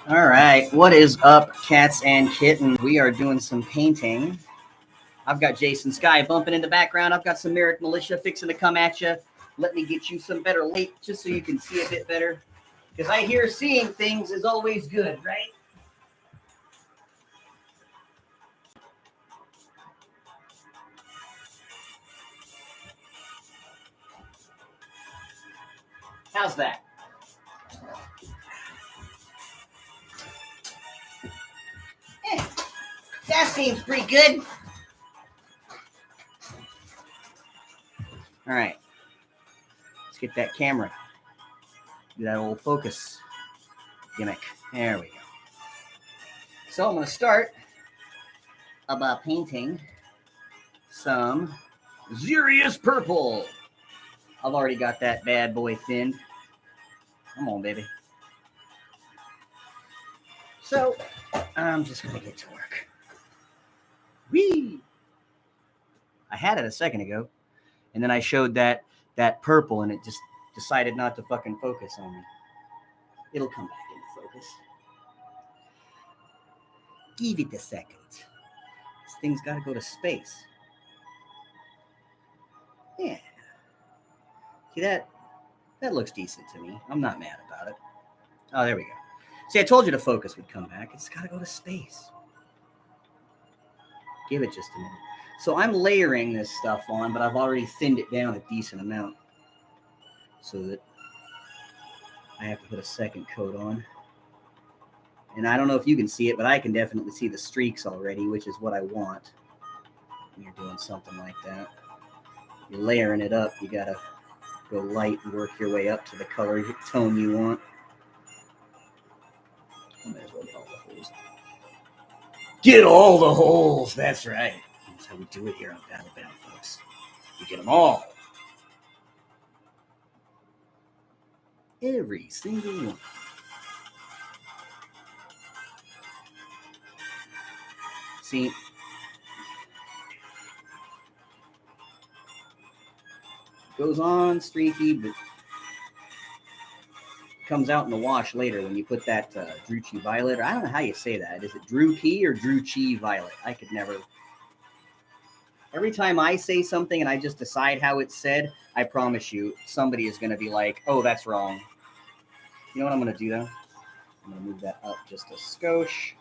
All right, what is up, cats and kittens? We are doing some painting. I've got Jason Sky bumping in the background. I've got some Marik Militia fixing to come at you. Let me get you some better light just so you can see a bit better. Because I hear seeing things is always good, right? How's that? That seems pretty good. All right. Let's get that camera. Do that old focus gimmick. There we go. So I'm going to start by painting some Zerius Purple. I've already got that bad boy thinned. Come on, baby. So I'm just going to get to work. Whee! I had it a second ago, and then I showed that purple, and it just decided not to fucking focus on me. It'll come back into focus. Give it a second. This thing's got to go to space. Yeah. See, that looks decent to me. I'm not mad about it. Oh, there we go. See, I told you the focus would come back. It's got to go to space. Give it just a minute. So I'm layering this stuff on, but I've already thinned it down a decent amount so that I have to put a second coat on. And I don't know if you can see it, but I can definitely see the streaks already, which is what I want when you're doing something like that. You're layering it up. You got to go light and work your way up to the color tone you want. I might as well get all the holes. Get all the holes. That's right. That's how we do it here on Battlebound, folks. We get them all. Every single one. See, goes on streaky, but comes out in the wash later when you put that Druchii Violet. Or I don't know how you say that. Is it Druchii or Druchii Violet? I could never. Every time I say something and I just decide how it's said, I promise you, somebody is going to be like, oh, that's wrong. You know what I'm going to do, though? I'm going to move that up just a skosh.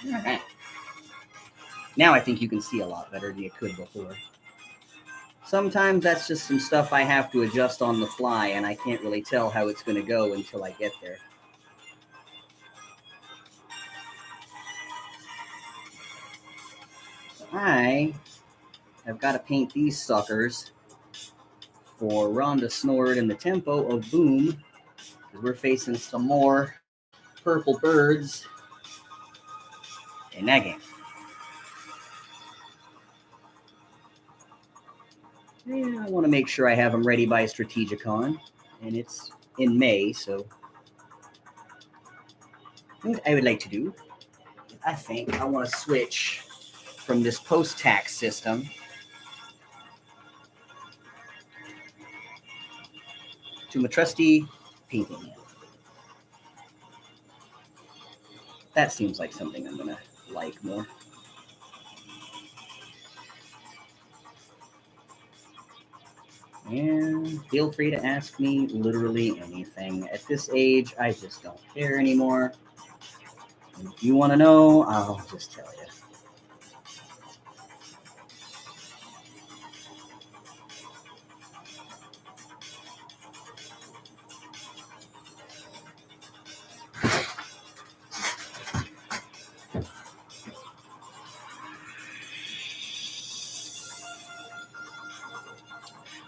All right. Now I think you can see a lot better than you could before. Sometimes that's just some stuff I have to adjust on the fly, and I can't really tell how it's going to go until I get there. I have got to paint these suckers for Rhonda Snort and the tempo of Boom, because we're facing some more purple birds in that game. Yeah, I want to make sure I have them ready by Strategicon, and it's in May, so what I would like to do, I think I want to switch from this post-tax system to my trusty painting. That seems like something I'm going to like more. And feel free to ask me literally anything. At this age, I just don't care anymore. And if you want to know, I'll just tell you.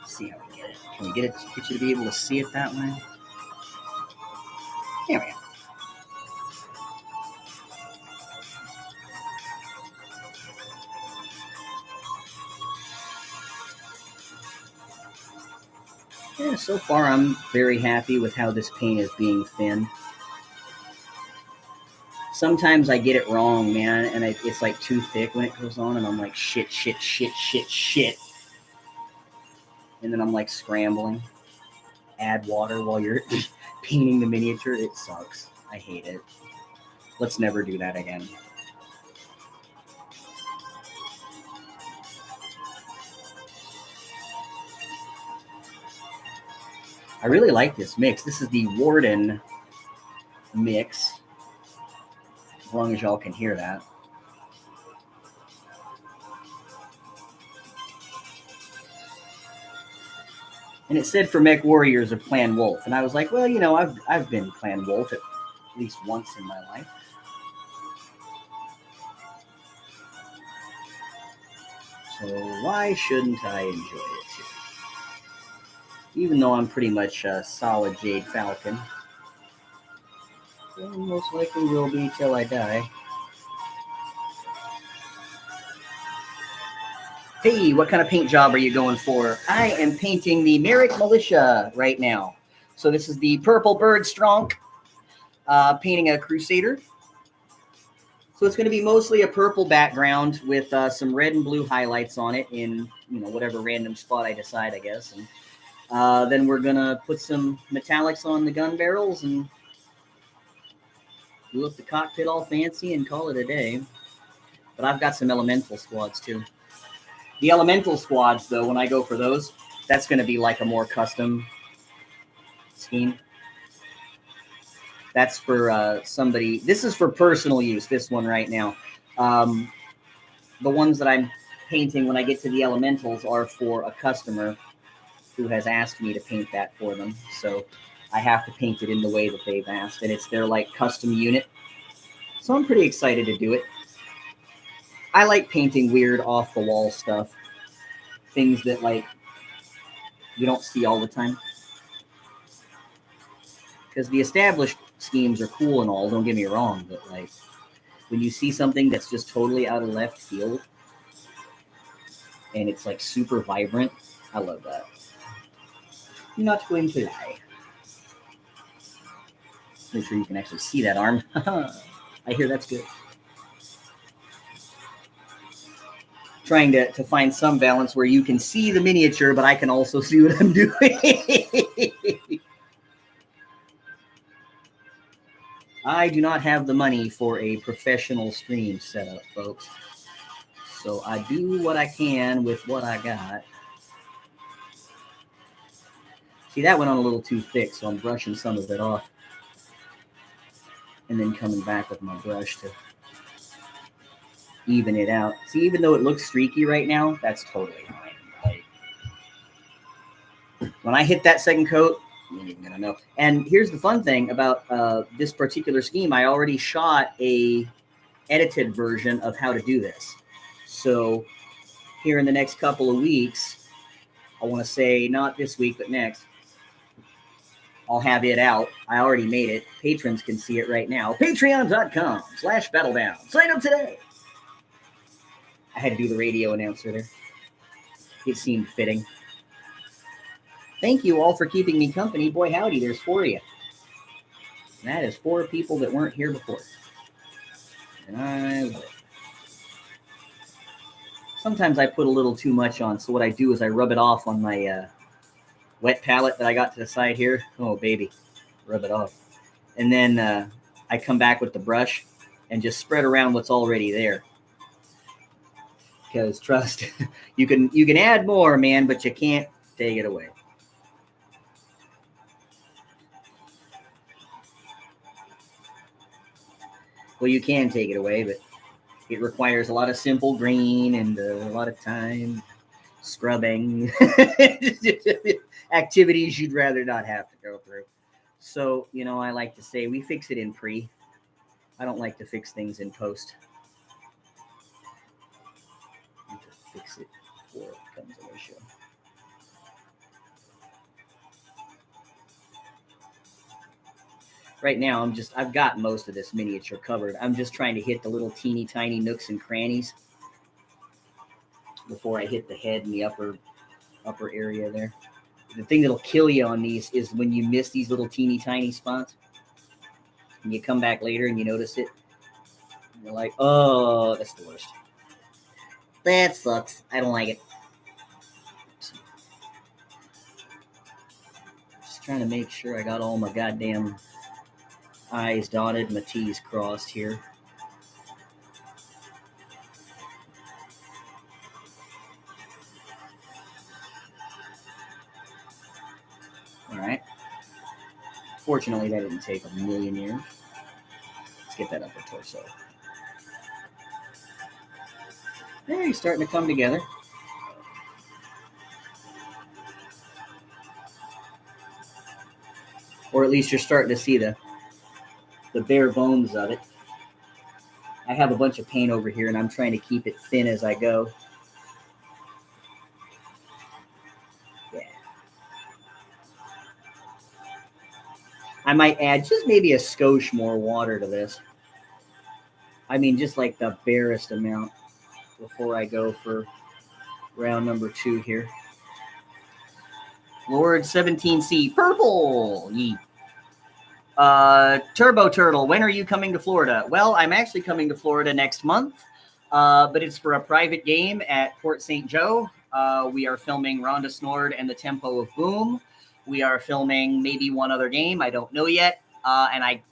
See how we get it. Can we get you to be able to see it that way? There we go. Yeah, so far I'm very happy with how this paint is being thinned. sometimes I get it wrong, man, and it's like too thick when it goes on, and I'm like, shit. And then I'm like scrambling. Add water while you're painting the miniature. It sucks. I hate it. Let's never do that again. I really like this mix. This is the Warden mix, as long as y'all can hear that. And it said for Mech Warriors of Clan Wolf. And I was like, well, you know, I've been Clan Wolf at least once in my life. So why shouldn't I enjoy it too? Even though I'm pretty much a solid Jade Falcon. Well, most likely will be till I die. Hey, what kind of paint job are you going for? I am painting the Marik Militia right now. So this is the Purple Bird Stronk, painting a Crusader. So it's going to be mostly a purple background with some red and blue highlights on it in, you know, whatever random spot I decide, I guess. And then we're going to put some metallics on the gun barrels and do up the cockpit all fancy and call it a day. But I've got some elemental squads too. The elemental squads, though, when I go for those, that's going to be like a more custom scheme. That's for somebody. This is for personal use, this one right now. The ones that I'm painting when I get to the elementals are for a customer who has asked me to paint that for them. So I have to paint it in the way that they've asked. And it's their like custom unit. So I'm pretty excited to do it. I like painting weird off the wall stuff. Things that like you don't see all the time. Because the established schemes are cool and all, don't get me wrong, but like when you see something that's just totally out of left field and it's like super vibrant, I love that. I'm not going to lie. Make sure you can actually see that arm. I hear that's good. Trying to find some balance where you can see the miniature, but I can also see what I'm doing. I do not have the money for a professional stream setup, folks. So I do what I can with what I got. See, that went on a little too thick, so I'm brushing some of it off. And then coming back with my brush to even it out. See, even though it looks streaky right now, that's totally fine. Like, when I hit that second coat, you ain't even gonna know. And here's the fun thing about this particular scheme. I already shot a edited version of how to do this. So here in the next couple of weeks, I want to say not this week, but next, I'll have it out. I already made it. Patrons can see it right now. Patreon.com/Battlebound. Sign up today. I had to do the radio announcer there. It seemed fitting. Thank you all for keeping me company. Boy, howdy, there's 4 of you. And that is 4 people that weren't here before. And I love it. Sometimes I put a little too much on, so what I do is I rub it off on my wet palette that I got to the side here. Oh, baby. Rub it off. And then I come back with the brush and just spread around what's already there. Because trust, you can add more, man, but you can't take it away. Well, you can take it away, but it requires a lot of simple green and a lot of time, scrubbing, activities you'd rather not have to go through. So, you know, I like to say we fix it in pre. I don't like to fix things in post. I need to fix it before it comes on the show. Right now, I've got most of this miniature covered. I'm just trying to hit the little teeny tiny nooks and crannies before I hit the head and the upper area there. The thing that'll kill you on these is when you miss these little teeny tiny spots and you come back later and you notice it. You're like, oh, that's the worst. That sucks. I don't like it. Just trying to make sure I got all my goddamn I's dotted and my T's crossed here. All right. Fortunately, that didn't take a million years. Let's get that upper torso. There, he's starting to come together. Or at least you're starting to see the bare bones of it. I have a bunch of paint over here, and I'm trying to keep it thin as I go. Yeah. I might add just maybe a skosh more water to this. I mean, just like the barest amount before I go for round number 2 here. Lord 17C, purple. Yeet. Turbo Turtle, when are you coming to Florida? Well, I'm actually coming to Florida next month, but it's for a private game at Port St. Joe. We are filming Rhonda Snord and the Tempo of Boom. We are filming maybe one other game. I don't know yet. And I,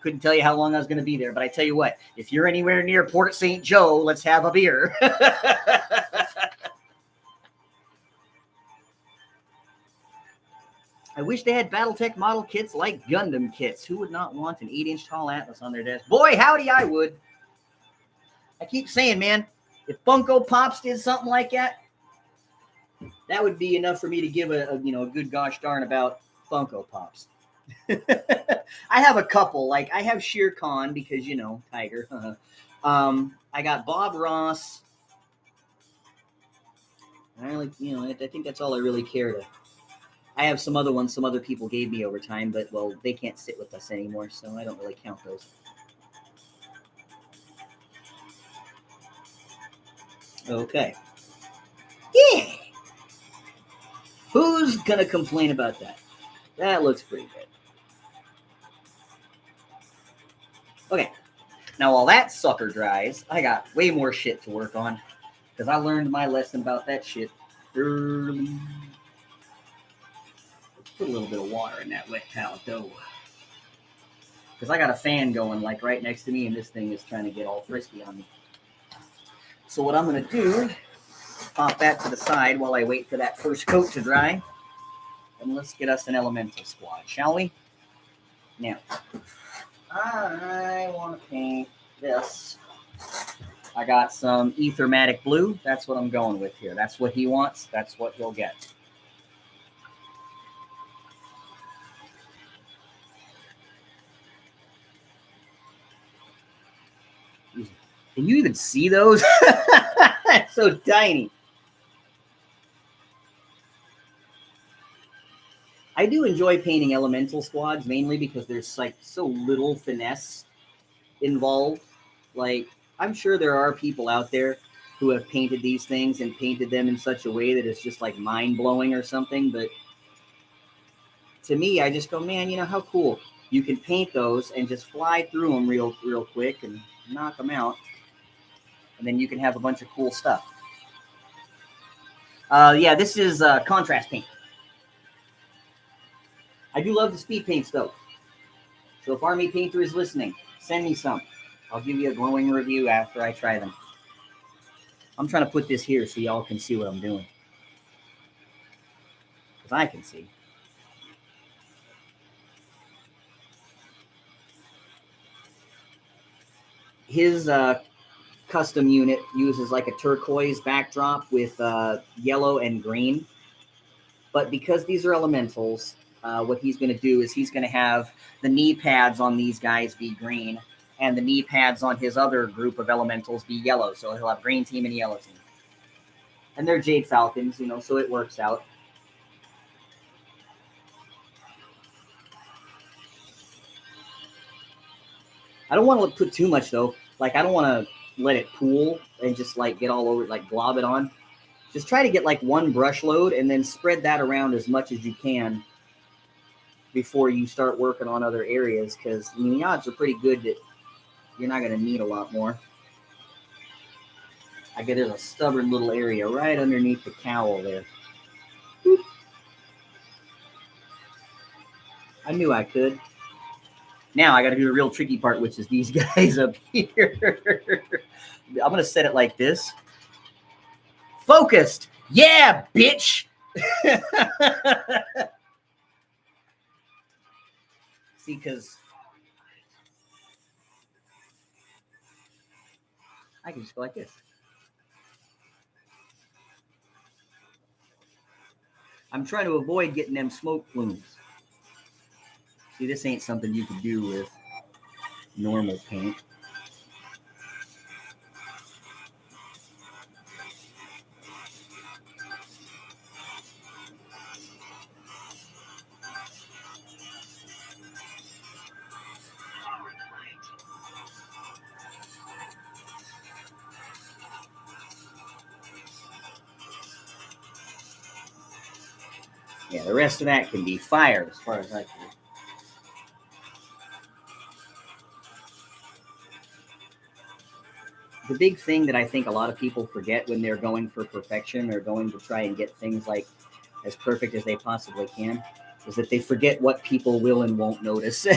couldn't tell you how long I was going to be there, but I tell you what, if you're anywhere near Port St. Joe, let's have a beer. I wish they had Battletech model kits like Gundam kits. Who would not want an 8-inch tall Atlas on their desk? Boy, howdy, I would. I keep saying, man, if Funko Pops did something like that, that would be enough for me to give a good gosh darn about Funko Pops. I have a couple. Like, I have Shere Khan because, Tiger. I got Bob Ross. I think that's all I really care to. I have some other ones some other people gave me over time, but, well, they can't sit with us anymore, so I don't really count those. Okay. Yeah! Who's going to complain about that? That looks pretty good. Okay. Now, while that sucker dries, I got way more shit to work on, because I learned my lesson about that shit early. Put a little bit of water in that wet palette, though. Because I got a fan going, like, right next to me, and this thing is trying to get all frisky on me. So what I'm going to do, pop that to the side while I wait for that first coat to dry. And let's get us an elemental squad, shall we? Now, I want to paint this. I got some Ethermatic blue. That's what I'm going with here. That's what he wants. That's what he'll get. Can you even see those? It's so tiny. I do enjoy painting elemental squads mainly because there's like so little finesse involved. Like, I'm sure there are people out there who have painted these things and painted them in such a way that it's just like mind-blowing or something. But to me, I just go, man, how cool. You can paint those and just fly through them real quick and knock them out. And then you can have a bunch of cool stuff. Yeah, this is contrast paint. I do love the speed paints, though. So if Army Painter is listening, send me some. I'll give you a glowing review after I try them. I'm trying to put this here so y'all can see what I'm doing. Because I can see. His custom unit uses like a turquoise backdrop with yellow and green. But because these are elementals, what he's going to do is he's going to have the knee pads on these guys be green, and the knee pads on his other group of elementals be yellow. So he'll have green team and yellow team. And they're Jade Falcons, so it works out. I don't want to put too much, though. Like, I don't want to let it pool and just, like, get all over it, like, glob it on. Just try to get, like, one brush load and then spread that around as much as you can before you start working on other areas, because, the odds are pretty good that you're not going to need a lot more. I get there's a stubborn little area right underneath the cowl there. Boop. I knew I could. Now I got to do the real tricky part, which is these guys up here. I'm going to set it like this. Focused. Yeah, bitch. See, because I can just go like this. I'm trying to avoid getting them smoke plumes. See, this ain't something you can do with normal paint. Yeah, the rest of that can be fire as far as I can. The big thing that I think a lot of people forget when they're going for perfection or going to try and get things like as perfect as they possibly can is that they forget what people will and won't notice. And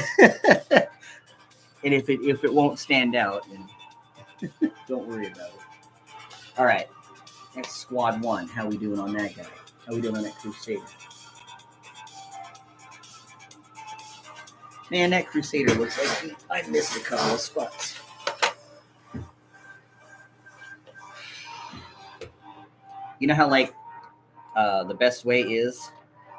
if it won't stand out, then don't worry about it. All right, that's squad one. How we doing on that guy? How we doing on that Crusader? Man, that Crusader looks like I missed a couple of spots. You know how like the best way is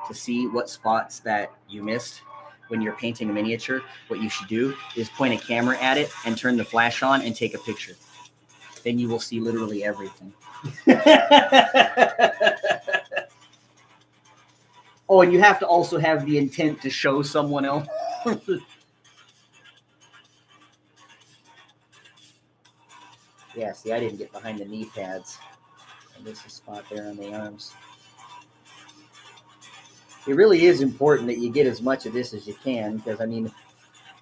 to see what spots that you missed when you're painting a miniature? What you should do is point a camera at it and turn the flash on and take a picture. Then you will see literally everything. Oh, and you have to also have the intent to show someone else. Yeah, see, I didn't get behind the knee pads. And there's a spot there on the arms. It really is important that you get as much of this as you can, because, I mean,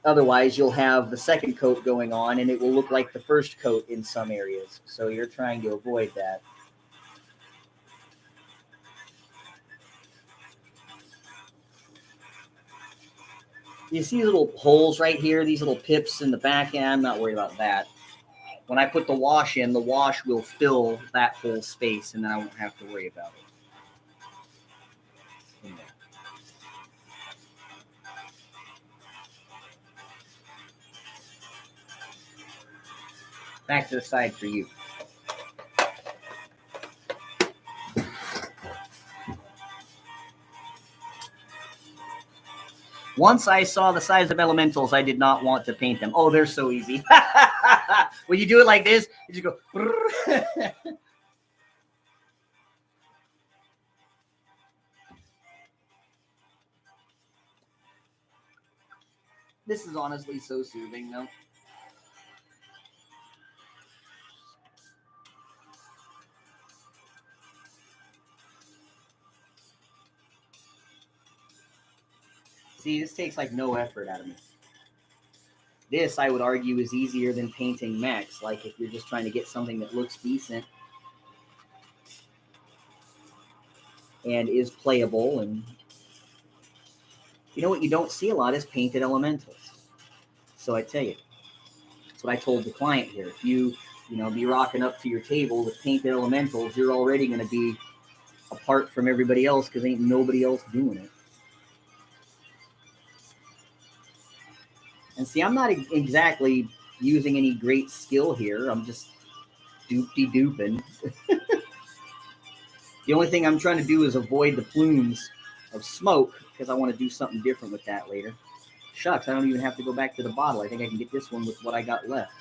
otherwise you'll have the second coat going on and it will look like the first coat in some areas. So you're trying to avoid that. You see little holes right here, these little pips in the back end? I'm not worried about that. When I put the wash in, the wash will fill that whole space and then I won't have to worry about it. Yeah. Back to the side for you. Once I saw the size of elementals, I did not want to paint them. Oh, they're so easy. When you do it like this, you just go. This is honestly so soothing, though. See, this takes like no effort out of me. This, I would argue, is easier than painting Max. Like if you're just trying to get something that looks decent and is playable. And you know what you don't see a lot is painted elementals. So I tell you, that's what I told the client here. If you be rocking up to your table with painted elementals, you're already going to be apart from everybody else because ain't nobody else doing it. And see, I'm not exactly using any great skill here. I'm just doopy-dooping. The only thing I'm trying to do is avoid the plumes of smoke because I want to do something different with that later. Shucks, I don't even have to go back to the bottle. I think I can get this one with what I got left.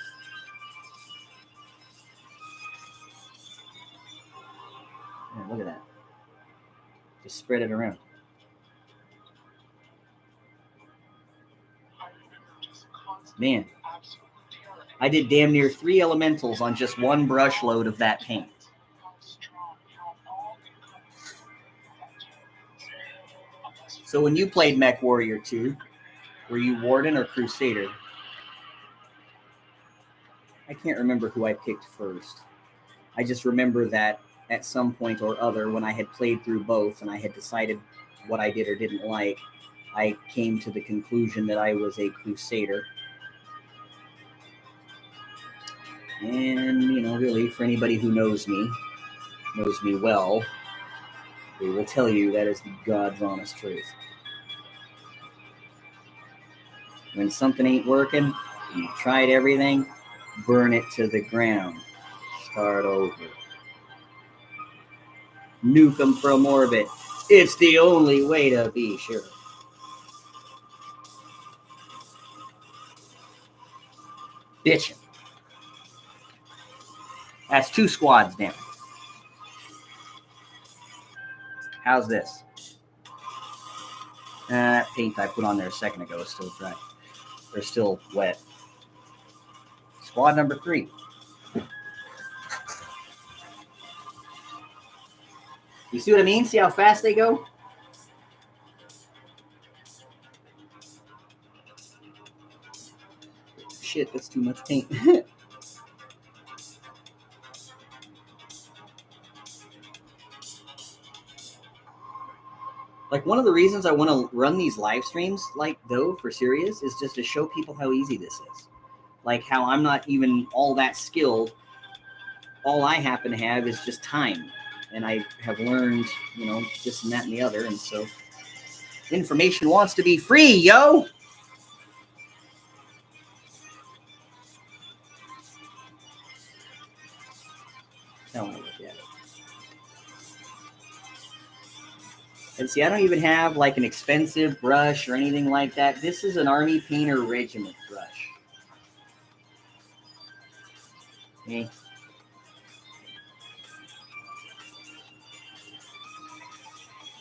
Yeah, look at that. Just spread it around. Man, I did damn near 3 elementals on just one brush load of that paint. So when you played Mech Warrior 2, were you Warden or Crusader? I can't remember who I picked first. I just remember that at some point or other, when I had played through both and I had decided what I did or didn't like, I came to the conclusion that I was a Crusader. And, you know, really, for anybody who knows me well, they will tell you that is the God's honest truth. When something ain't working, you've tried everything, burn it to the ground. Start over. Nuke them from orbit. It's the only way to be sure. Bitchin'. That's 2 squads, damn it. How's this? That paint I put on there a second ago is still dry. They're still wet. Squad number 3. You see what I mean? See how fast they go? Shit, that's too much paint. Like, one of the reasons I want to run these live streams, like, though, for serious, is just to show people how easy this is. Like, how I'm not even all that skilled. All I happen to have is just time. And I have learned, you know, this and that and the other. And so, information wants to be free, yo! Tell me, look at it. And see, I don't even have like an expensive brush or anything like that. This is an Army Painter Regiment brush. Okay.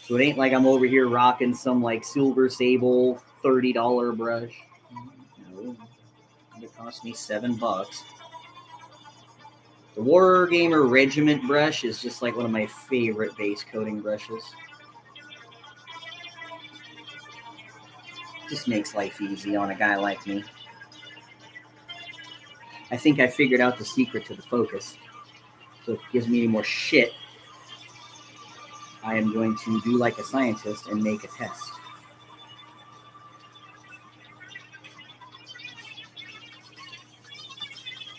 So it ain't like I'm over here rocking some like Silver Sable $30 brush. No, it cost me $7. The Wargamer Regiment brush is just like one of my favorite base coating brushes. Just makes life easy on a guy like me. I think I figured out the secret to the focus. So if it gives me any more shit, I am going to do like a scientist and make a test.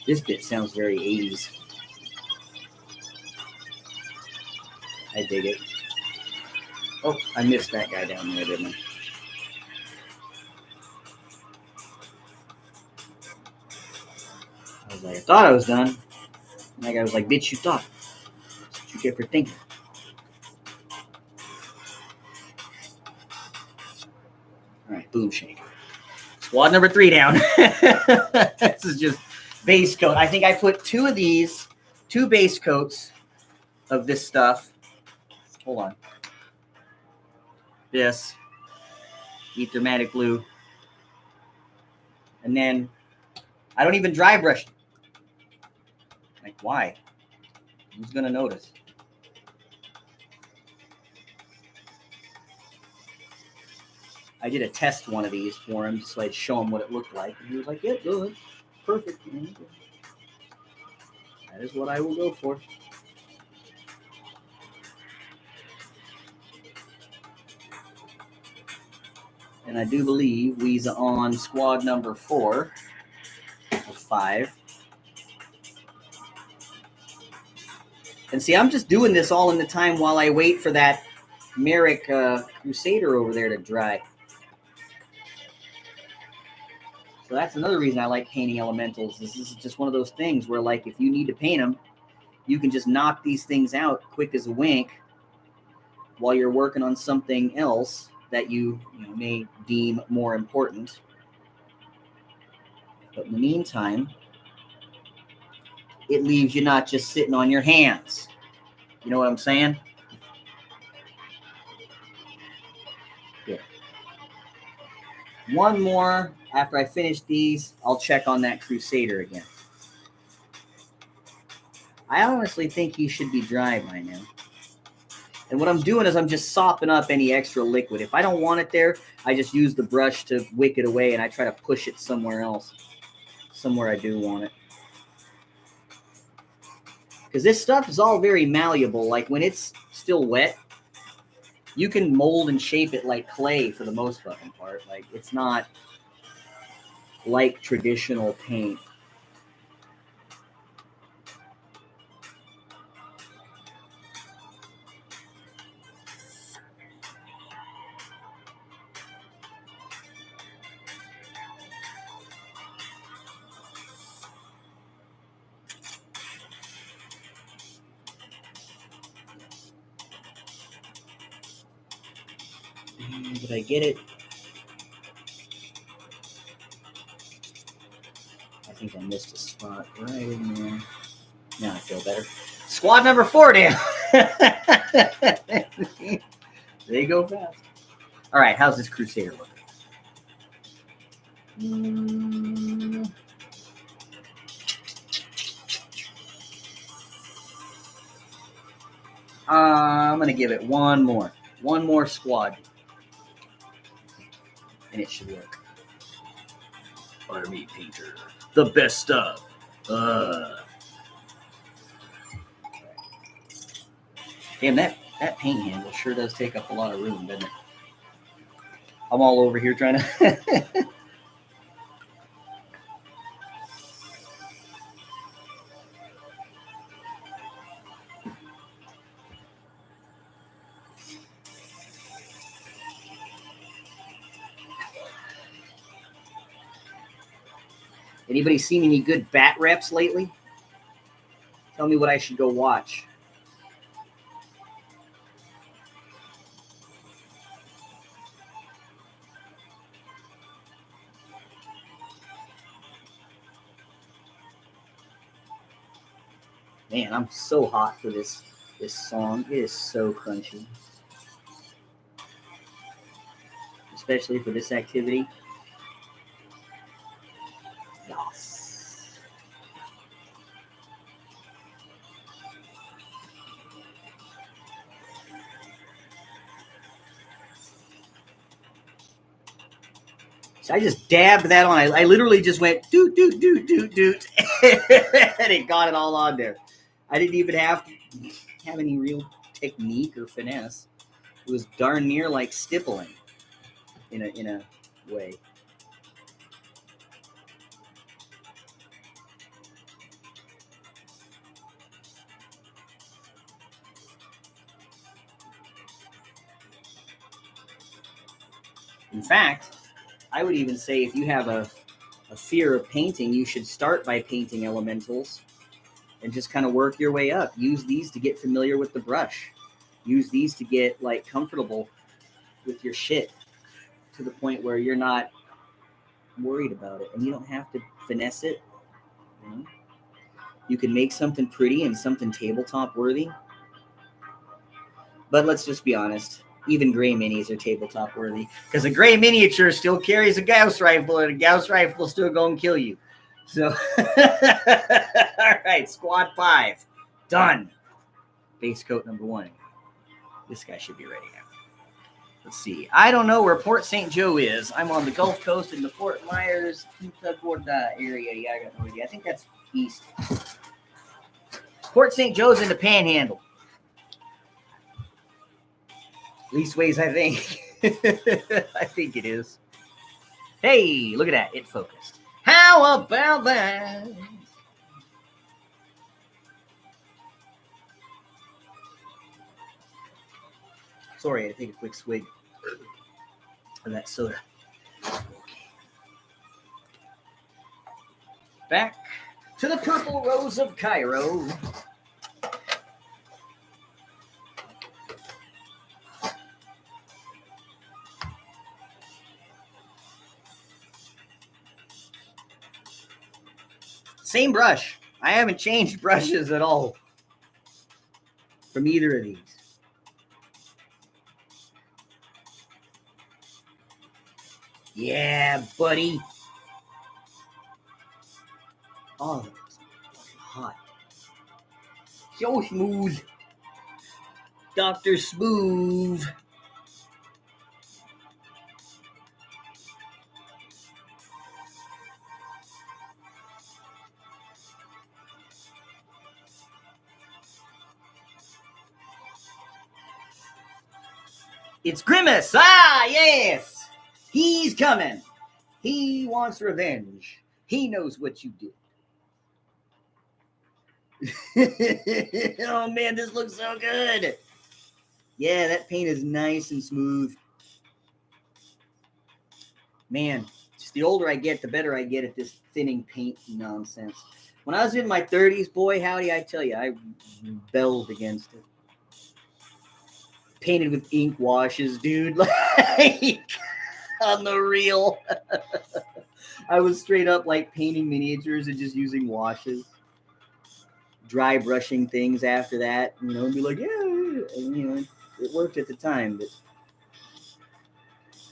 This bit sounds very 80s. I dig it. Oh, I missed that guy down there, didn't I? I was like, I thought I was done. And that guy was like, bitch, you thought. That's what you get for thinking. All right, boom shake. Squad number 3 down. This is just base coat. I think I put 2 of these, 2 base coats of this stuff. Hold on. This. Ethermatic blue. And then I don't even dry brush it. Like, why? Who's going to notice? I did a test one of these for him so I'd show him what it looked like. And he was like, yeah, good. Perfect. That is what I will go for. And I do believe we's on squad number 4 of 5. And see, I'm just doing this all in the time while I wait for that Marik Crusader over there to dry. So that's another reason I like painting elementals. This is just one of those things where, like, if you need to paint them, you can just knock these things out quick as a wink while you're working on something else that you may deem more important. But in the meantime, it leaves you not just sitting on your hands. You know what I'm saying? Yeah. One more. After I finish these, I'll check on that Crusader again. I honestly think he should be dry by now. And what I'm doing is I'm just sopping up any extra liquid. If I don't want it there, I just use the brush to wick it away, and I try to push it somewhere else, somewhere I do want it. Because this stuff is all very malleable. Like when it's still wet, you can mold and shape it like clay for the most fucking part. Like it's not like traditional paint. Did I get it? I think I missed a spot right in there. Now I feel better. Squad number 4 down. They go fast. All right, how's this Crusader look? I'm going to give it one more squad, and it should work. Army painter, the best stuff. Damn, that paint handle sure does take up a lot of room, doesn't it? I'm all over here trying to... Anybody seen any good bat reps lately? Tell me what I should go watch. Man, I'm so hot for this song. It is so crunchy. Especially for this activity. Yes. So I just dabbed that on. I literally just went doot, doot, doot, doot, doot. And it got it all on there. I didn't even have to have any real technique or finesse. It was darn near like stippling in a way. In fact, I would even say if you have a fear of painting, you should start by painting elementals and just kind of work your way up. Use these to get familiar with the brush. Use these to get like comfortable with your shit to the point where you're not worried about it and you don't have to finesse it. You know? You can make something pretty and something tabletop worthy. But let's just be honest. Even gray minis are tabletop worthy because a gray miniature still carries a Gauss rifle, and a Gauss rifle still going to kill you. So, all right, squad 5 done. Base coat number 1. This guy should be ready now. Let's see. I don't know where Port St. Joe is. I'm on the Gulf Coast in the Fort Myers, Punta Gorda area. Yeah, I got no idea. I think that's east. Port St. Joe's in the Panhandle. Leastways, I think. I think it is. Hey, look at that. It focused. How about that? Sorry, I had to take a quick swig of that soda. Okay. Back to the Purple Rose of Cairo. Same brush. I haven't changed brushes at all from either of these. Yeah, buddy. Oh, that's hot. So smooth. Dr. Smooth. It's Grimace. Ah, yes. He's coming. He wants revenge. He knows what you did. Oh, man, this looks so good. Yeah, that paint is nice and smooth. Man, just the older I get, the better I get at this thinning paint nonsense. When I was in my 30s, boy, howdy, I tell you, I rebelled against it. Painted with ink washes, dude. Like, on the real. I was straight up like painting miniatures and just using washes. Dry brushing things after that, and be like, yeah. And, it worked at the time, but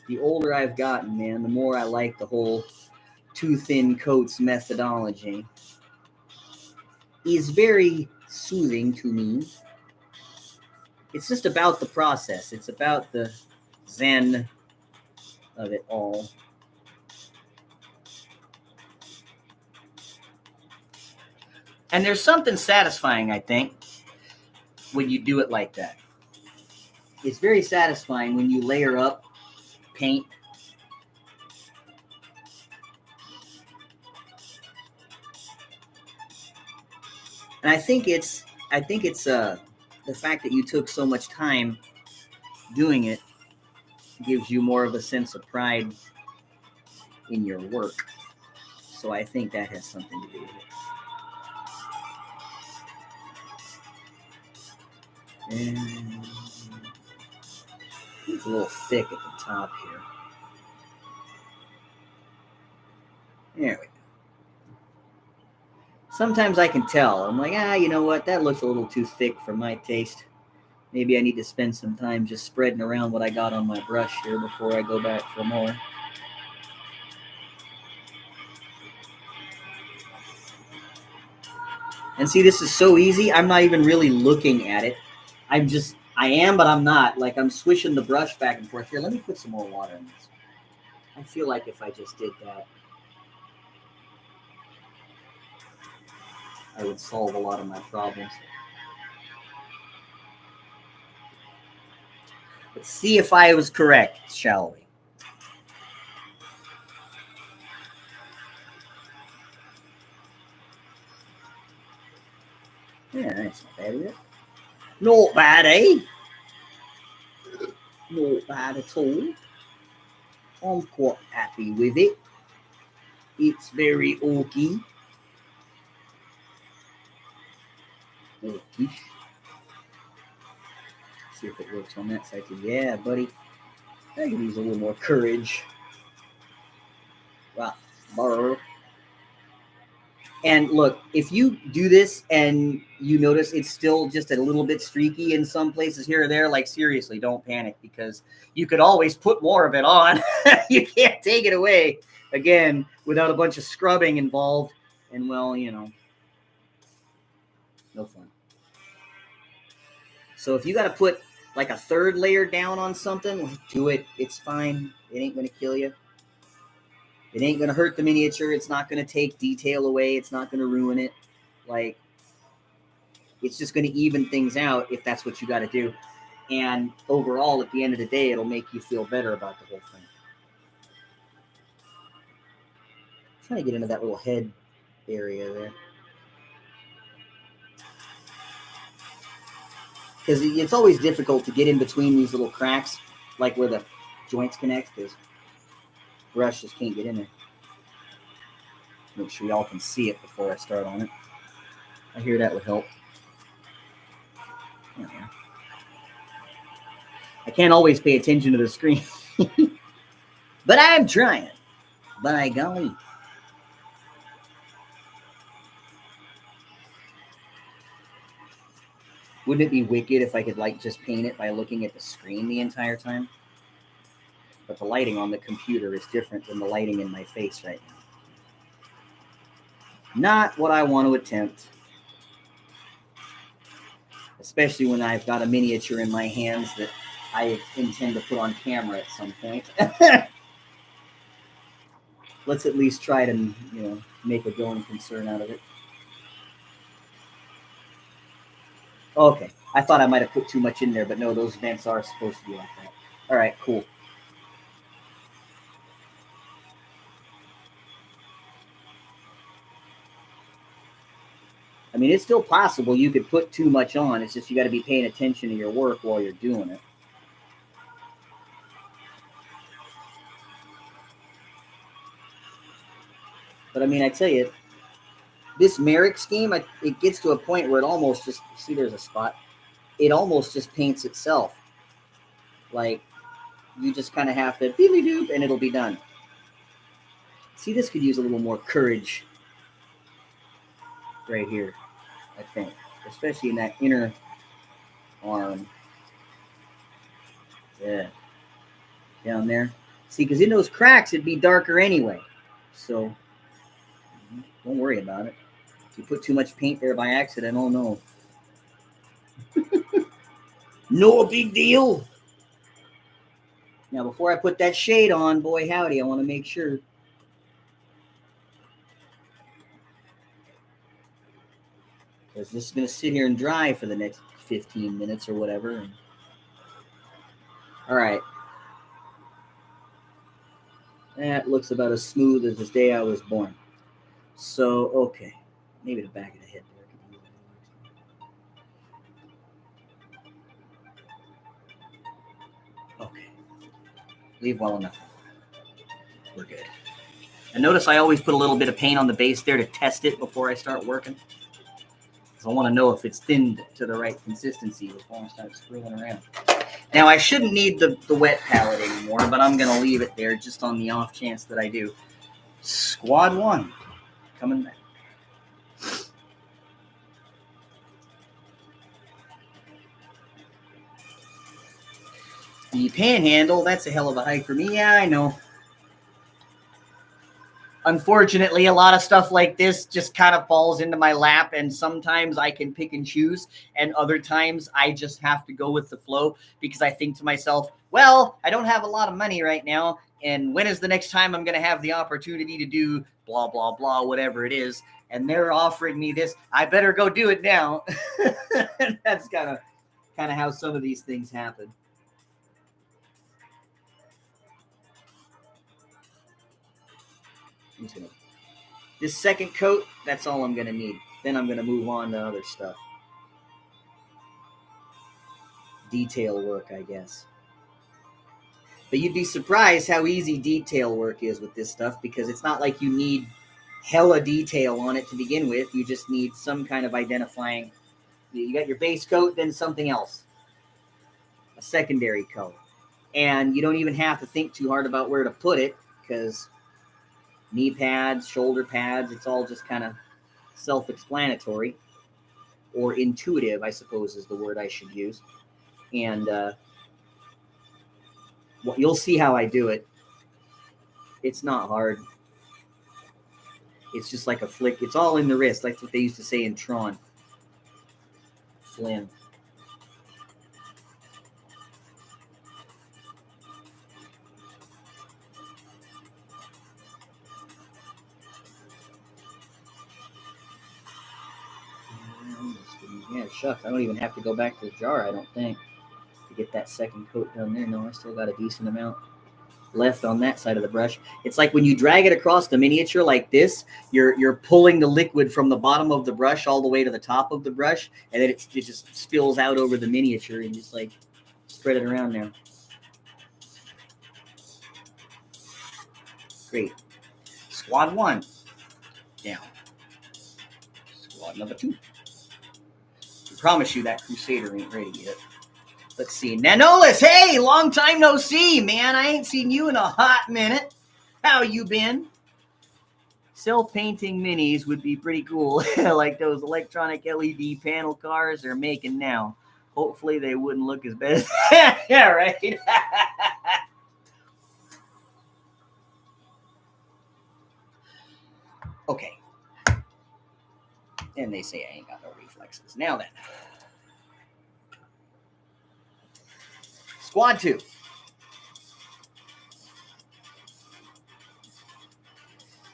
the older I've gotten, man, the more I like the whole too thin coats methodology. Is very soothing to me. It's just about the process. It's about the zen of it all. And there's something satisfying, I think, when you do it like that. It's very satisfying when you layer up paint. And I think it's the fact that you took so much time doing it gives you more of a sense of pride in your work. So I think that has something to do with it. And it's a little thick at the top here. There we go. Sometimes I can tell. I'm like, you know what? That looks a little too thick for my taste. Maybe I need to spend some time just spreading around what I got on my brush here before I go back for more. And see, this is so easy. I'm not even really looking at it. I am, but I'm not. Like, I'm swishing the brush back and forth. Here, let me put some more water in this. I feel like if I just did that, I would solve a lot of my problems. Let's see if I was correct, shall we? Yeah, that's not bad, is it? Not bad, eh? Not bad at all. I'm quite happy with it. It's very orky. Orkish. See if it works on that side too. Yeah, buddy. I can use a little more courage. Wow. Brr. And look, if you do this and you notice it's still just a little bit streaky in some places here or there, like seriously, don't panic, because you could always put more of it on. You can't take it away again without a bunch of scrubbing involved. And well, no fun. So if you got to put like a third layer down on something, do it. It's fine. It ain't going to kill you. It ain't going to hurt the miniature. It's not going to take detail away. It's not going to ruin it. Like, it's just going to even things out if that's what you got to do. And overall, at the end of the day, it'll make you feel better about the whole thing. I'm trying to get into that little head area there. Because it's always difficult to get in between these little cracks, like where the joints connect, because brush just can't get in there. Make sure y'all can see it before I start on it. I hear that would help. Yeah. I can't always pay attention to the screen. But I'm trying. By golly. Wouldn't it be wicked if I could just paint it by looking at the screen the entire time? But the lighting on the computer is different than the lighting in my face right now. Not what I want to attempt. Especially when I've got a miniature in my hands that I intend to put on camera at some point. Let's at least try to, make a going concern out of it. Okay, I thought I might have put too much in there, but no, those vents are supposed to be like that. All right, cool. I mean, it's still possible you could put too much on. It's just you got to be paying attention to your work while you're doing it. But I mean, I tell you, this Marik scheme, it gets to a point where it almost just, see, there's a spot. It almost just paints itself. Like, you just kind of have to beely doop and it'll be done. See, this could use a little more courage right here, I think. Especially in that inner arm. Yeah. Down there. See, because in those cracks, it'd be darker anyway. So, don't worry about it. If you put too much paint there by accident, oh no. No big deal. Now, before I put that shade on, boy howdy, I want to make sure. Because this is going to sit here and dry for the next 15 minutes or whatever. All right. That looks about as smooth as the day I was born. So, okay. Maybe the back of the head there. Okay. Leave well enough. We're good. And notice I always put a little bit of paint on the base there to test it before I start working. Because I want to know if it's thinned to the right consistency before I start screwing around. Now, I shouldn't need the wet palette anymore, but I'm going to leave it there just on the off chance that I do. Squad 1 coming back. The panhandle, that's a hell of a hike for me. Yeah, I know. Unfortunately, a lot of stuff like this just kind of falls into my lap, and sometimes I can pick and choose, and other times I just have to go with the flow because I think to myself, well, I don't have a lot of money right now, and when is the next time I'm going to have the opportunity to do blah, blah, blah, whatever it is, and they're offering me this, I better go do it now. And that's kind of how some of these things happen. This second coat, that's all I'm going to need. Then I'm going to move on to other stuff. Detail work, I guess. But you'd be surprised how easy detail work is with this stuff because it's not like you need hella detail on it to begin with. You just need some kind of identifying. You got your base coat, then something else. A secondary coat. And you don't even have to think too hard about where to put it because knee pads, shoulder pads, it's all just kind of self-explanatory or intuitive, I suppose is the word I should use. And well, you'll see how I do it. It's not hard. It's just like a flick. It's all in the wrist. That's what they used to say in Tron. Flynn. Yeah, shucks. I don't even have to go back to the jar, I don't think, to get that second coat done there. No, I still got a decent amount left on that side of the brush. It's like when you drag it across the miniature like this, you're pulling the liquid from the bottom of the brush all the way to the top of the brush, and then it just spills out over the miniature and just like spread it around now. Great. Squad 1 down. Squad number 2. I promise you that Crusader ain't ready yet. Let's see. Nanolis, hey, long time no see, man. I ain't seen you in a hot minute. How you been? Self-painting minis would be pretty cool, like those electronic LED panel cars they're making now. Hopefully they wouldn't look as bad as yeah, right? Okay. And they say I ain't got no reflexes. Now then. Squad 2.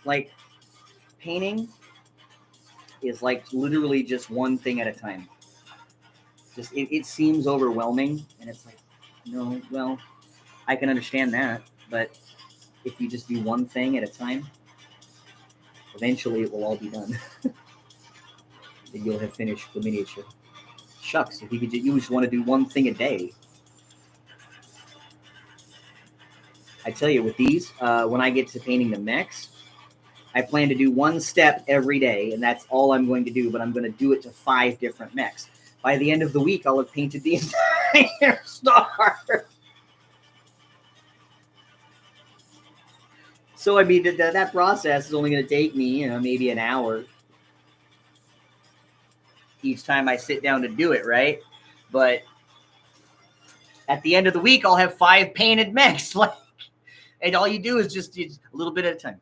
Like, painting is like literally just one thing at a time. Just it seems overwhelming, and it's like, no, well, I can understand that, but if you just do one thing at a time, eventually it will all be done. Then you'll have finished the miniature. Shucks, if you just want to do one thing a day. I tell you, with these, when I get to painting the mechs, I plan to do one step every day, and that's all I'm going to do, but I'm going to do it to 5 different mechs. By the end of the week, I'll have painted the entire star. So, I mean, that process is only going to take me, maybe an hour each time I sit down to do it, right? But at the end of the week, I'll have 5 painted mechs. And all you do is just a little bit at a time.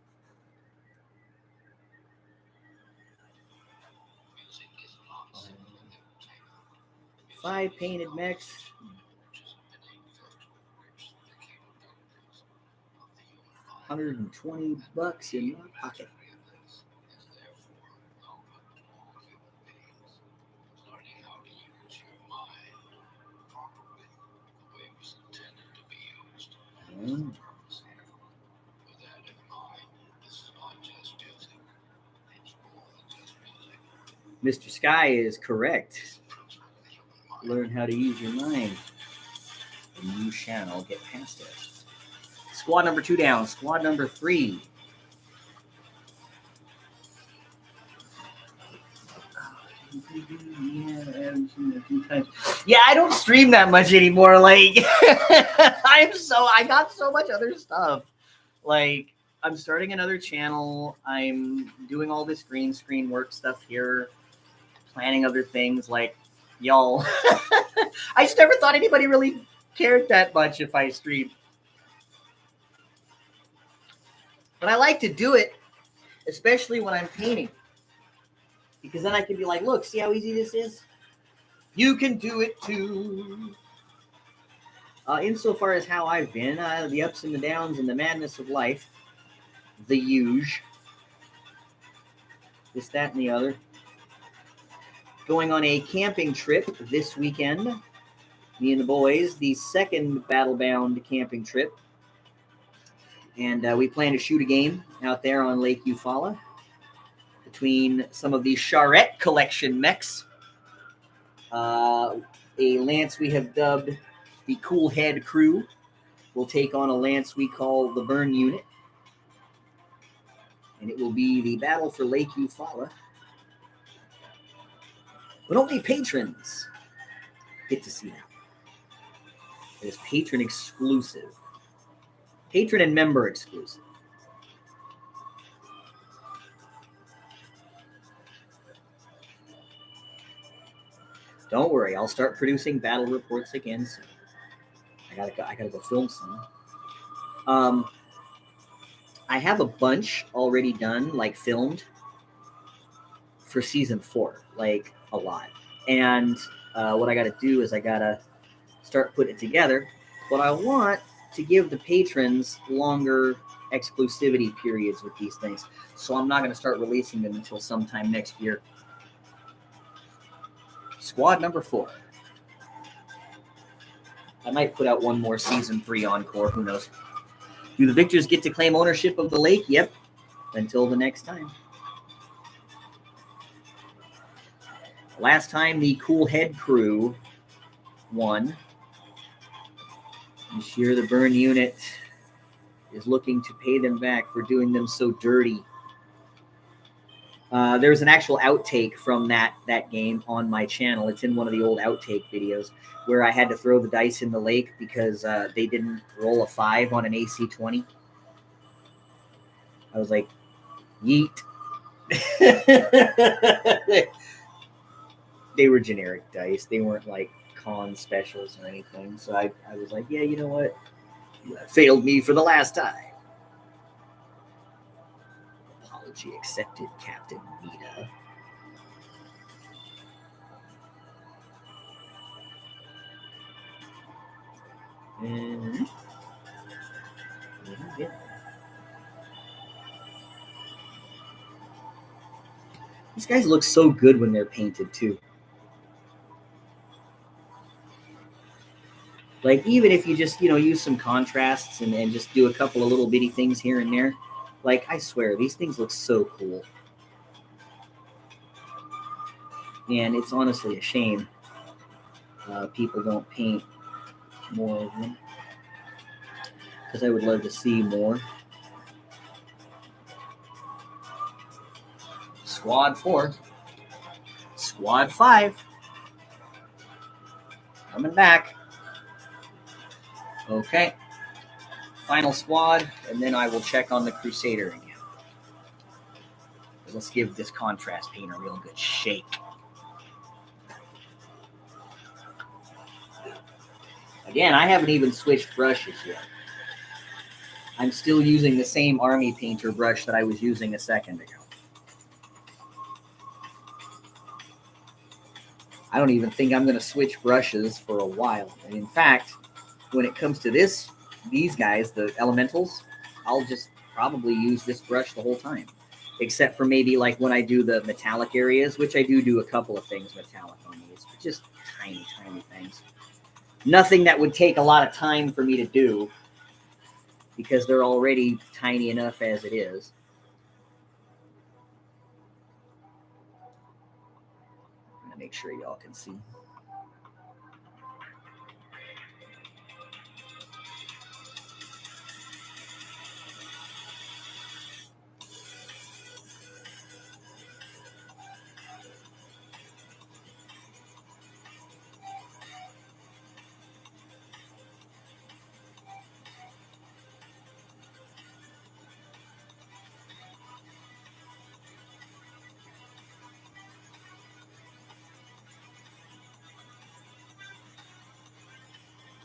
Five painted mechs. $120 in my pocket. Mr. Sky is correct. Learn how to use your mind, and you shall get past it. Squad number 2 down. Squad number 3. Yeah, I don't stream that much anymore. Like, I got so much other stuff. Like, I'm starting another channel. I'm doing all this green screen work stuff here, planning other things. Like, y'all, I just never thought anybody really cared that much if I streamed. But I like to do it, especially when I'm painting. Because then I can be like, look, see how easy this is? You can do it too. Insofar as how I've been, the ups and the downs and the madness of life, the huge, this, that, and the other. Going on a camping trip this weekend, me and the boys, the second Battlebound camping trip. And we plan to shoot a game out there on Lake Eufaula between some of the Charette collection mechs. A lance we have dubbed the Cool Head Crew will take on a lance we call the Burn Unit. And it will be the battle for Lake Eufaula. But only patrons get to see that. It is patron exclusive. Patron and member exclusive. Don't worry, I'll start producing battle reports again soon. I gotta go film some. I have a bunch already done, like filmed for season 4, like a lot. And what I gotta do is I gotta start putting it together. But I want to give the patrons longer exclusivity periods with these things. So I'm not going to start releasing them until sometime next year. Squad number 4. I might put out one more season 3 encore. Who knows? Do the victors get to claim ownership of the lake? Yep. Until the next time. Last time the Cool Head Crew won. This year the Burn Unit is looking to pay them back for doing them so dirty. There's an actual outtake from that game on my channel. It's in one of the old outtake videos where I had to throw the dice in the lake because they didn't roll a 5 on an AC-20. I was like, yeet. They were generic dice. They weren't like con specials or anything. So I was like, yeah, you know what? You failed me for the last time. Apology accepted, Captain Nita. And yeah. These guys look so good when they're painted too. Like, even if you just, use some contrasts and just do a couple of little bitty things here and there, like, I swear, these things look so cool. And it's honestly a shame people don't paint more of them, because I would love to see more. Squad 4. Squad 5. Coming back. Okay. Final squad, and then I will check on the Crusader again. Let's give this contrast paint a real good shake. Again, I haven't even switched brushes yet. I'm still using the same Army Painter brush that I was using a second ago. I don't even think I'm going to switch brushes for a while. And in fact, when it comes to these guys, the elementals, I'll just probably use this brush the whole time. Except for maybe like when I do the metallic areas, which I do a couple of things metallic on these, but just tiny, tiny things. Nothing that would take a lot of time for me to do, because they're already tiny enough as it is. I'm going to make sure y'all can see.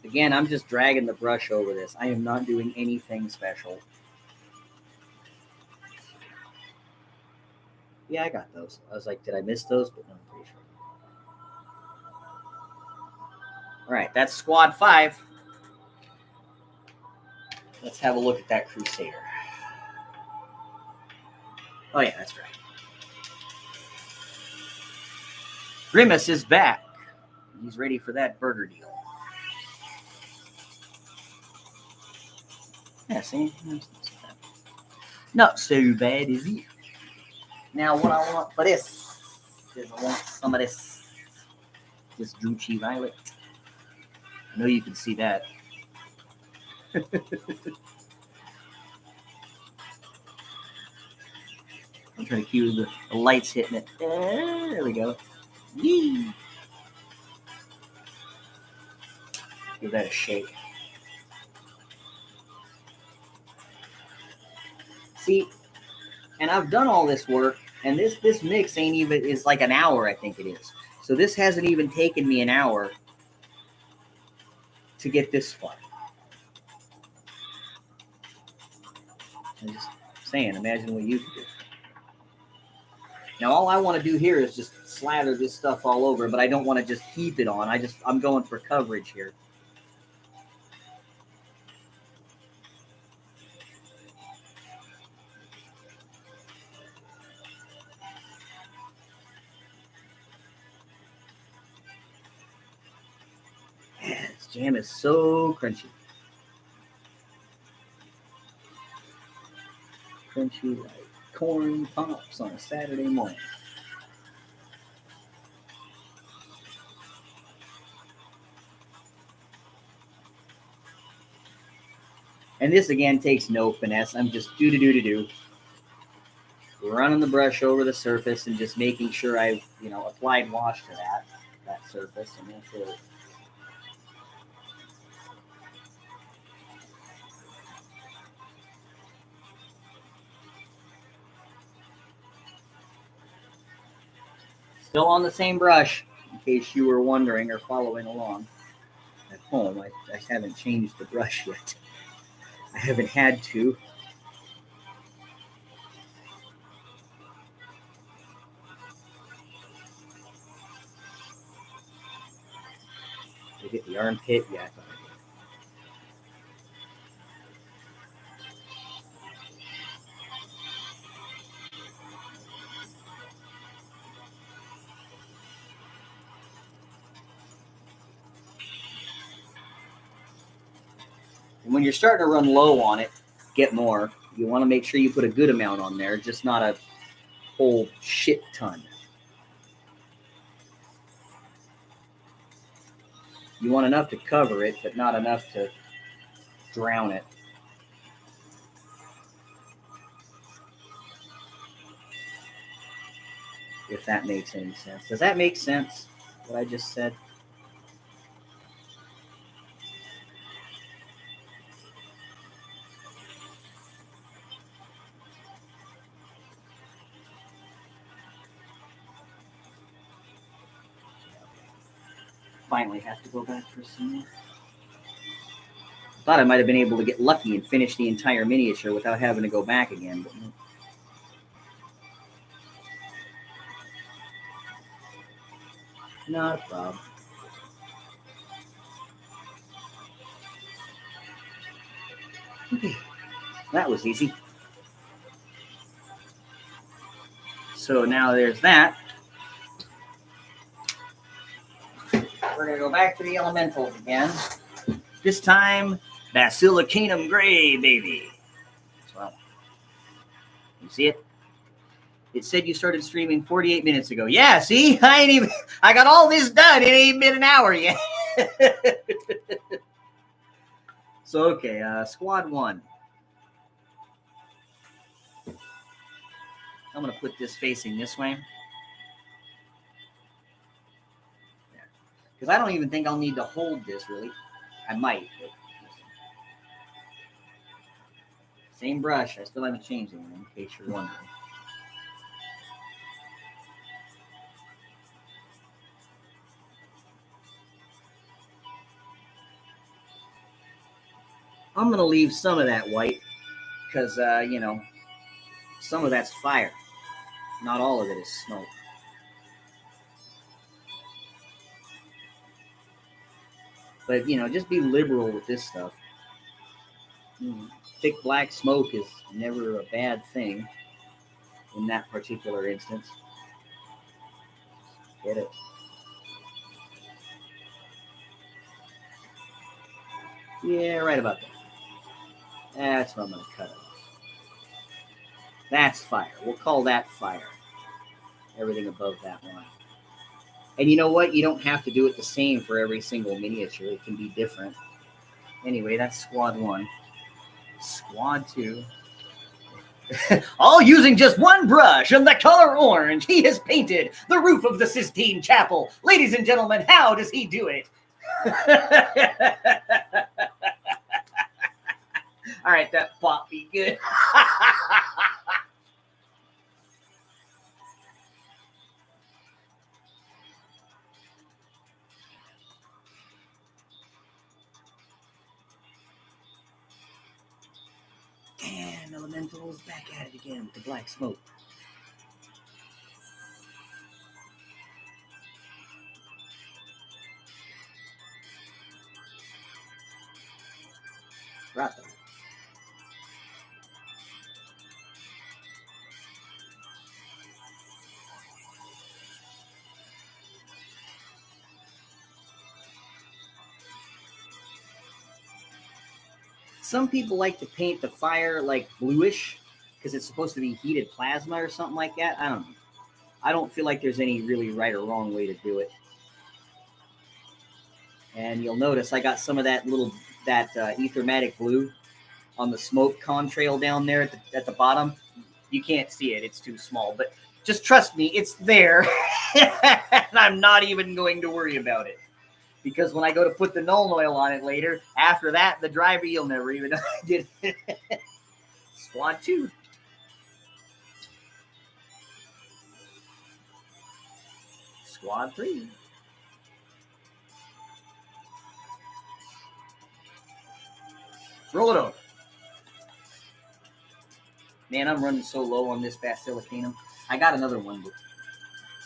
Again, I'm just dragging the brush over this. I am not doing anything special. Yeah, I got those. I was like, did I miss those? But no, I'm pretty sure. All right, that's Squad 5. Let's have a look at that Crusader. Oh, yeah, that's right. Grimace is back. He's ready for that burger deal. Yeah, see? Not so bad, is he? Now, what I want for this is I want some of this Druchii Violet. I know you can see that. I'm trying to cue the lights hitting it. There we go. Yee. Give that a shake. See, and I've done all this work, and this mix ain't even, is like an hour, I think it is. So this hasn't even taken me an hour to get this far. I'm just saying, imagine what you could do. Now, all I want to do here is just slather this stuff all over, but I don't want to just heap it on. I'm going for coverage here. Man, this jam is so crunchy. Crunchy like corn pops on a Saturday morning. And this, again, takes no finesse. I'm just do. Running the brush over the surface and just making sure I've, applied wash to that surface, and that's it. Still on the same brush, in case you were wondering or following along at home. I haven't changed the brush yet. I haven't had to. Did I get the armpit? Yeah, I thought I did. And when you're starting to run low on it, get more. You want to make sure you put a good amount on there, just not a whole shit ton. You want enough to cover it, but not enough to drown it. If that makes any sense. Does that make sense, what I just said? Finally have to go back for some more. Thought I might have been able to get lucky and finish the entire miniature without having to go back again, but no. Not a problem. Okay, that was easy. So now there's that. We're going to go back to the elementals again. This time, Basilicanum Gray, baby. Well, you see it? It said you started streaming 48 minutes ago. Yeah, see? I got all this done. It ain't been an hour yet. So, okay, Squad 1. I'm going to put this facing this way. Because I don't even think I'll need to hold this, really. I might. But same brush. I still haven't changed anything, in case you're wondering. I'm going to leave some of that white because, you know, some of that's fire. Not all of it is smoke. But, you know, just be liberal with this stuff. Thick black smoke is never a bad thing in that particular instance. Get it? Yeah, right about that. That's what I'm going to cut off. That's fire. We'll call that fire. Everything above that line. And you know what? You don't have to do it the same for every single miniature. It can be different. Anyway, that's Squad 1. Squad 2. All using just one brush of the color orange, he has painted the roof of the Sistine Chapel. Ladies and gentlemen, how does he do it? All right, that pop be good. Damn, Elemental's back at it again with the black smoke. Right. Some people like to paint the fire like bluish because it's supposed to be heated plasma or something like that. I don't know. I don't feel like there's any really right or wrong way to do it. And you'll notice I got some of that ethermatic blue on the smoke contrail down there at the bottom. You can't see it. It's too small. But just trust me, it's there. And I'm not even going to worry about it. Because when I go to put the Nuln Oil on it later, after that, the driver, you'll never even know I did it. Squad 2. Squad 3. Roll it over. Man, I'm running so low on this Basilicanum. I got another one, but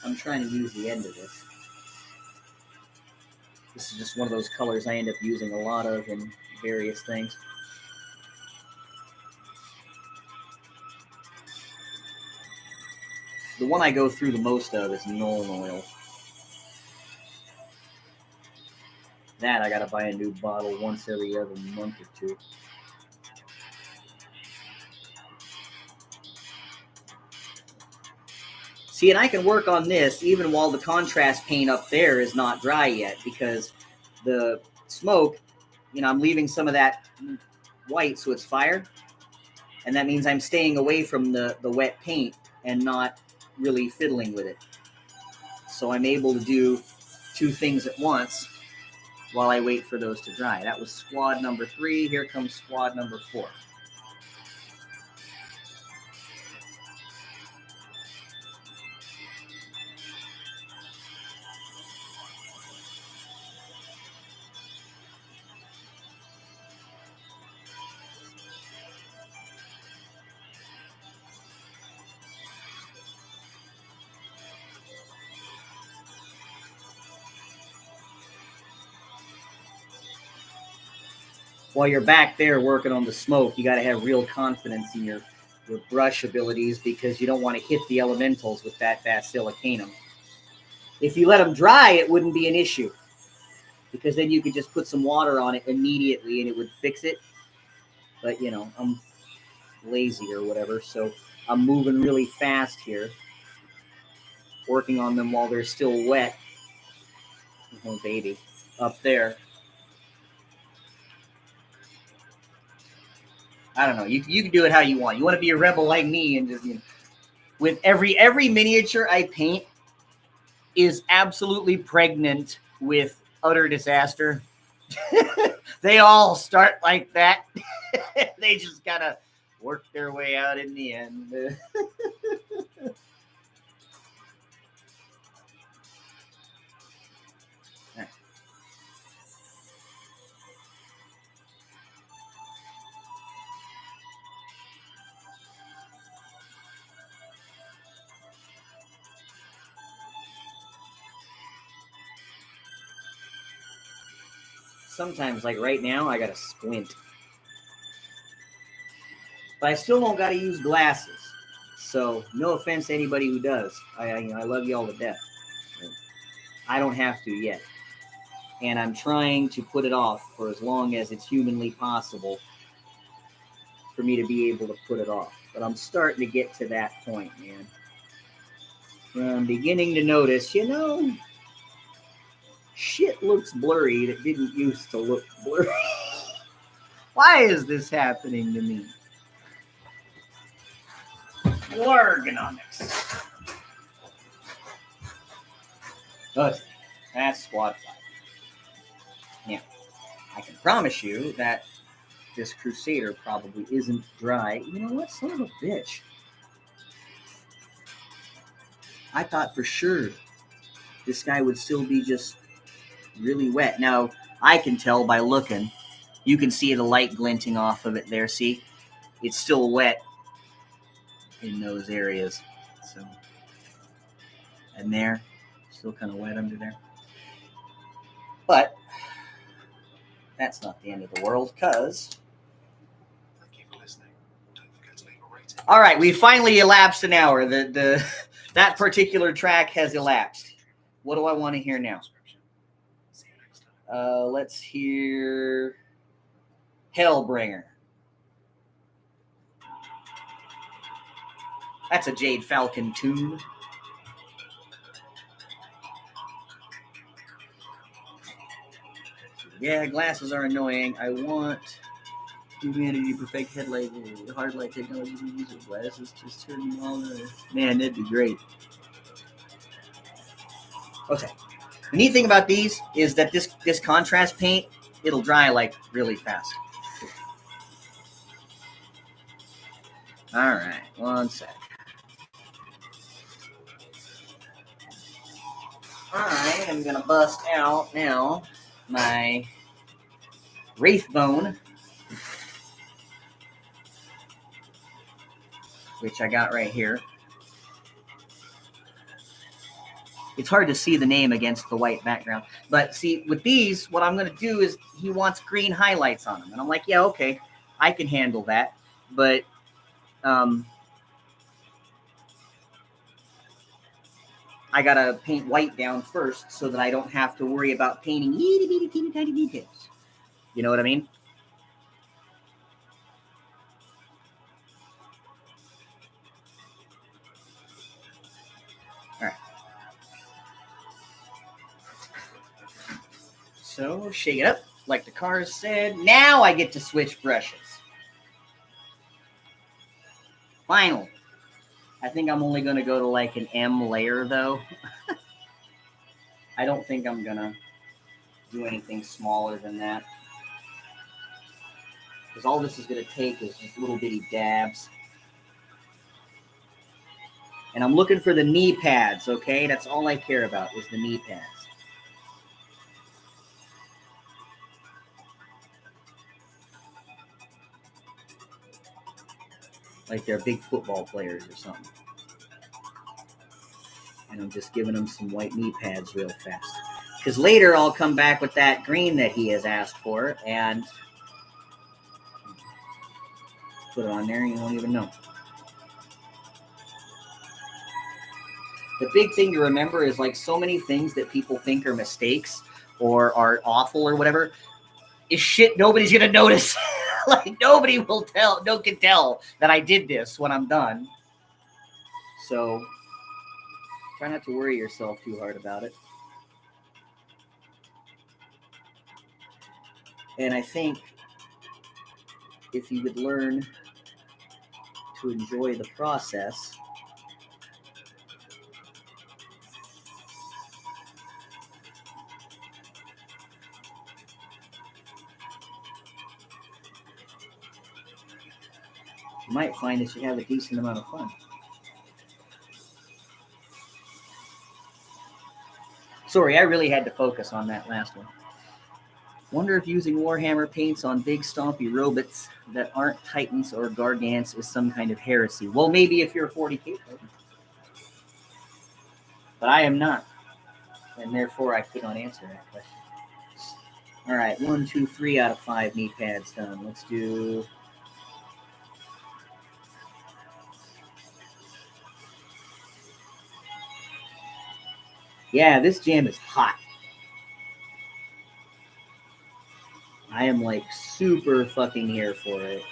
I'm trying to use the end of this. This is just one of those colors I end up using a lot of in various things. The one I go through the most of is Nuln Oil. That I gotta buy a new bottle once every other month or two. See, and I can work on this even while the contrast paint up there is not dry yet, because the smoke, I'm leaving some of that white so it's fire. And that means I'm staying away from the wet paint and not really fiddling with it. So I'm able to do two things at once while I wait for those to dry. That was squad number 3. Here comes squad number 4. While you're back there working on the smoke, you got to have real confidence in your brush abilities, because you don't want to hit the elementals with that basilicanum. If you let them dry, it wouldn't be an issue, because then you could just put some water on it immediately and it would fix it. But, I'm lazy or whatever, so I'm moving really fast here, working on them while they're still wet. Oh, baby. Up there. I don't know. You can do it how you want. You want to be a rebel like me and just, with every miniature I paint is absolutely pregnant with utter disaster. They all start like that. They just gotta work their way out in the end. Sometimes, like right now, I gotta squint. But I still don't gotta use glasses. So, no offense to anybody who does. I love you all to death. I don't have to yet. And I'm trying to put it off for as long as it's humanly possible for me to be able to put it off. But I'm starting to get to that point, man. Where I'm beginning to notice, shit looks blurry that didn't used to look blurry. Why is this happening to me? Ergonomics. Okay, that's squad 5. Now, I can promise you that this Crusader probably isn't dry. You know what? Son of a bitch. I thought for sure this guy would still be just really wet. Now, I can tell by looking. You can see the light glinting off of it there. See? It's still wet in those areas. So, and there, still kind of wet under there. But that's not the end of the world, because... All right, we finally elapsed an hour. That particular track has elapsed. What do I want to hear now? Let's hear Hellbringer. That's a Jade Falcon tune. Yeah, glasses are annoying. I want humanity to perfect headlight, hard light technology. Use of glasses, just turn them on. Man, that'd be great. Okay. The neat thing about these is that this contrast paint, it'll dry like really fast. All right, one sec. I am gonna bust out now my Wraithbone, which I got right here. It's hard to see the name against the white background. But see, with these, what I'm going to do is he wants green highlights on them. And I'm like, yeah, okay, I can handle that. But I gotta paint white down first so that I don't have to worry about painting itty bitty teeny tiny details. You know what I mean? All right. So shake it up, like the cars said. Now I get to switch brushes. Finally. I think I'm only going to go to like an M layer though. I don't think I'm going to do anything smaller than that. Because all this is going to take is just little bitty dabs. And I'm looking for the knee pads, okay? That's all I care about is the knee pads. Like they're big football players or something. And I'm just giving them some white knee pads real fast. Because later I'll come back with that green that he has asked for and put it on there and you won't even know. The big thing to remember is like so many things that people think are mistakes or are awful or whatever is shit nobody's going to notice. Like nobody will tell, no can tell that I did this when I'm done. So try not to worry yourself too hard about it. And I think if you would learn to enjoy the process, you might find that you have a decent amount of fun. Sorry, I really had to focus on that last one. Wonder if using Warhammer paints on big stompy robots that aren't Titans or Gargants is some kind of heresy. Well, maybe if you're a 40k player. But I am not. And therefore I could not answer that question. All right, 1, 2, 3 out of 5 knee pads done. Let's do... Yeah, this jam is hot. I am like super fucking here for it.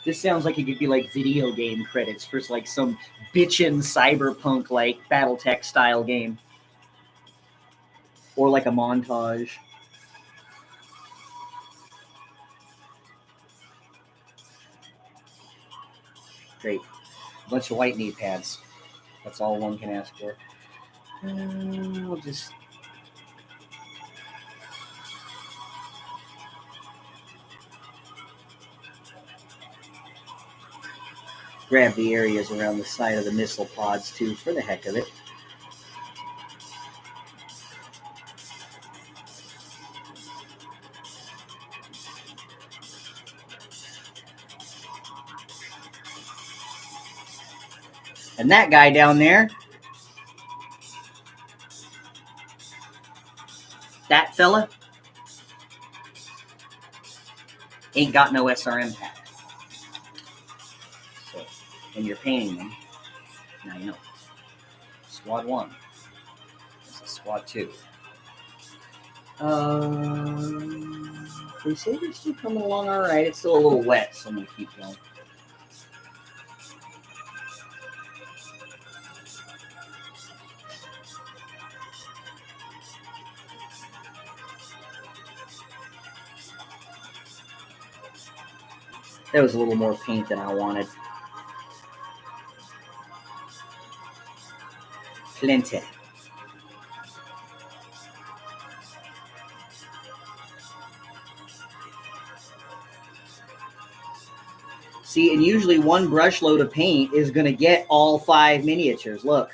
This sounds like it could be like video game credits for like some bitchin' cyberpunk like BattleTech style game. Or like a montage. Great. A bunch of white knee pads. That's all one can ask for. We'll just... grab the areas around the side of the missile pods too, for the heck of it. And that guy down there, that fella, ain't got no SRM pad. So when you're painting them, now you know. Squad 1. This is Squad 2. Crusader's still coming along all right. It's still a little wet, so I'm going to keep going. That was a little more paint than I wanted. Plenty. See, and usually one brush load of paint is going to get all 5 miniatures. Look.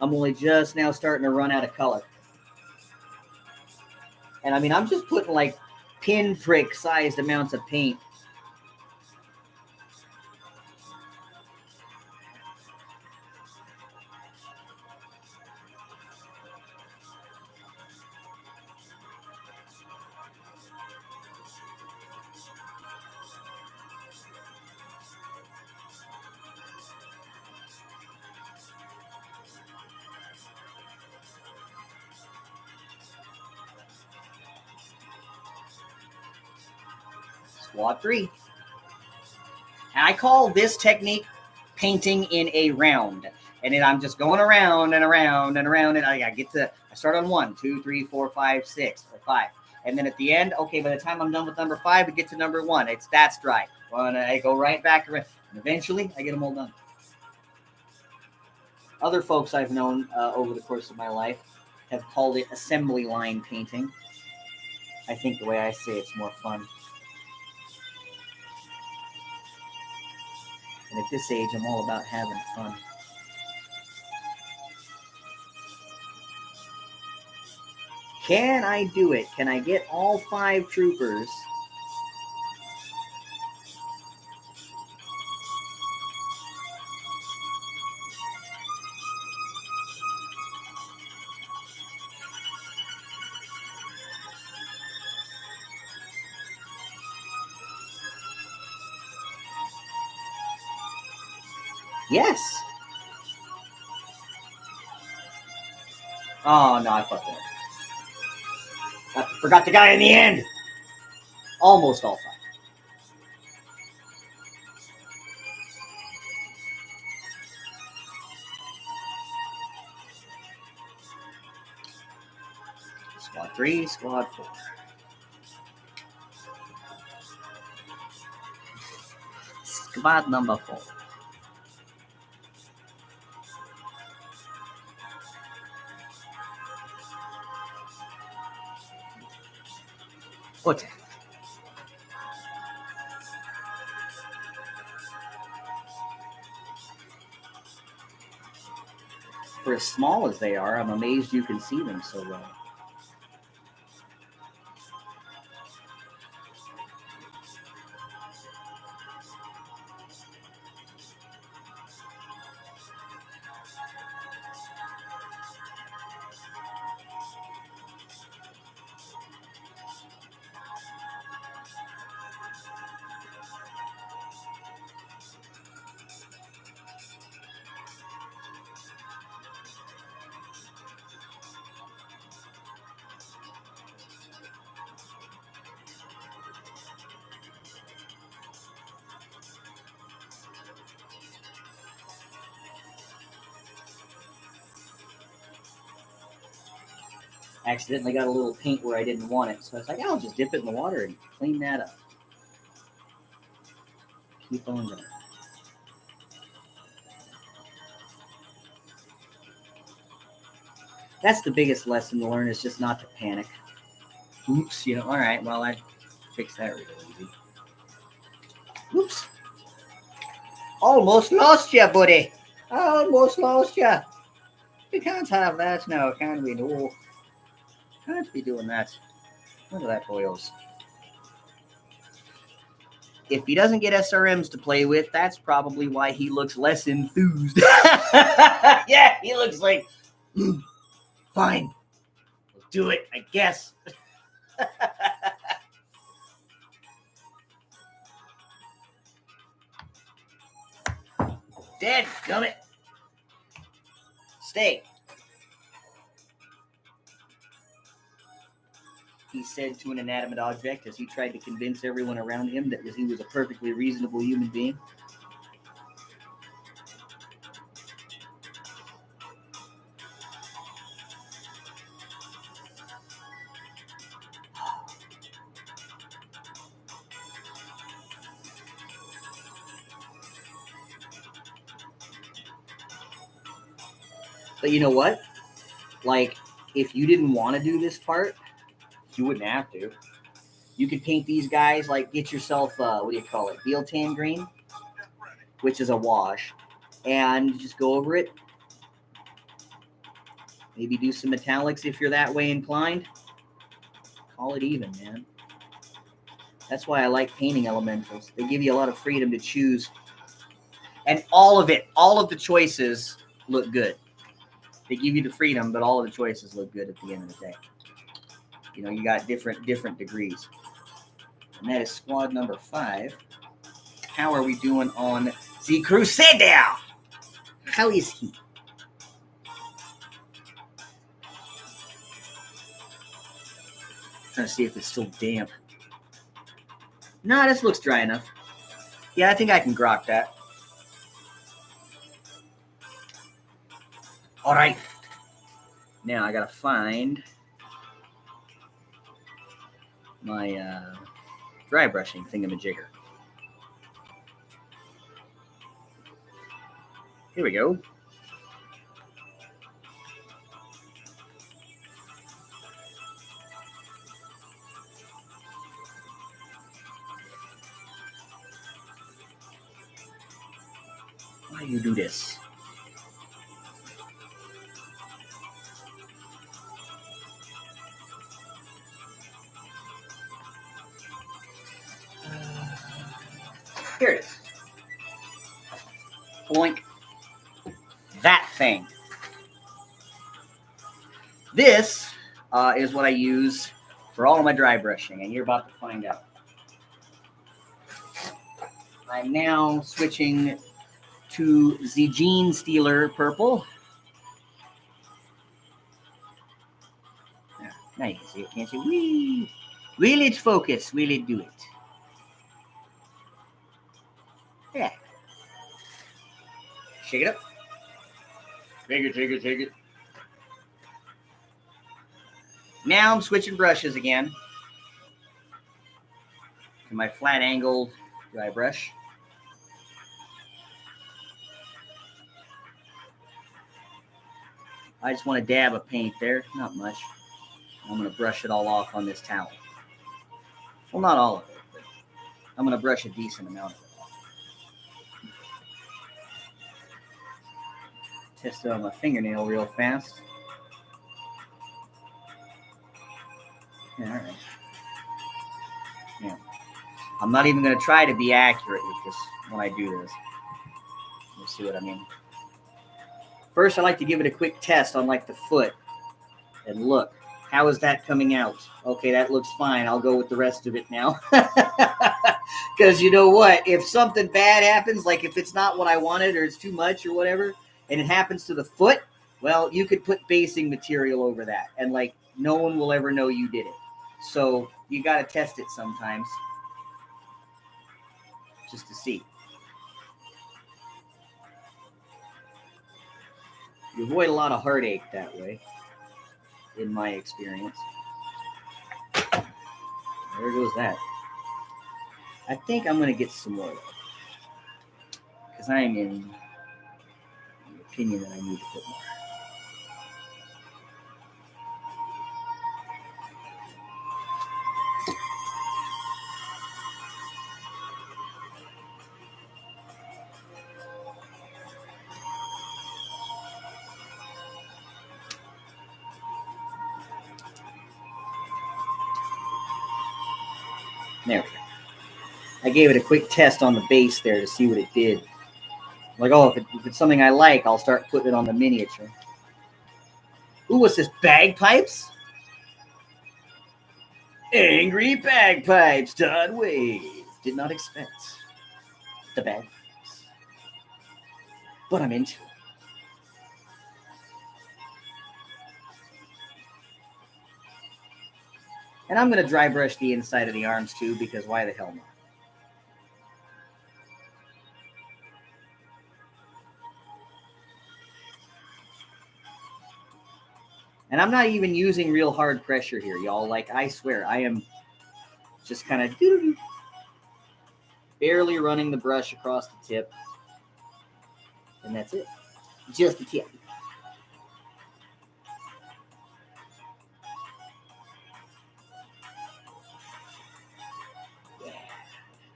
I'm only just now starting to run out of color. And I mean, I'm just putting like pinprick sized amounts of paint. Squad 3. And I call this technique painting in a round. And then I'm just going around and around and around. And I start on 1, 2, 3, 4, 5, 6, or 5. And then at the end, okay, by the time I'm done with number 5, we get to number 1. It's that's dry. And I go right back around. And eventually, I get them all done. Other folks I've known over the course of my life have called it assembly line painting. I think the way I say it's more fun. And at this age, I'm all about having fun. Can I do it? Can I get all 5 troopers? Yes. Oh, no, I fucked up. I forgot the guy in the end. Almost all 5. Squad 3, Squad 4. Squad number 4. What? For as small as they are, I'm amazed you can see them so well. Accidentally got a little paint where I didn't want it. So I was like, I'll just dip it in the water and clean that up. Keep on going. That's the biggest lesson to learn, is just not to panic. Oops, all right, well, I fixed that really easy. Oops. Almost lost you, buddy. Almost lost you. We can't have that now, can we? No. Can't be doing that. Look at that, boyos. If he doesn't get SRMs to play with, that's probably why he looks less enthused. Yeah, he looks like, fine, we'll do it, I guess. Dead, gummit. Stay. He said to an inanimate object as he tried to convince everyone around him that he was a perfectly reasonable human being. But you know what? Like, if you didn't want to do this part, you wouldn't have to. You could paint these guys, like, get yourself, what do you call it? Deal tan green, which is a wash, and just go over it. Maybe do some metallics if you're that way inclined. Call it even, man. That's why I like painting elementals. They give you a lot of freedom to choose. And all of the choices look good. They give you the freedom, but all of the choices look good at the end of the day. You got different degrees. And that is squad number 5. How are we doing on the Crusader? How is he? Trying to see if it's still damp. No, this looks dry enough. Yeah, I think I can grok that. All right. Now I gotta find my dry brushing thingamajigger. Here we go. Why do you do this? Here it is. Boink. That thing. This is what I use for all of my dry brushing, and you're about to find out. I'm now switching to the Gene Stealer purple. Now you can see it, can't you? Whee! Will it focus? Will it do it? Yeah. Shake it up. Shake it, shake it, shake it. Now I'm switching brushes again to my flat angled dry brush. I just want to dab of paint there, not much. I'm going to brush it all off on this towel. Well, not all of it, but I'm going to brush a decent amount of it off. Test it on my fingernail real fast. Yeah, all right. Yeah. I'm not even going to try to be accurate with this when I do this. You'll see what I mean. First, I like to give it a quick test on like the foot and look. How is that coming out? Okay, that looks fine. I'll go with the rest of it now. Because you know what? If something bad happens, like if it's not what I wanted or it's too much or whatever, and it happens to the foot, well, you could put basing material over that. And like no one will ever know you did it. So you got to test it sometimes just to see. You avoid a lot of heartache that way, in my experience. There goes that. I think I'm going to get some more, because I am in the opinion that I need to put more. There we go. I gave it a quick test on the base there to see what it did. Like, oh, if it's something I like, I'll start putting it on the miniature. Ooh, what's this? Bagpipes? Angry bagpipes, Todd Wave. Did not expect the bagpipes. But I'm into it. And I'm going to dry brush the inside of the arms too, because why the hell not? And I'm not even using real hard pressure here, y'all. Like, I swear, I am just kind of barely running the brush across the tip. And that's it. Just the tip. Yeah.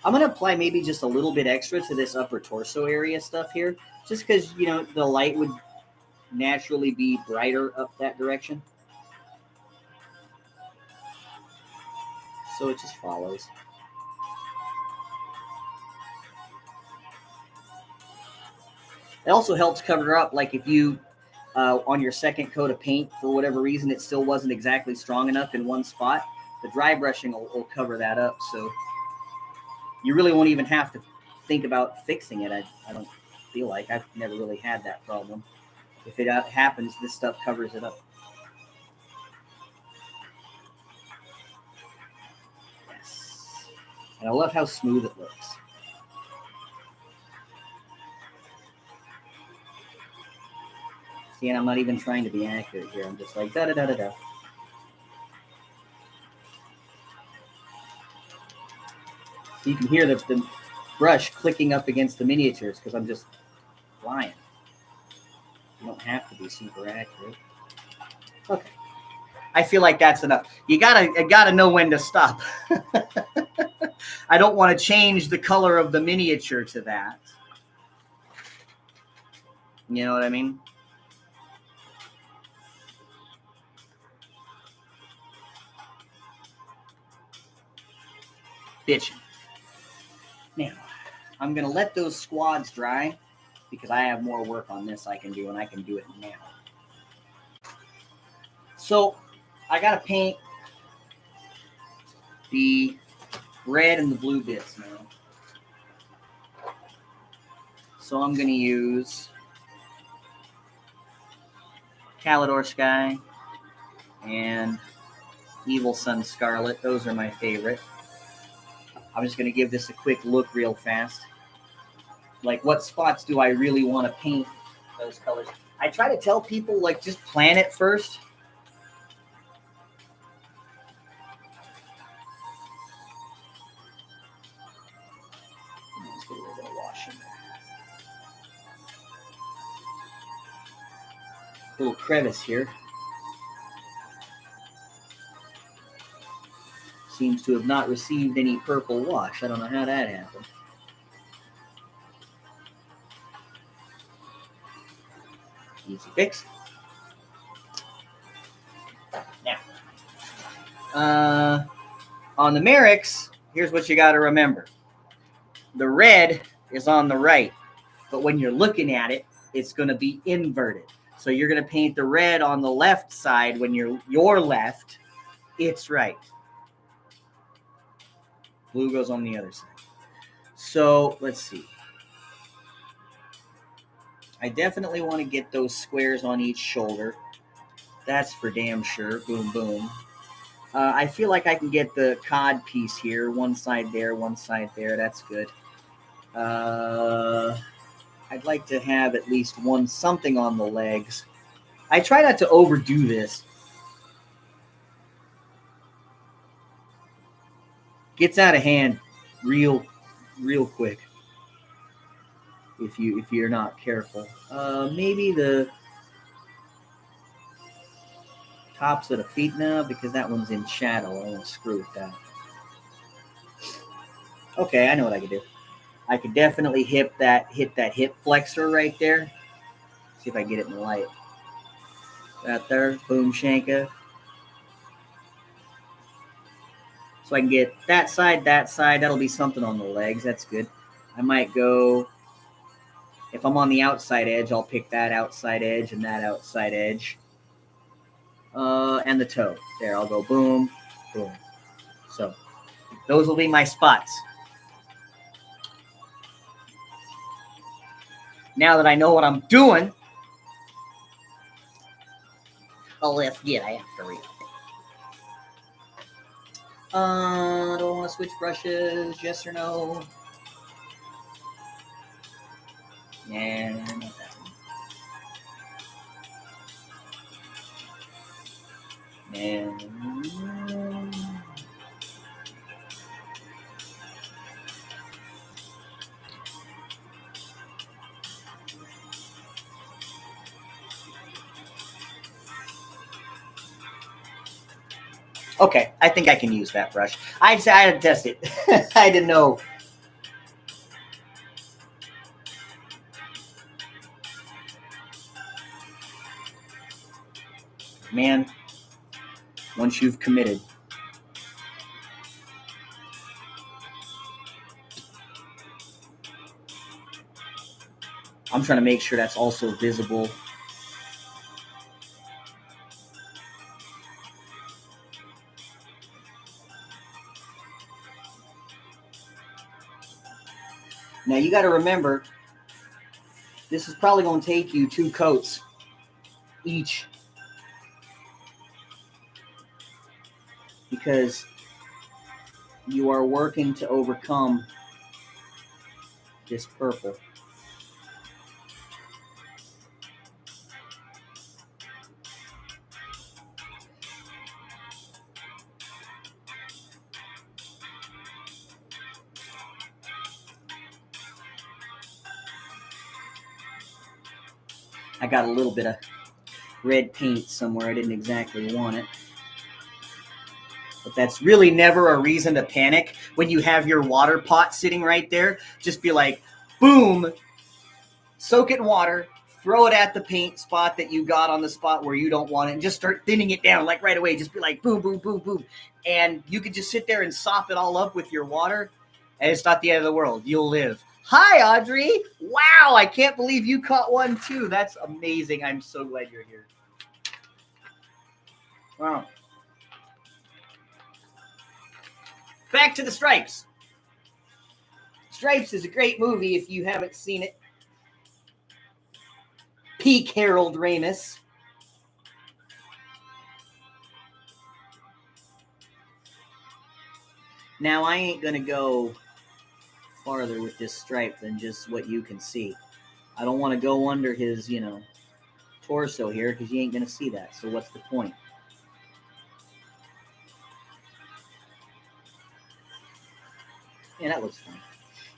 I'm going to apply maybe just a little bit extra to this upper torso area stuff here. Just because, you know, the light would naturally be brighter up that direction. So it just follows. It also helps cover up, like if you, on your second coat of paint, for whatever reason, it still wasn't exactly strong enough in one spot, the dry brushing will cover that up. So you really won't even have to think about fixing it. I don't feel like. I've never really had that problem. If it happens, this stuff covers it up. Yes. And I love how smooth it looks. See, and I'm not even trying to be accurate here. I'm just like da-da-da-da-da. So you can hear the brush clicking up against the miniatures because I'm just flying. You don't have to be super accurate. Okay. I feel like that's enough. You gotta know when to stop. I don't want to change the color of the miniature to that. You know what I mean? Bitching. Now, I'm gonna let those squads dry because I have more work on this I can do, and I can do it now. So I gotta paint the red and the blue bits now. So I'm gonna use Calidor Sky and Evil Sun Scarlet. Those are my favorite. I'm just gonna give this a quick look real fast. Like, what spots do I really want to paint those colors? I try to tell people, like, just plan it first. Let's get a little bit of wash in there. Little crevice here. Seems to have not received any purple wash. I don't know how that happened. Easy fix. Now, on the Mariks, here's what you got to remember. The red is on the right, but when you're looking at it, it's going to be inverted. So you're going to paint the red on the left side when you're left, it's right. Blue goes on the other side. So let's see. I definitely want to get those squares on each shoulder. That's for damn sure. Boom, boom. I feel like I can get the cod piece here. One side there, one side there. That's good. I'd like to have at least one something on the legs. I try not to overdo this. Gets out of hand real quick if you're not careful. Maybe the tops of the feet now, because that one's in shadow. I won't screw with that. Okay, I know what I can do. I could definitely hit that hip flexor right there. See if I can get it in the light. That there, boom shanka. So I can get that side. That'll be something on the legs. That's good. I might go, if I'm on the outside edge, I'll pick that outside edge and that outside edge. And the toe. There, I'll go boom, boom. So those will be my spots. Now that I know what I'm doing, let's get after it. Don't want to switch brushes, yes or no? Nah, not that one. Okay, I think I can use that brush. I had to test it. I didn't know. Man, once you've committed. I'm trying to make sure that's also visible. Now you got to remember, this is probably going to take you 2 coats each, because you are working to overcome this purple. I got a little bit of red paint somewhere. I didn't exactly want it. But that's really never a reason to panic when you have your water pot sitting right there. Just be like, boom, soak it in water, throw it at the paint spot that you got on the spot where you don't want it, and just start thinning it down like right away. Just be like, boom, boom, boom, boom. And you could just sit there and sop it all up with your water, and it's not the end of the world. You'll live. Hi, Audrey. Wow, I can't believe you caught one too. That's amazing. I'm so glad you're here. Wow. Back to the Stripes. Stripes is a great movie if you haven't seen it. Peak Harold Ramis. Now, I ain't going to go farther with this stripe than just what you can see. I don't want to go under his, torso here because you ain't going to see that. So what's the point? Yeah, that looks fine.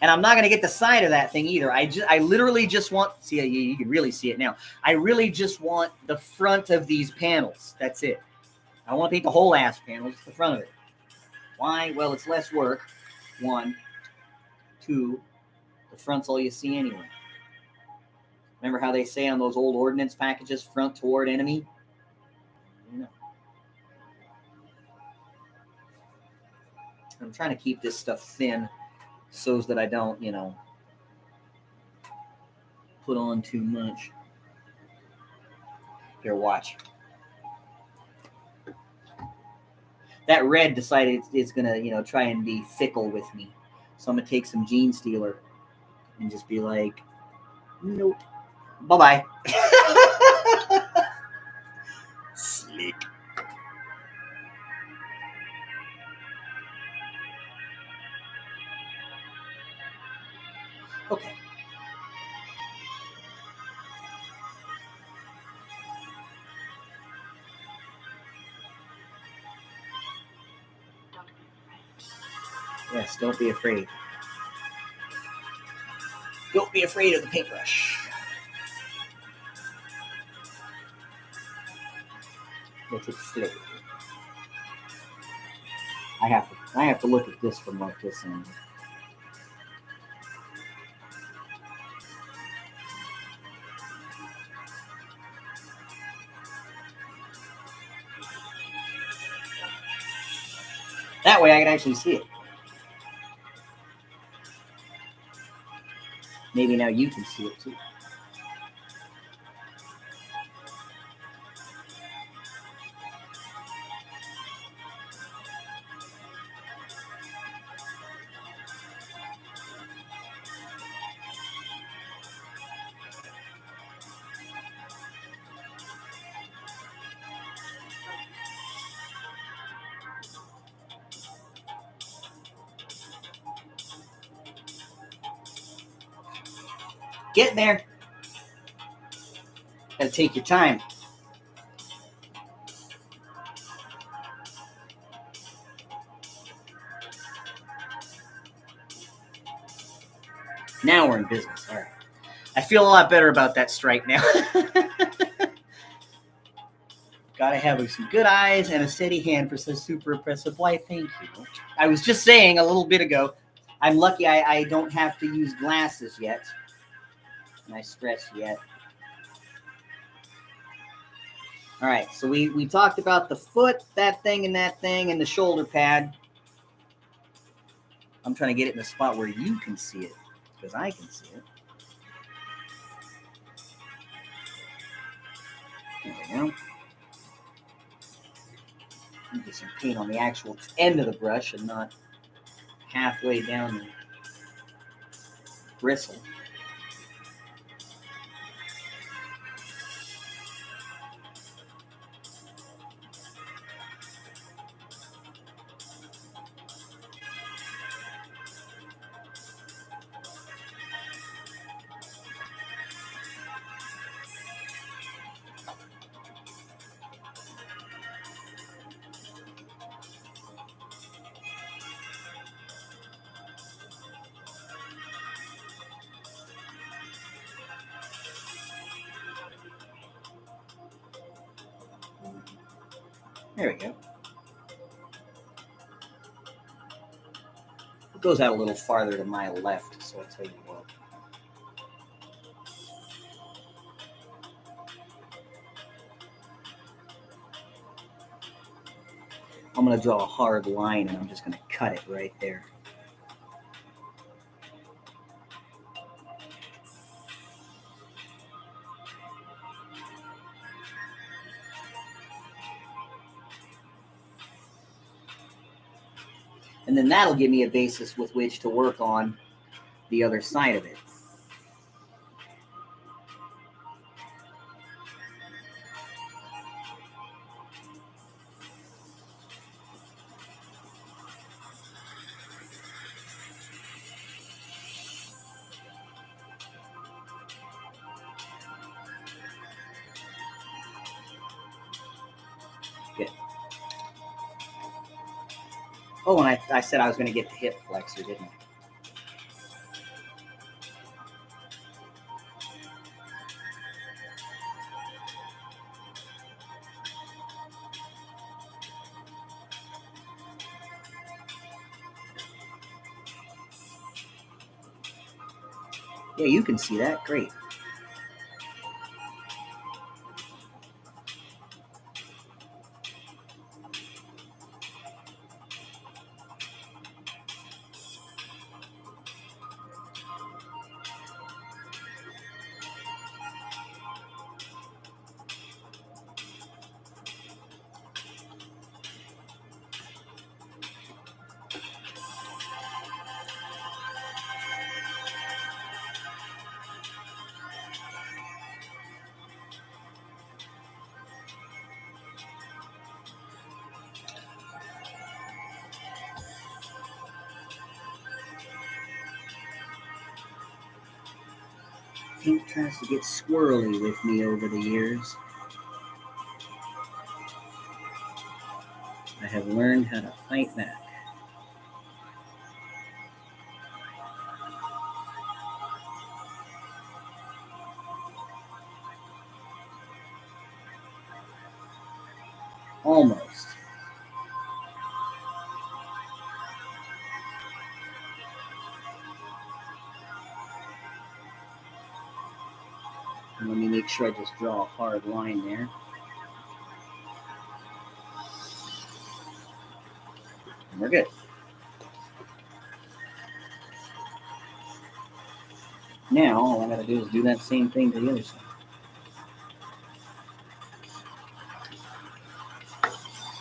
And I'm not going to get the side of that thing either. I literally just want, see, you can really see it now. I really just want the front of these panels. That's it. I don't want to paint the whole ass panel, just the front of it. Why? Well, it's less work. 1, 2, the front's all you see anyway. Remember how they say on those old ordnance packages, front toward enemy? You know. I'm trying to keep this stuff thin so that I don't, put on too much. Here, watch. That red decided it's going to, try and be fickle with me. So I'm going to take some Gene Stealer and just be like, nope. Bye-bye. Slick. Okay. Yes, don't be afraid. Don't be afraid of the paintbrush. Let it slip. I have to look at this from like this angle. That way I can actually see it. Maybe now you can see it too. Get there. Gotta take your time. Now we're in business. All right. I feel a lot better about that stripe now. Gotta have some good eyes and a steady hand for so super impressive. Why, thank you. I was just saying a little bit ago, I'm lucky I don't have to use glasses yet. And I stress yet. All right, so we talked about the foot, that thing, and the shoulder pad. I'm trying to get it in a spot where you can see it, because I can see it. There we go. Get some paint on the actual end of the brush and not halfway down the bristle. There we go. It goes out a little farther to my left, so I'll tell you what. I'm going to draw a hard line, and I'm just going to cut it right there. And then that'll give me a basis with which to work on the other side of it. Good. Oh, and I said I was going to get the hip flexor, didn't I? Yeah, you can see that. Great. Paint tries to get squirrely with me over the years. I have learned how to fight back. Almost. And let me make sure I just draw a hard line there. And we're good. Now, all I gotta do is do that same thing to the other side.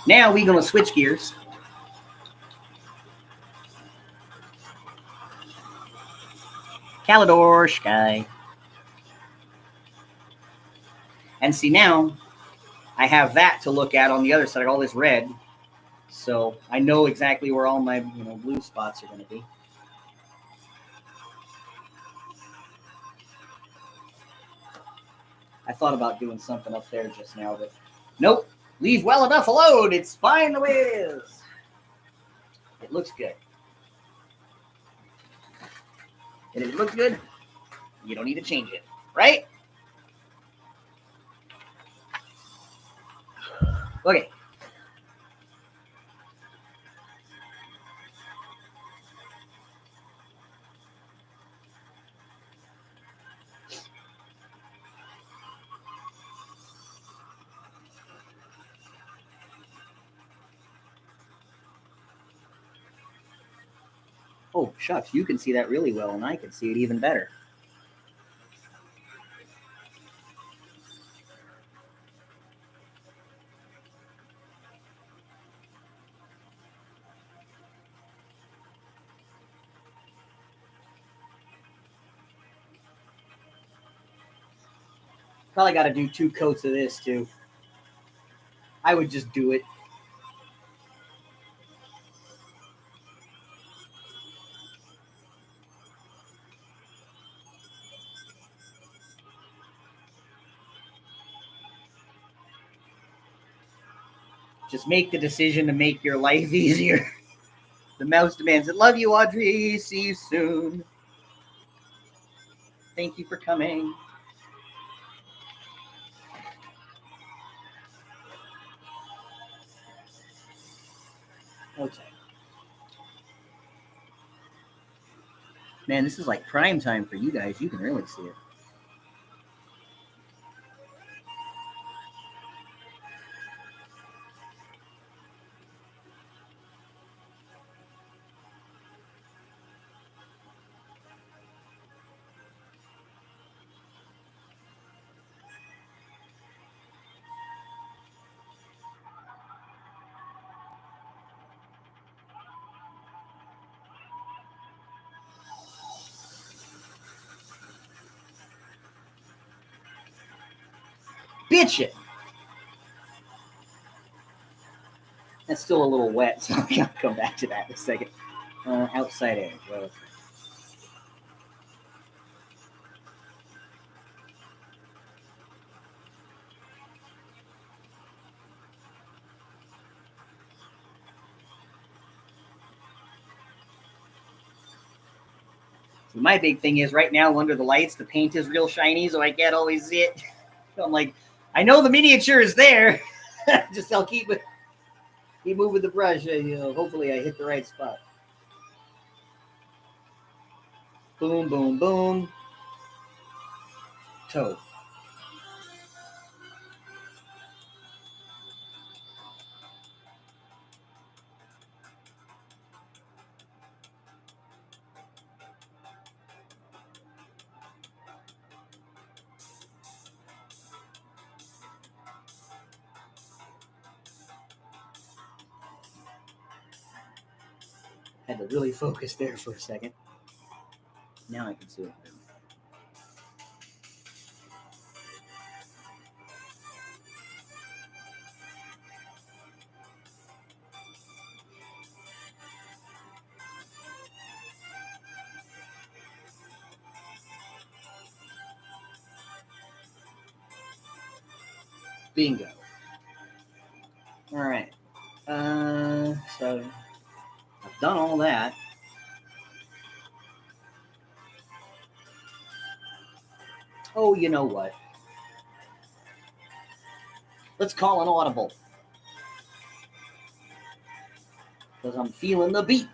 Now we're gonna switch gears. Calidor Sky. And see, now I have that to look at on the other side, all this red. So I know exactly where all my blue spots are going to be. I thought about doing something up there just now, but nope. Leave well enough alone. It's fine the way it is. It looks good. And if it looks good, you don't need to change it, right? Okay. Oh, shucks, you can see that really well, and I can see it even better. Probably got to do 2 coats of this, too. I would just do it. Just make the decision to make your life easier. The mouse demands it. Love you, Audrey. See you soon. Thank you for coming. Okay. Man, this is like prime time for you guys. You can really see it. Bitch it! That's still a little wet, so I'm going to come back to that in a second. Outside edge. Well, okay. So my big thing is right now under the lights, the paint is real shiny, so I can't always see it. So I'm like, I know the miniature is there. Just I'll keep moving the brush. Hopefully I hit the right spot. Boom, boom, boom. Toe. Had to really focus there for a second. Now I can see it. Bingo. All right. So I've done all that. Oh, you know what? Let's call an audible. Because I'm feeling the beat.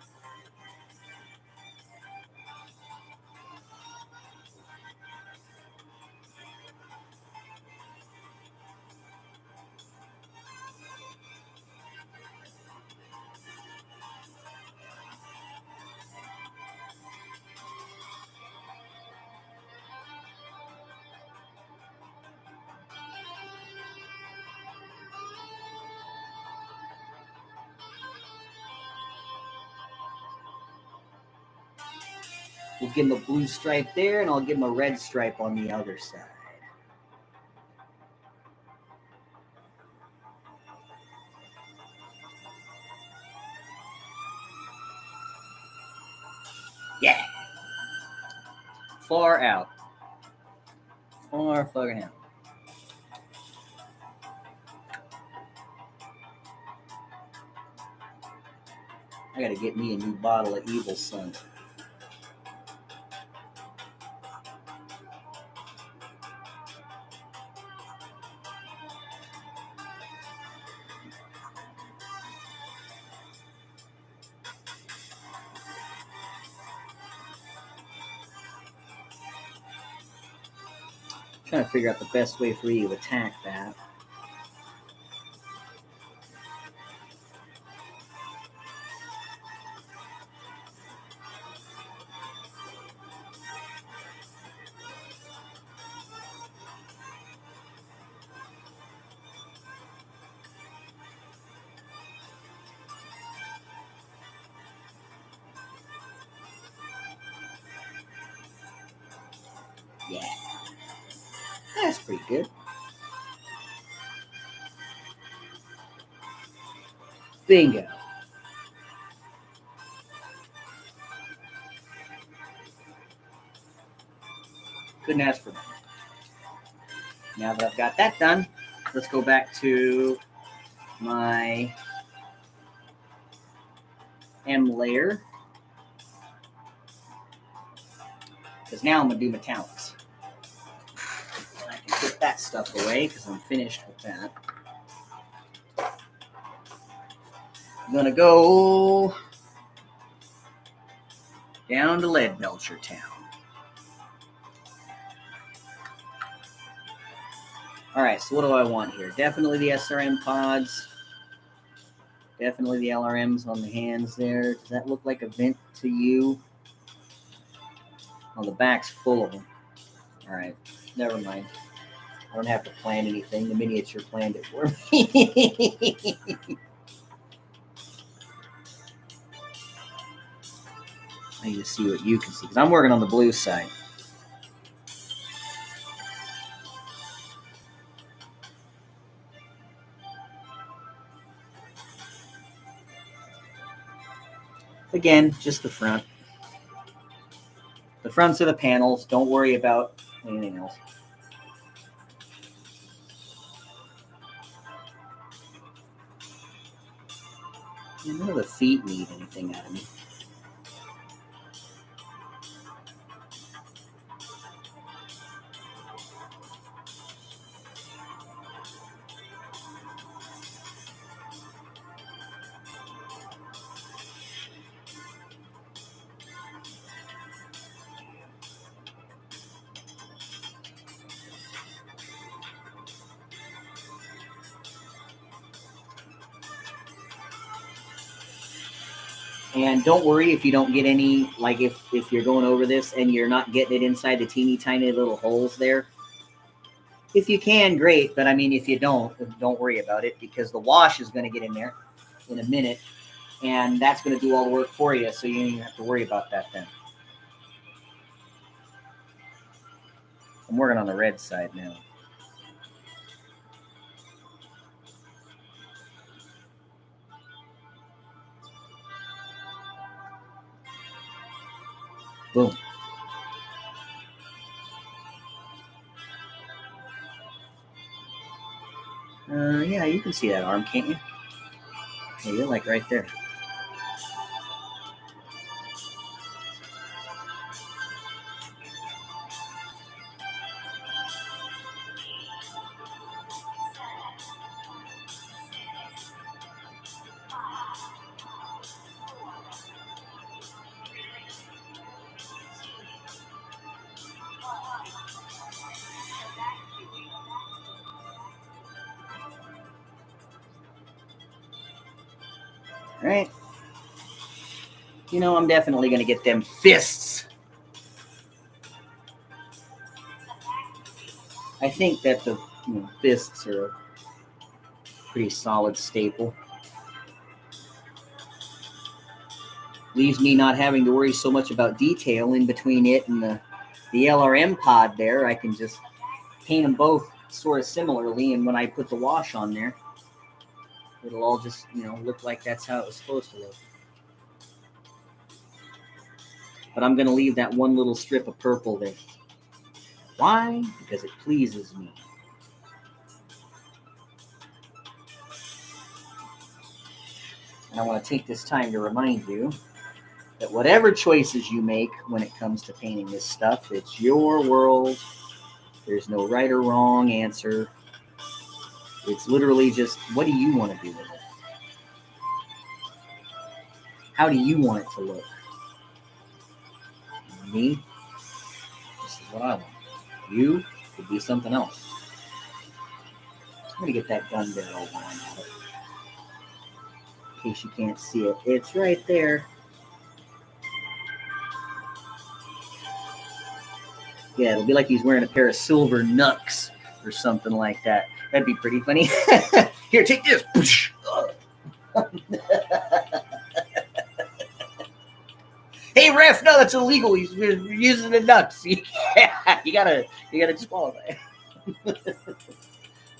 We'll give him a blue stripe there, and I'll give him a red stripe on the other side. Yeah. Far out. Far fucking out. I gotta get me a new bottle of Evil Sun. Trying to figure out the best way for you to attack that. Yeah. That's pretty good. Bingo. Couldn't ask for more. Now that I've got that done, let's go back to my M layer. Because now I'm going to do metallics. I can put that stuff away because I'm finished with that. I'm going to go down to Leadbelcher Town. All right, so what do I want here? Definitely the SRM pods. Definitely the LRMs on the hands there. Does that look like a vent to you? Oh, the back's full of them. All right, never mind. I don't have to plan anything. The miniature planned it for me. I need to see what you can see, because I'm working on the blue side. Again, just the front. The fronts of the panels. Don't worry about anything else. None of the feet need anything out of me. And don't worry if you don't get any, like if you're going over this and you're not getting it inside the teeny tiny little holes there. If you can, great. But I mean, if you don't worry about it, because the wash is going to get in there in a minute. And that's going to do all the work for you. So you don't even have to worry about that then. I'm working on the red side now. Boom. Yeah, you can see that arm, can't you? Yeah, you're like right there. All right. You know, I'm definitely going to get them fists. I think that the fists are a pretty solid staple. Leaves me not having to worry so much about detail in between it and the LRM pod there. I can just paint them both sort of similarly, and when I put the wash on there, it'll all just, look like that's how it was supposed to look. But I'm going to leave that one little strip of purple there. Why? Because it pleases me. And I want to take this time to remind you that whatever choices you make when it comes to painting this stuff, it's your world. There's no right or wrong answer. It's literally just, what do you want to do with it? How do you want it to look? Me? This is what I want. You could be something else. I'm going to get that gun barrel line out of it. In case you can't see it. It's right there. Yeah, it'll be like he's wearing a pair of silver knucks or something like that. That'd be pretty funny. Here, take this. Hey, ref, no, that's illegal. He's using the knucks. You gotta disqualify.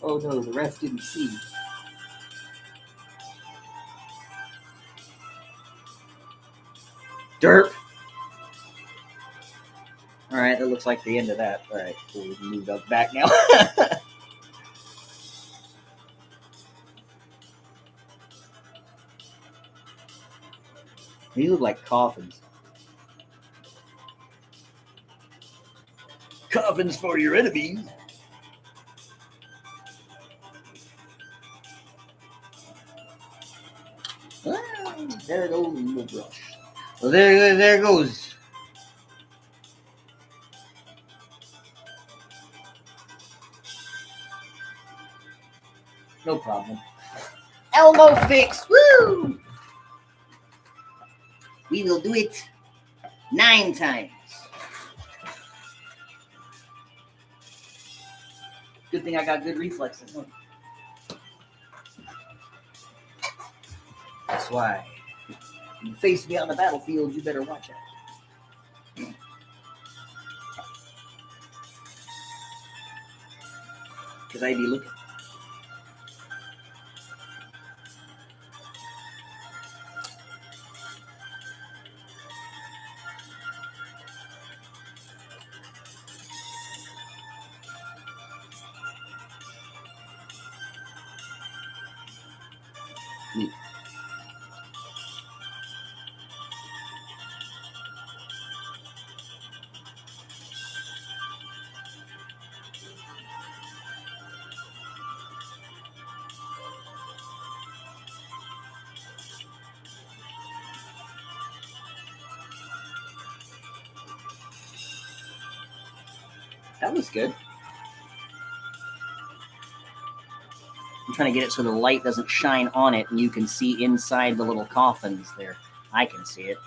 Oh no, the ref didn't see. Derp. All right, that looks like the end of that. All right, cool. We can move up back now. These look like coffins. Coffins for your enemies. There goes the brush. Well, there goes. No problem. Elmo fix. Woo! We will do it 9 times. Good thing I got good reflexes. That's why. When you face me on the battlefield, you better watch out. Because I be looking. Neat. That was good. I'm trying to get it so the light doesn't shine on it and you can see inside the little coffins there. I can see it.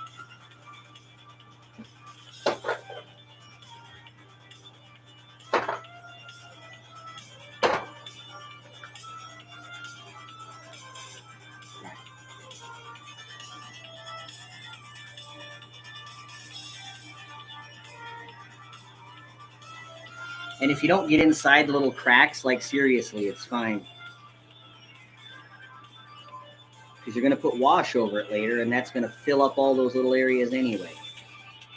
And if you don't get inside the little cracks, like seriously, it's fine. Because you're going to put wash over it later, and that's going to fill up all those little areas anyway.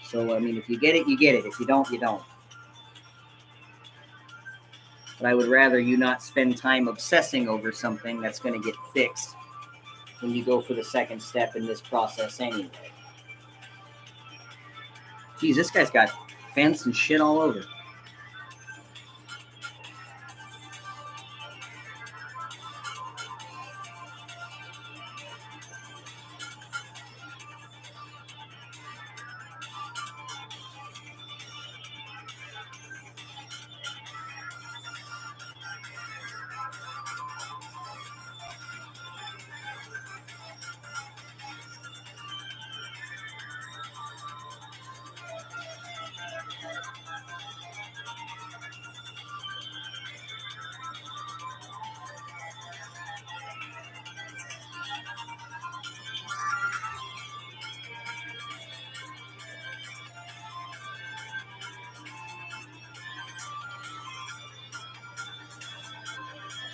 So, I mean, if you get it, you get it. If you don't, you don't. But I would rather you not spend time obsessing over something that's going to get fixed when you go for the second step in this process anyway. Geez, this guy's got fence and shit all over.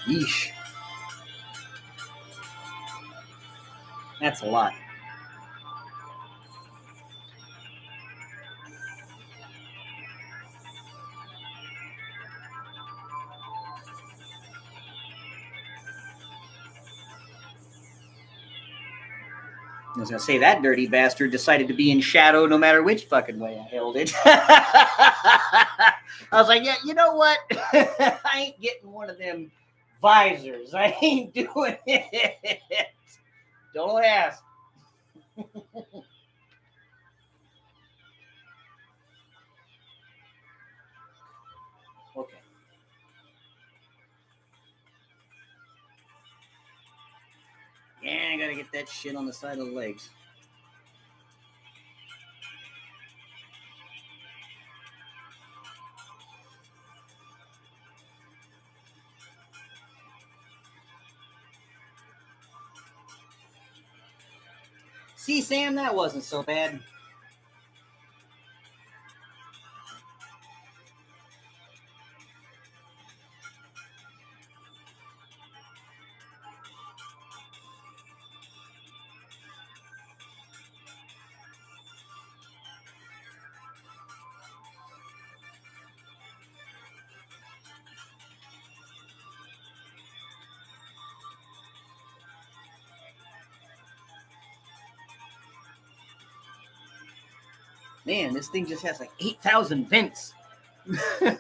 Yeesh. That's a lot. I was going to say, that dirty bastard decided to be in shadow no matter which fucking way I held it. I was like, yeah, you know what? I ain't getting one of them visors. I ain't doing it. Don't ask. Okay. Yeah, I got to get that shit on the side of the legs. See, Sam, that wasn't so bad. Man, this thing just has like 8,000 vents. See,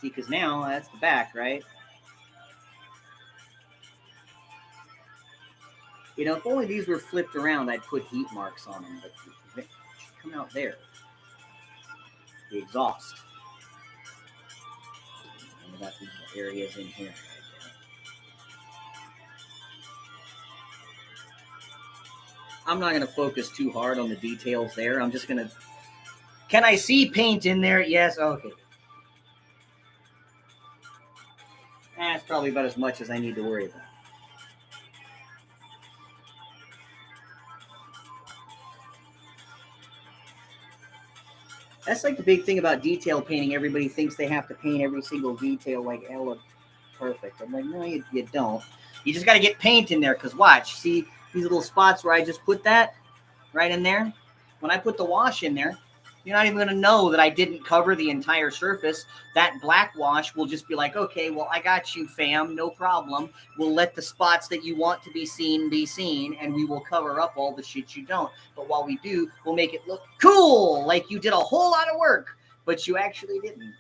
because now that's the back, right? You know, if only these were flipped around, I'd put heat marks on them, but they should come out there. The exhaust. And we got these areas in here. I'm not going to focus too hard on the details there. I'm just going to... Can I see paint in there? Yes. Okay. That's probably about as much as I need to worry about. That's like the big thing about detail painting. Everybody thinks they have to paint every single detail like hella perfect. I'm like, no, you don't. You just got to get paint in there, because watch. See these little spots where I just put that right in there? When I put the wash in there, you're not even going to know that I didn't cover the entire surface. That black wash will just be like, okay, well, I got you, fam. No problem. We'll let the spots that you want to be seen, and we will cover up all the shit you don't. But while we do, we'll make it look cool, like you did a whole lot of work, but you actually didn't.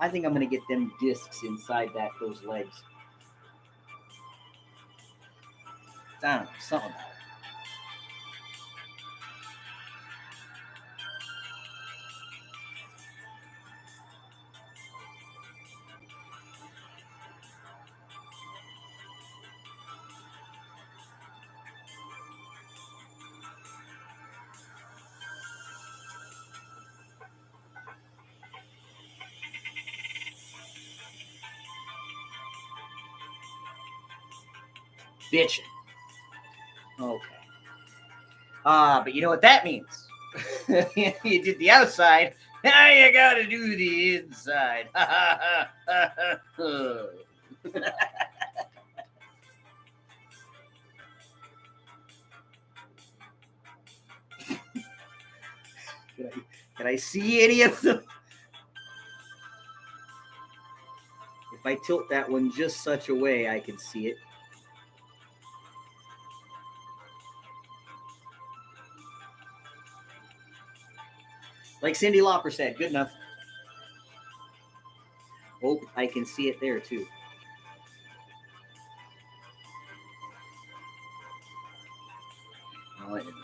I think I'm going to get them discs inside those legs. I don't know, something about it. Bitching. Okay. But you know what that means? You did the outside. Now you gotta do the inside. Can I see any of them? If I tilt that one just such a way, I can see it. Like Cyndi Lauper said, good enough. Oh, I can see it there too. Oh, I didn't.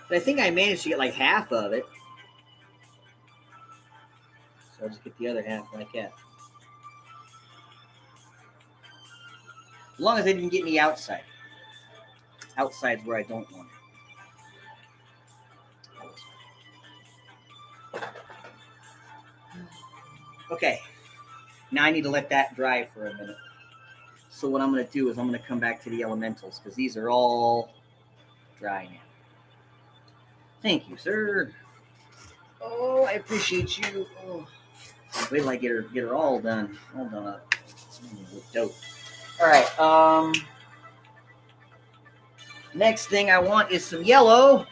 But I think I managed to get like half of it. So I'll just get the other half like that. As long as I didn't get any outside. Outside's where I don't want it. Okay. Now I need to let that dry for a minute. So what I'm going to do is I'm going to come back to the elementals, because these are all dry now. Thank you, sir. Oh, I appreciate you. Oh. Wait till I get her all done. All done up. Dope. All right. Next thing I want is some yellow.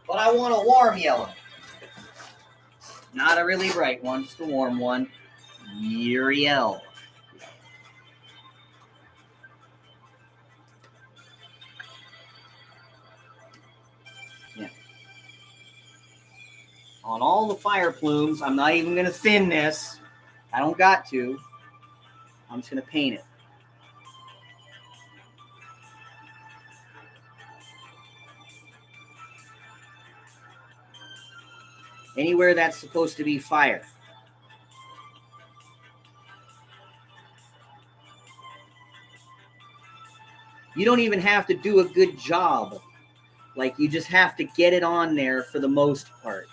But I want a warm yellow. Not a really bright one, just a warm one. Uriel. Yeah. On all the fire plumes, I'm not even going to thin this. I don't got to. I'm just going to paint it. Anywhere that's supposed to be fire. You don't even have to do a good job. Like, you just have to get it on there for the most part.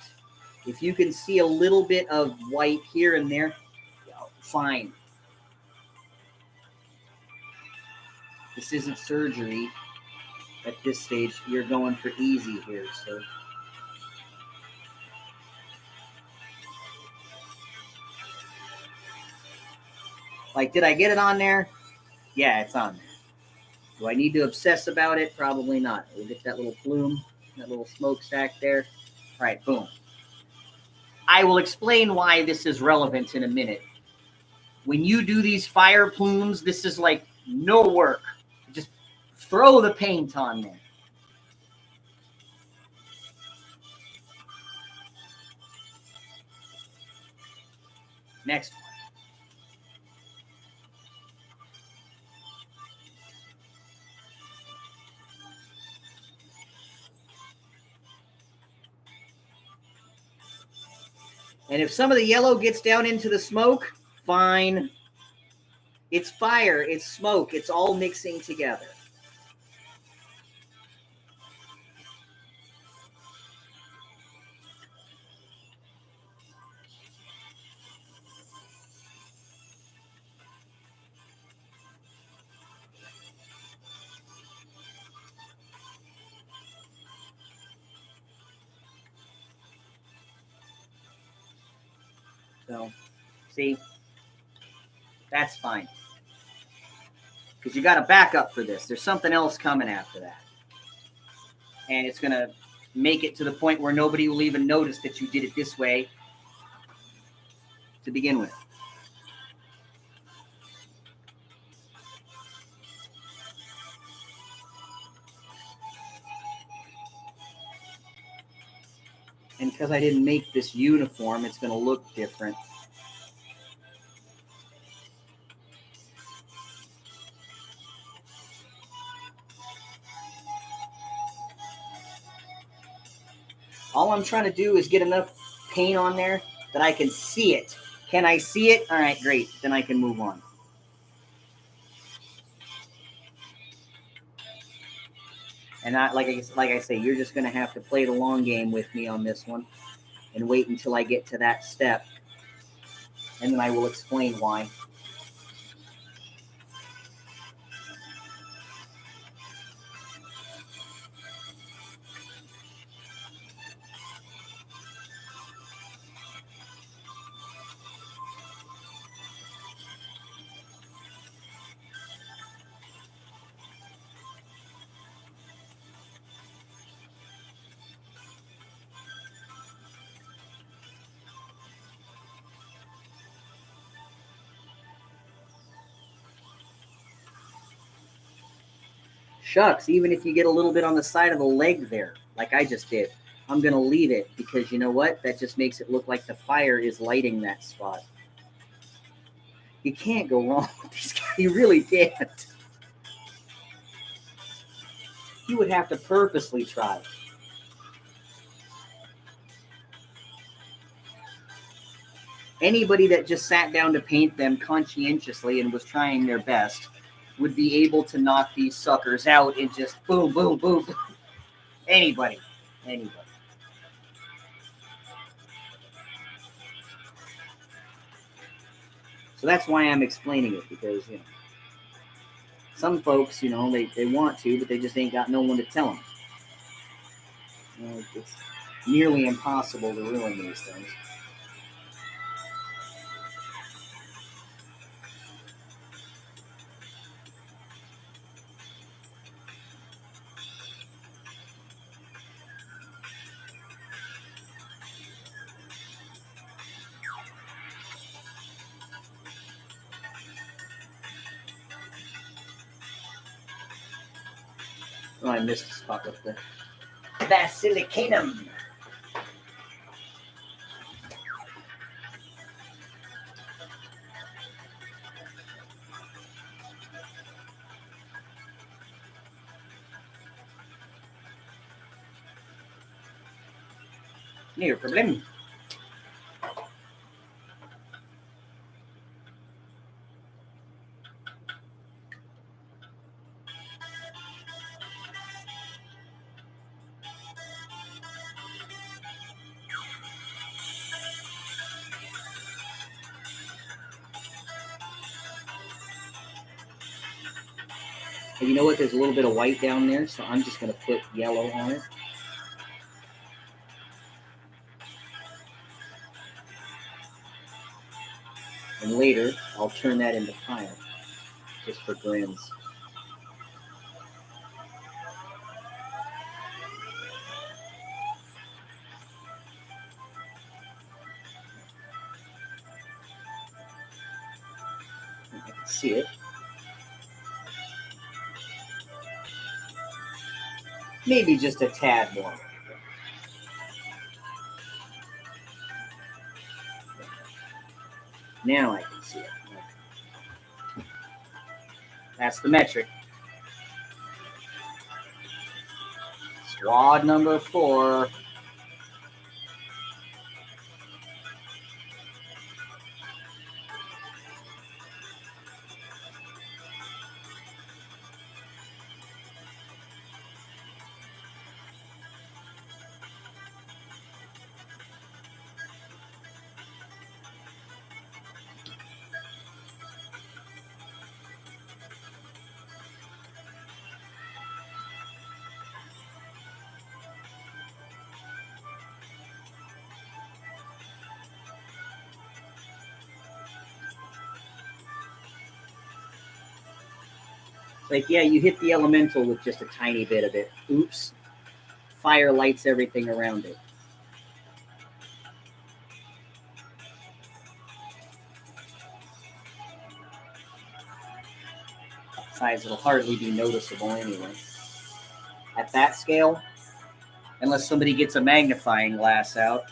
If you can see a little bit of white here and there, fine. This isn't surgery at this stage. You're going for easy here, so. Like, did I get it on there? Yeah, it's on there. Do I need to obsess about it? Probably not. We'll get that little plume, that little smokestack there. All right, boom. I will explain why this is relevant in a minute. When you do these fire plumes, this is like no work. Just Throw the paint on there. Next one. And if some of the yellow gets down into the smoke, fine. It's fire, it's smoke, it's all mixing together. So, see, that's fine. Because you got a backup for this. There's something else coming after that. And it's going to make it to the point where nobody will even notice that you did it this way to begin with. And because I didn't make this uniform, it's going to look different. All I'm trying to do is get enough paint on there that I can see it. Can I see it? All right, great. Then I can move on. And like I say, you're just going to have to play the long game with me on this one and wait until I get to that step. And then I will explain why. Shucks, even if you get a little bit on the side of the leg there, like I just did, I'm going to leave it because you know what? That just makes it look like the fire is lighting that spot. You can't go wrong with these guys. You really can't. You would have to purposely try. Anybody that just sat down to paint them conscientiously and was trying their best would be able to knock these suckers out and just boom, boom, boom. Anybody. So that's why I'm explaining it, because some folks, they want to, but they just ain't got no one to tell them. It's nearly impossible to ruin these things. Oh, I missed a spot with the Basilicanum. No problem. And you know what? There's a little bit of white down there, so I'm just going to put yellow on it. And later, I'll turn that into fire, just for grins. I can see it. Maybe just a tad more. Now I can see it. That's the metric. Squad number 4. Like, yeah, you hit the elemental with just a tiny bit of it. Oops. Fire lights everything around it. Besides, it'll hardly be noticeable anyway. At that scale, unless somebody gets a magnifying glass out.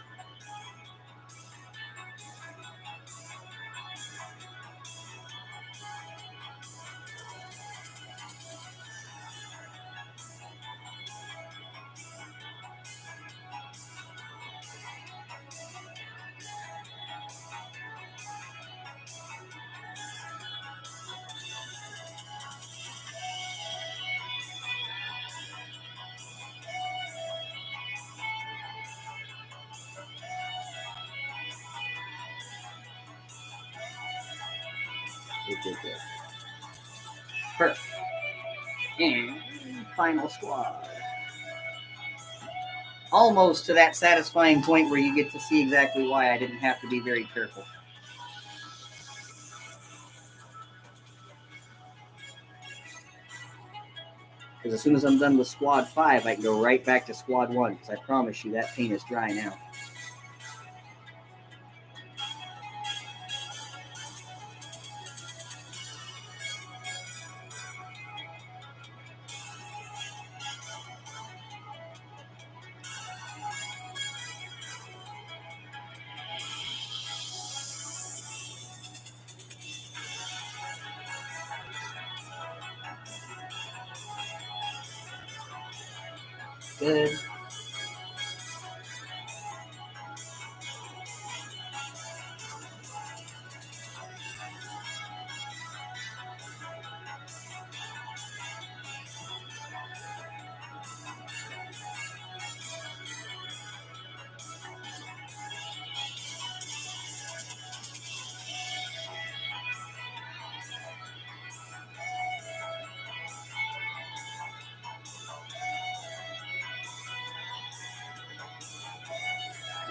Ridiculous. Perfect. And final squad. Almost to that satisfying point where you get to see exactly why I didn't have to be very careful. Because as soon as I'm done with squad 5, I can go right back to squad 1. Because I promise you that paint is dry now. Good.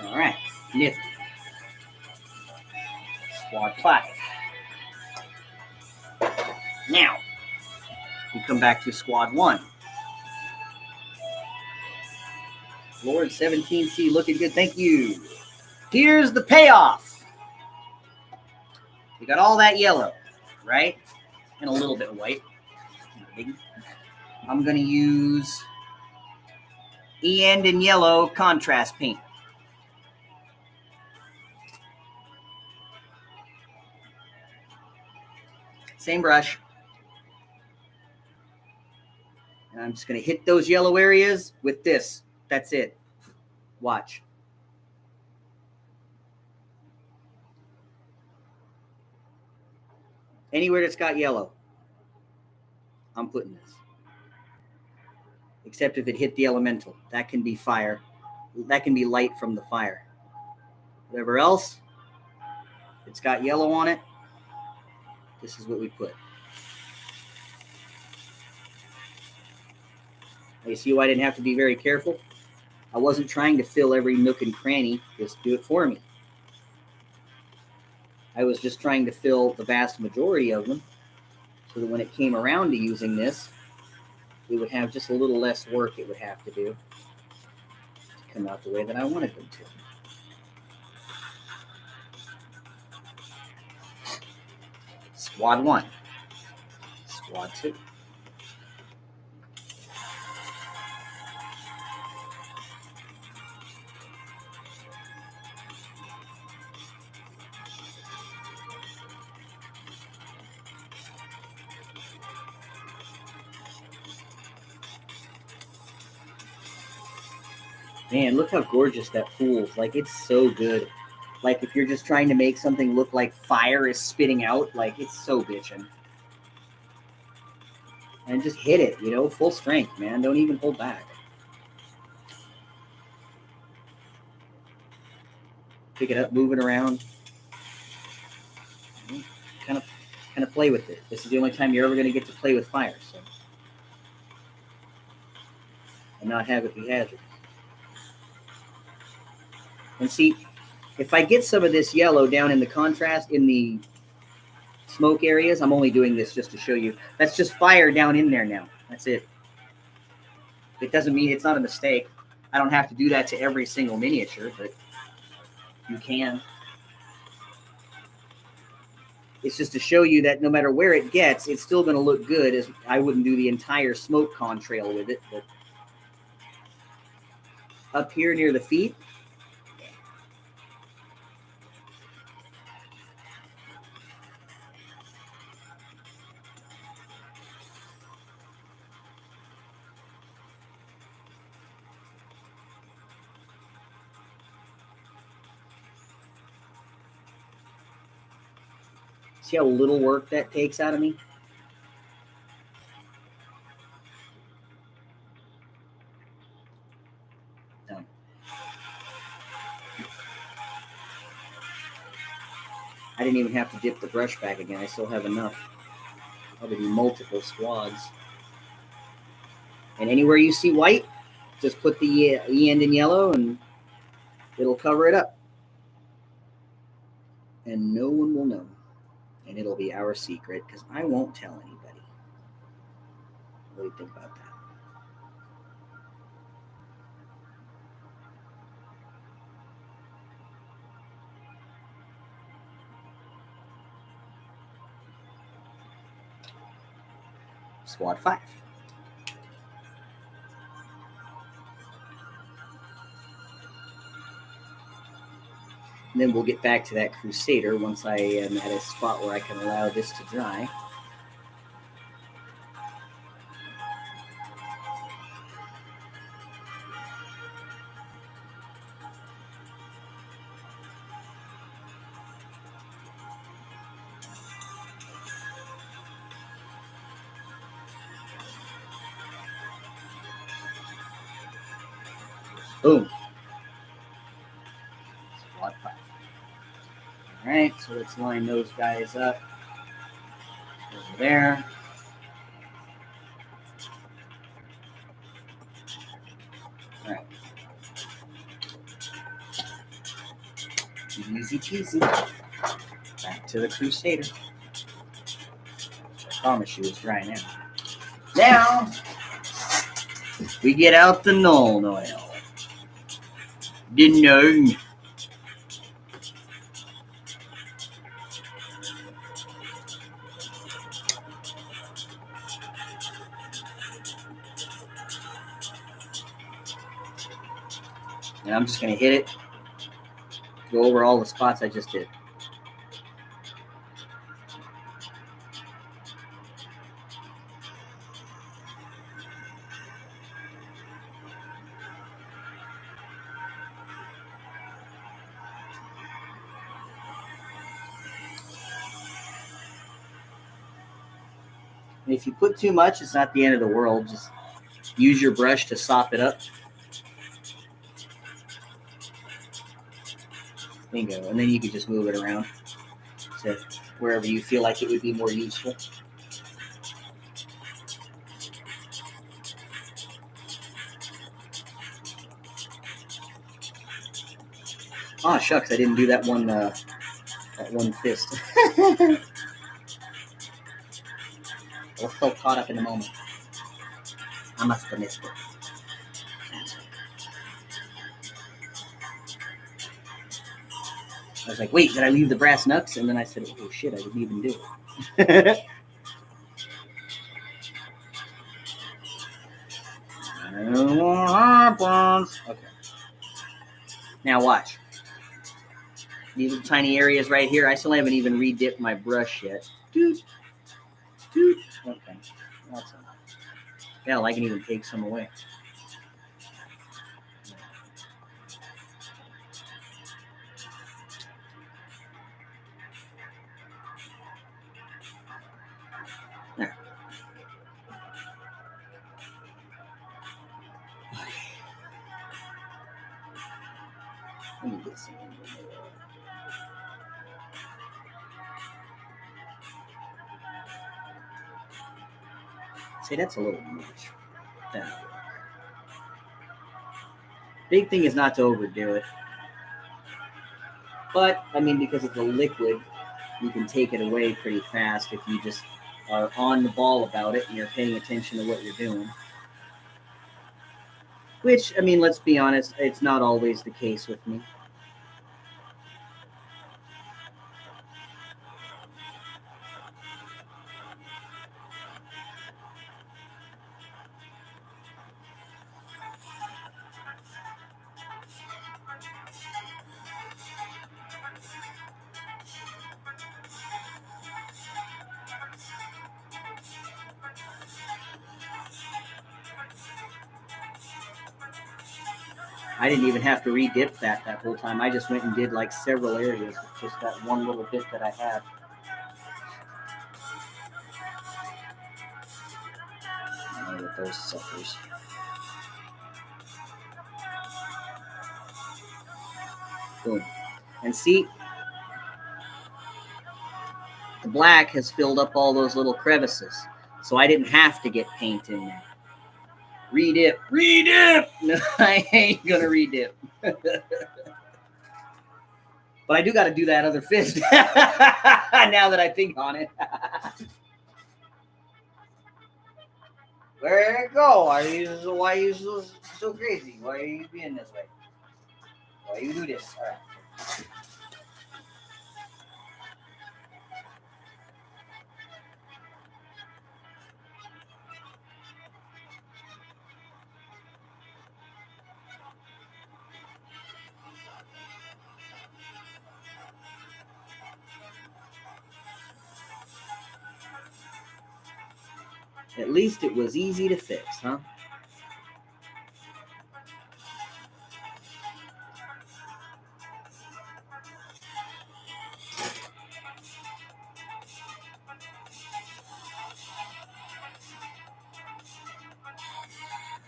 All right. Nifty. Squad 5. Now, we come back to squad 1. Lord 17C looking good. Thank you. Here's the payoff. You got all that yellow, right? And a little bit of white. I'm going to use E-end and yellow contrast paint. Same brush. And I'm just going to hit those yellow areas with this. That's it. Watch. Anywhere that's got yellow, I'm putting this. Except if it hit the elemental. That can be fire. That can be light from the fire. Whatever else, if it's got yellow on it, this is what we put. You see why I didn't have to be very careful? I wasn't trying to fill every nook and cranny. Just do it for me. I was just trying to fill the vast majority of them so that when it came around to using this, it would have just a little less work it would have to do to come out the way that I wanted them to. Squad 1. Squad 2. Man, look how gorgeous that pool's. Like, it's so good. Like, if you're just trying to make something look like fire is spitting out, like, it's so bitchin'. And just hit it, you know, full strength, man. Don't even hold back. Pick it up, move it around. Kind of play with it. This is the only time you're ever going to get to play with fire, so. And not have it be hazardous. And see, if I get some of this yellow down in the contrast, in the smoke areas, I'm only doing this just to show you. That's just fire down in there now. That's it. It doesn't mean it's not a mistake. I don't have to do that to every single miniature, but you can. It's just to show you that no matter where it gets, it's still going to look good. As I wouldn't do the entire smoke contrail with it, but up here near the feet, see how little work that takes out of me? Done. I didn't even have to dip the brush back again. I still have enough. I'll do multiple squads. And anywhere you see white, just put the E end in yellow and it'll cover it up. And no one will know. And it'll be our secret because I won't tell anybody. What do you think about that? Squad 5. And then we'll get back to that Crusader once I am at a spot where I can allow this to dry. Boom. Squad 5. All right, so let's line those guys up over there. All right. Easy peasy. Back to the Crusader. I promise you it's dry now. Now, we get out the null oil. The null. And I'm just going to hit it. Go over all the spots I just did. And if you put too much, it's not the end of the world. Just use your brush to sop it up. Bingo. And then you can just move it around to wherever you feel like it would be more useful. Oh, shucks, I didn't do that one fist. I was so caught up in the moment. I must have missed it. I was like, wait, did I leave the brass knucks? And then I said, oh shit, I didn't even do it. Okay. Now watch. These little tiny areas right here, I still haven't even re-dipped my brush yet. Doot. Doot. Okay. That's enough. Hell, I can even take some away. Let me get some. See, that's a little much. That'll work. Big thing is not to overdo it. But, I mean, because it's a liquid, you can take it away pretty fast if you just are on the ball about it and you're paying attention to what you're doing. Which, I mean, let's be honest, it's not always the case with me. I didn't even have to re-dip that whole time. I just went and did like several areas with just that one little bit that I had. With those suckers. Boom. And see, the black has filled up all those little crevices. So I didn't have to get paint in there. Re-dip. Re-dip! No, I ain't gonna re-dip. But I do got to do that other fist now that I think on it. Where'd it go? Why are you so crazy? Why are you being this way? Why you do this? All right. At least it was easy to fix, huh?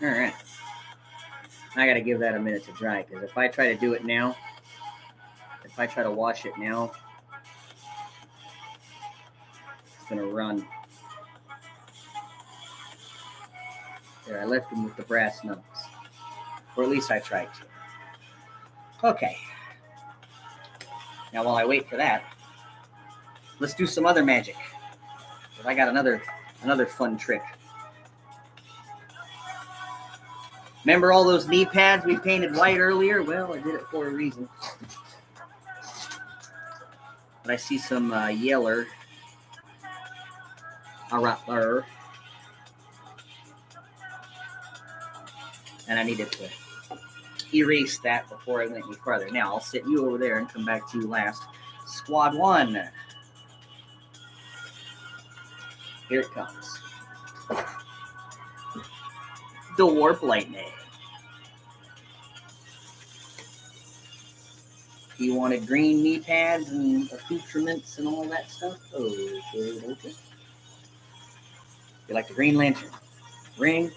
All right. I got to give that a minute to dry because if I try to do it now, if I try to wash it now, it's going to run. There, I left him with the brass knuckles. Or at least I tried to. Okay. Now while I wait for that, let's do some other magic. I got another fun trick. Remember all those knee pads we painted white earlier? Well, I did it for a reason. But I see some yeller. And I needed to erase that before I went any further. Now, I'll sit you over there and come back to you last. Squad 1. Here it comes. The Warp Lightning. You wanted green knee pads and accoutrements and all that stuff? Okay. You like the Green Lantern? Ring?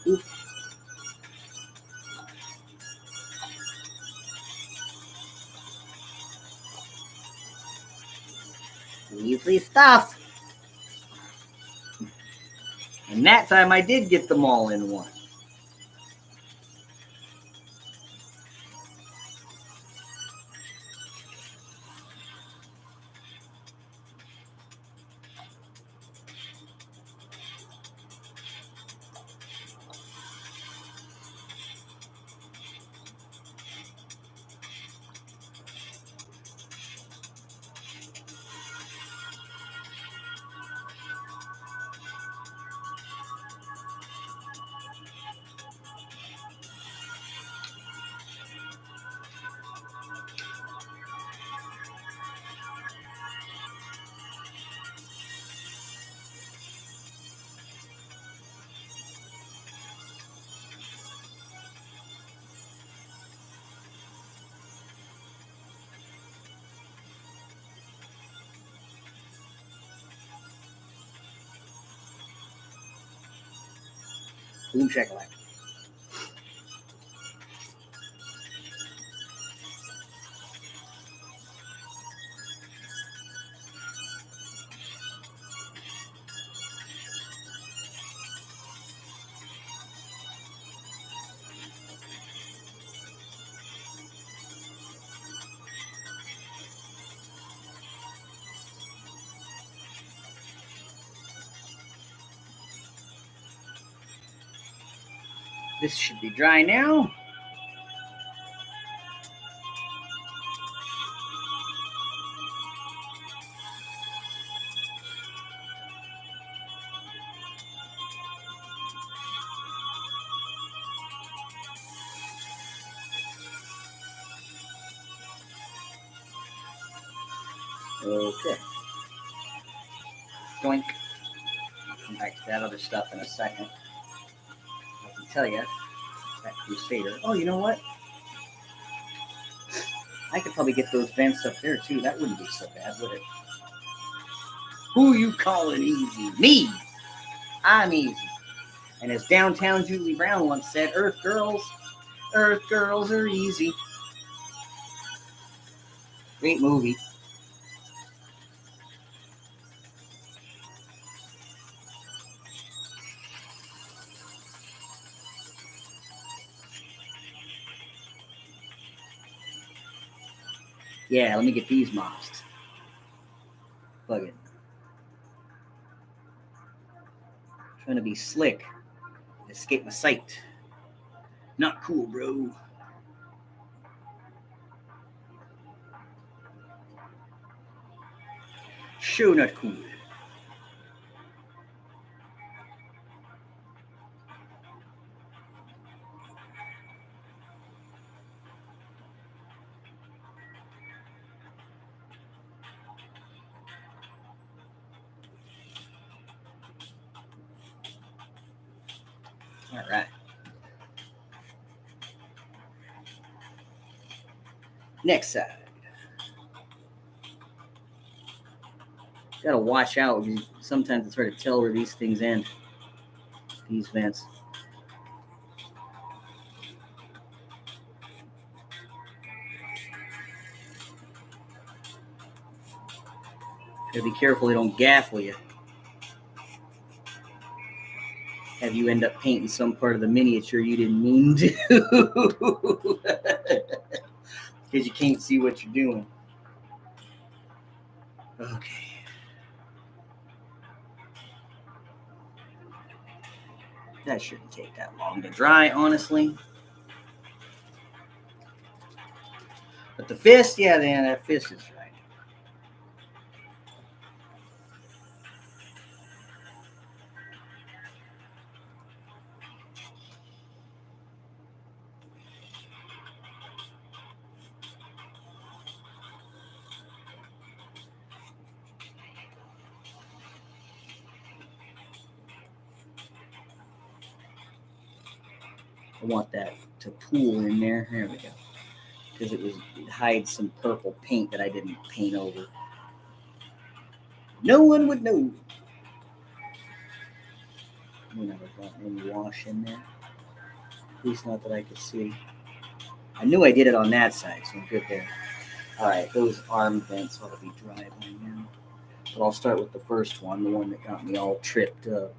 Oop. Easy stuff. And that time I did get them all in one. Boom shakalaka. This should be dry now. Okay. Doink. I'll come back to that other stuff in a second. I can tell you, that Crusader. Oh, you know what? I could probably get those vents up there too. That wouldn't be so bad, would it? Who you calling easy? Me. I'm easy. And as downtown Julie Brown once said, Earth girls are easy. Great movie. Yeah, let me get these mops. Plug it. Trying to be slick. Escape my sight. Not cool, bro. Sure not cool. All right. Next side. Gotta watch out. Sometimes it's hard to tell where these things end. These vents. Gotta be careful they don't gaffle you. Have you end up painting some part of the miniature you didn't mean to. Because you can't see what you're doing. Okay. That shouldn't take that long to dry, honestly. But the fist, yeah, then that fist is dry. I want that to pool in there. There we go. Because it hides some purple paint that I didn't paint over. No one would know. We never got any wash in there. At least not that I could see. I knew I did it on that side, so I'm good there. Alright, those arm vents ought to be dry by now. But I'll start with the first one, the one that got me all tripped up.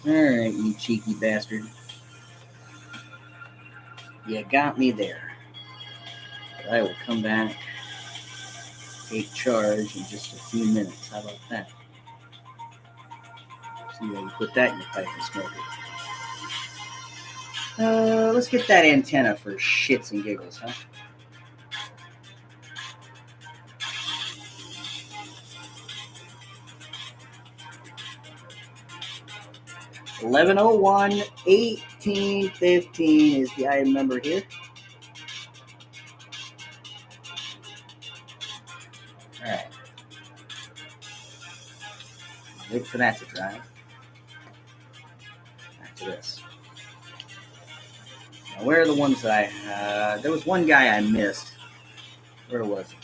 Alright, you cheeky bastard. You got me there. But I will come back, take charge in just a few minutes. How about that? See how you put that in your pipe and smoke it. Let's get that antenna for shits and giggles, huh? $1101 1815 is the item number here. All right. Wait for that to dry. Back to this. Now, where are the ones that there was one guy I missed. Where was it?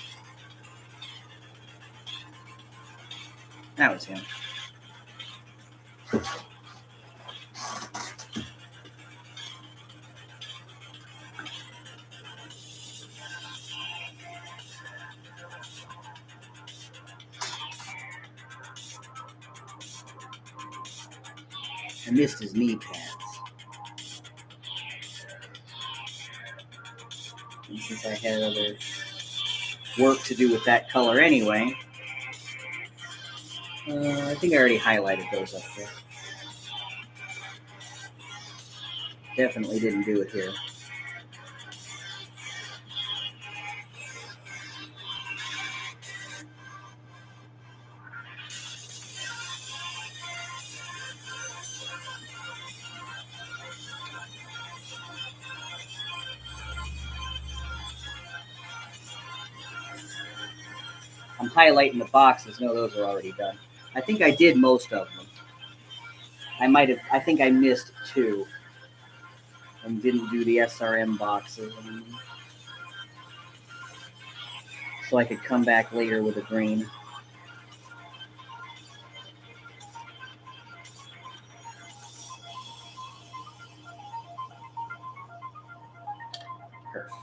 That was him. I missed his knee pads. And since I had other work to do with that color anyway, I think I already highlighted those up there. Definitely didn't do it here. I'm highlighting the boxes. No, those are already done. I think I did most of them. I think I missed 2 and didn't do the SRM boxes. So I could come back later with a green. Perfect.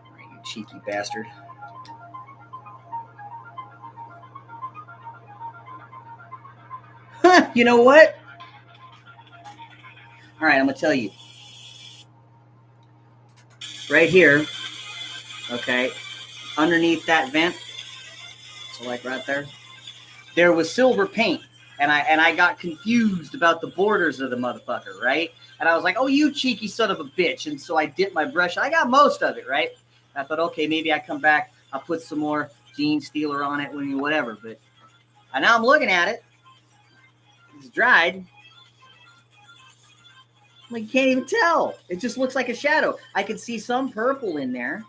All right, you cheeky bastard. You know what? All right, I'm going to tell you. Right here, okay, underneath that vent, so like right there was silver paint. And I got confused about the borders of the motherfucker, right? And I was like, oh, you cheeky son of a bitch. And so I dipped my brush. I got most of it, right? I thought, okay, maybe I come back. I'll put some more Gene Steeler on it, whatever. But now I'm looking at it. It's dried. Like, you can't even tell. It just looks like a shadow. I can see some purple in there.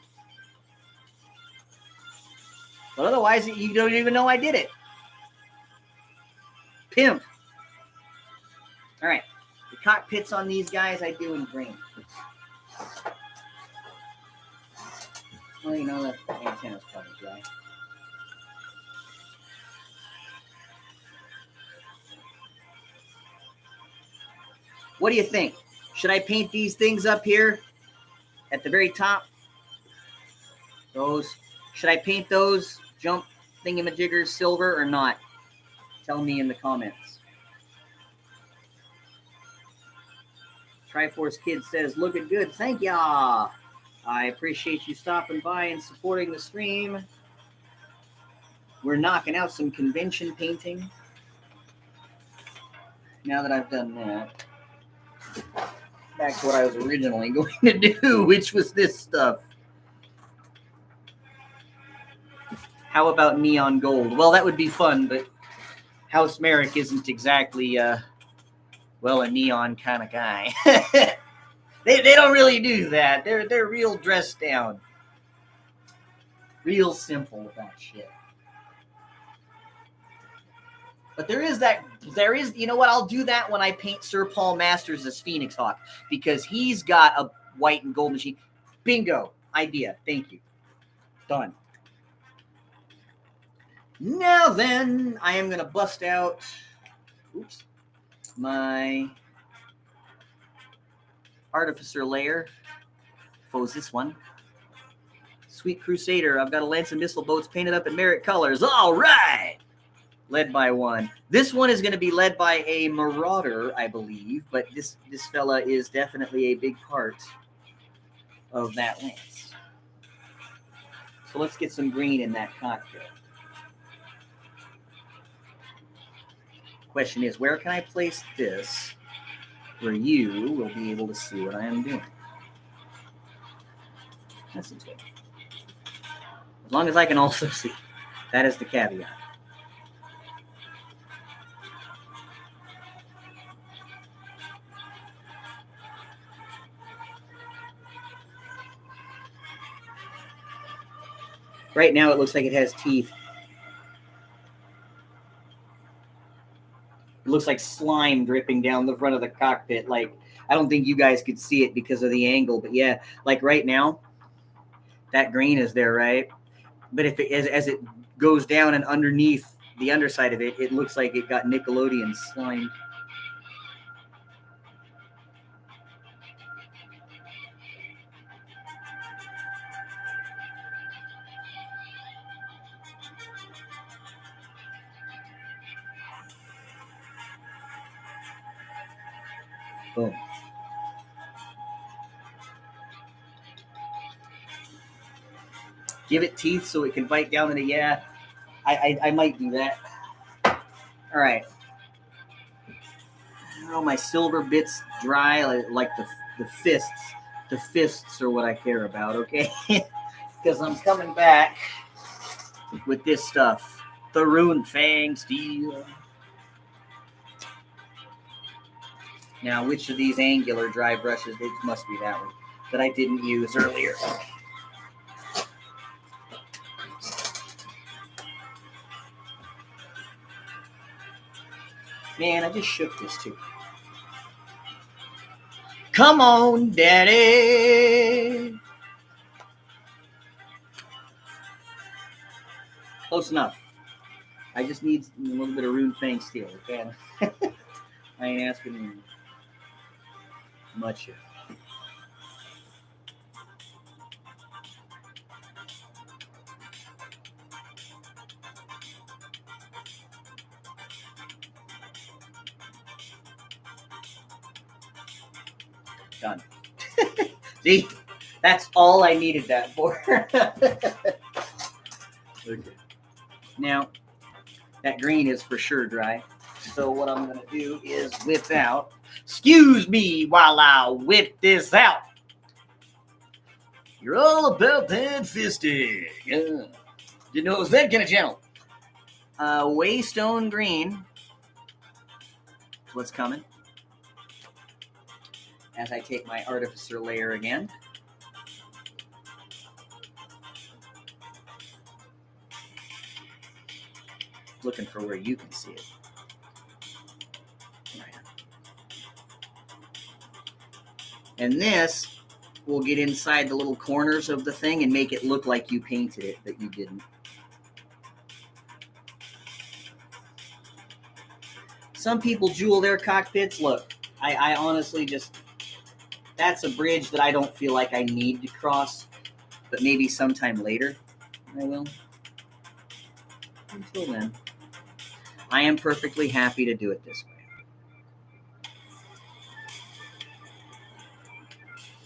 But otherwise, you don't even know I did it. Pimp. All right. The cockpits on these guys, I do in green. Well, you know, the antenna's probably dry. What do you think? Should I paint these things up here at the very top? Those. Should I paint those jump thingamajiggers silver or not? Tell me in the comments. Triforce Kid says, looking good. Thank ya. I appreciate you stopping by and supporting the stream. We're knocking out some convention painting. Now that I've done that, back to what I was originally going to do, which was this stuff. How about neon gold? Well, that would be fun, but House Marik isn't exactly, a neon kind of guy. They don't really do that. They're real dressed down. Real simple about shit. But there is, you know what? I'll do that when I paint Sir Paul Masters as Phoenix Hawk, because he's got a white and gold machine. Bingo. Idea. Thank you. Done. Now then, I am going to bust out, my Artificer layer. Foes this one. Sweet Crusader. I've got a Lance and Missile boats painted up in Marik colors. All right. Led by one. This one is going to be led by a Marauder, I believe, but this fella is definitely a big part of that Lance. So let's get some green in that cockpit. Question is, where can I place this where you will be able to see what I am doing? That's it. As long as I can also see. That is the caveat. Right now, it looks like it has teeth. It looks like slime dripping down the front of the cockpit. Like, I don't think you guys could see it because of the angle, but yeah, like right now, That green is there, right? But if it as it goes down and underneath the underside of it, it looks like it got Nickelodeon slimed. Boom. Give it teeth so it can bite down in it. Yeah, I might do that. All right. Oh, my silver bits dry like the fists. The fists are what I care about, okay? Because I'm coming back with this stuff. The Rune Fang Steel. Now, which of these angular dry brushes? It must be that one that I didn't use earlier. Man, I just shook this too. Come on, Daddy. Close enough. I just need a little bit of Rune Fang Steel, okay? I ain't asking much here. Done. See, that's all I needed that for. Okay. Now, that green is for sure dry. So what I'm going to do is whip out. Excuse me while I whip this out. You're all about that fisting. Yeah. Didn't know it was that kind of channel. Waystone green. What's coming? As I take my artificer layer again. Looking for where you can see it. And this will get inside the little corners of the thing and make it look like you painted it, but you didn't. Some people jewel their cockpits. Look, I honestly just, that's a bridge that I don't feel like I need to cross, but maybe sometime later I will. Until then, I am perfectly happy to do it this way.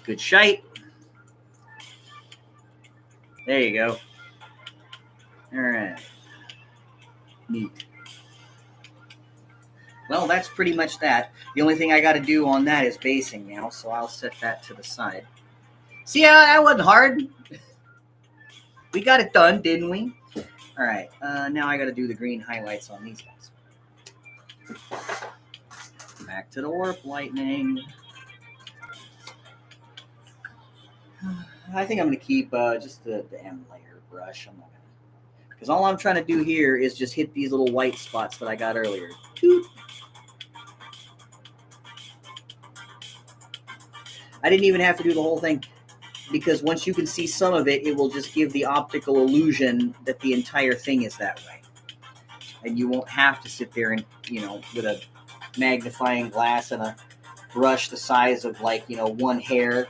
Good shite. There you go. All right. Neat. Well, that's pretty much that. The only thing I got to do on that is basing now, so I'll set that to the side. See how that wasn't hard? We got it done, didn't we? All right. Now I got to do the green highlights on these guys. Back to the warp lightning. I think I'm going to keep just the M layer brush. I'm not gonna, because all I'm trying to do here is just hit these little white spots that I got earlier. Toot. I didn't even have to do the whole thing, because once you can see some of it, it will just give the optical illusion that the entire thing is that way. And you won't have to sit there and, with a magnifying glass and a brush the size of, one hair.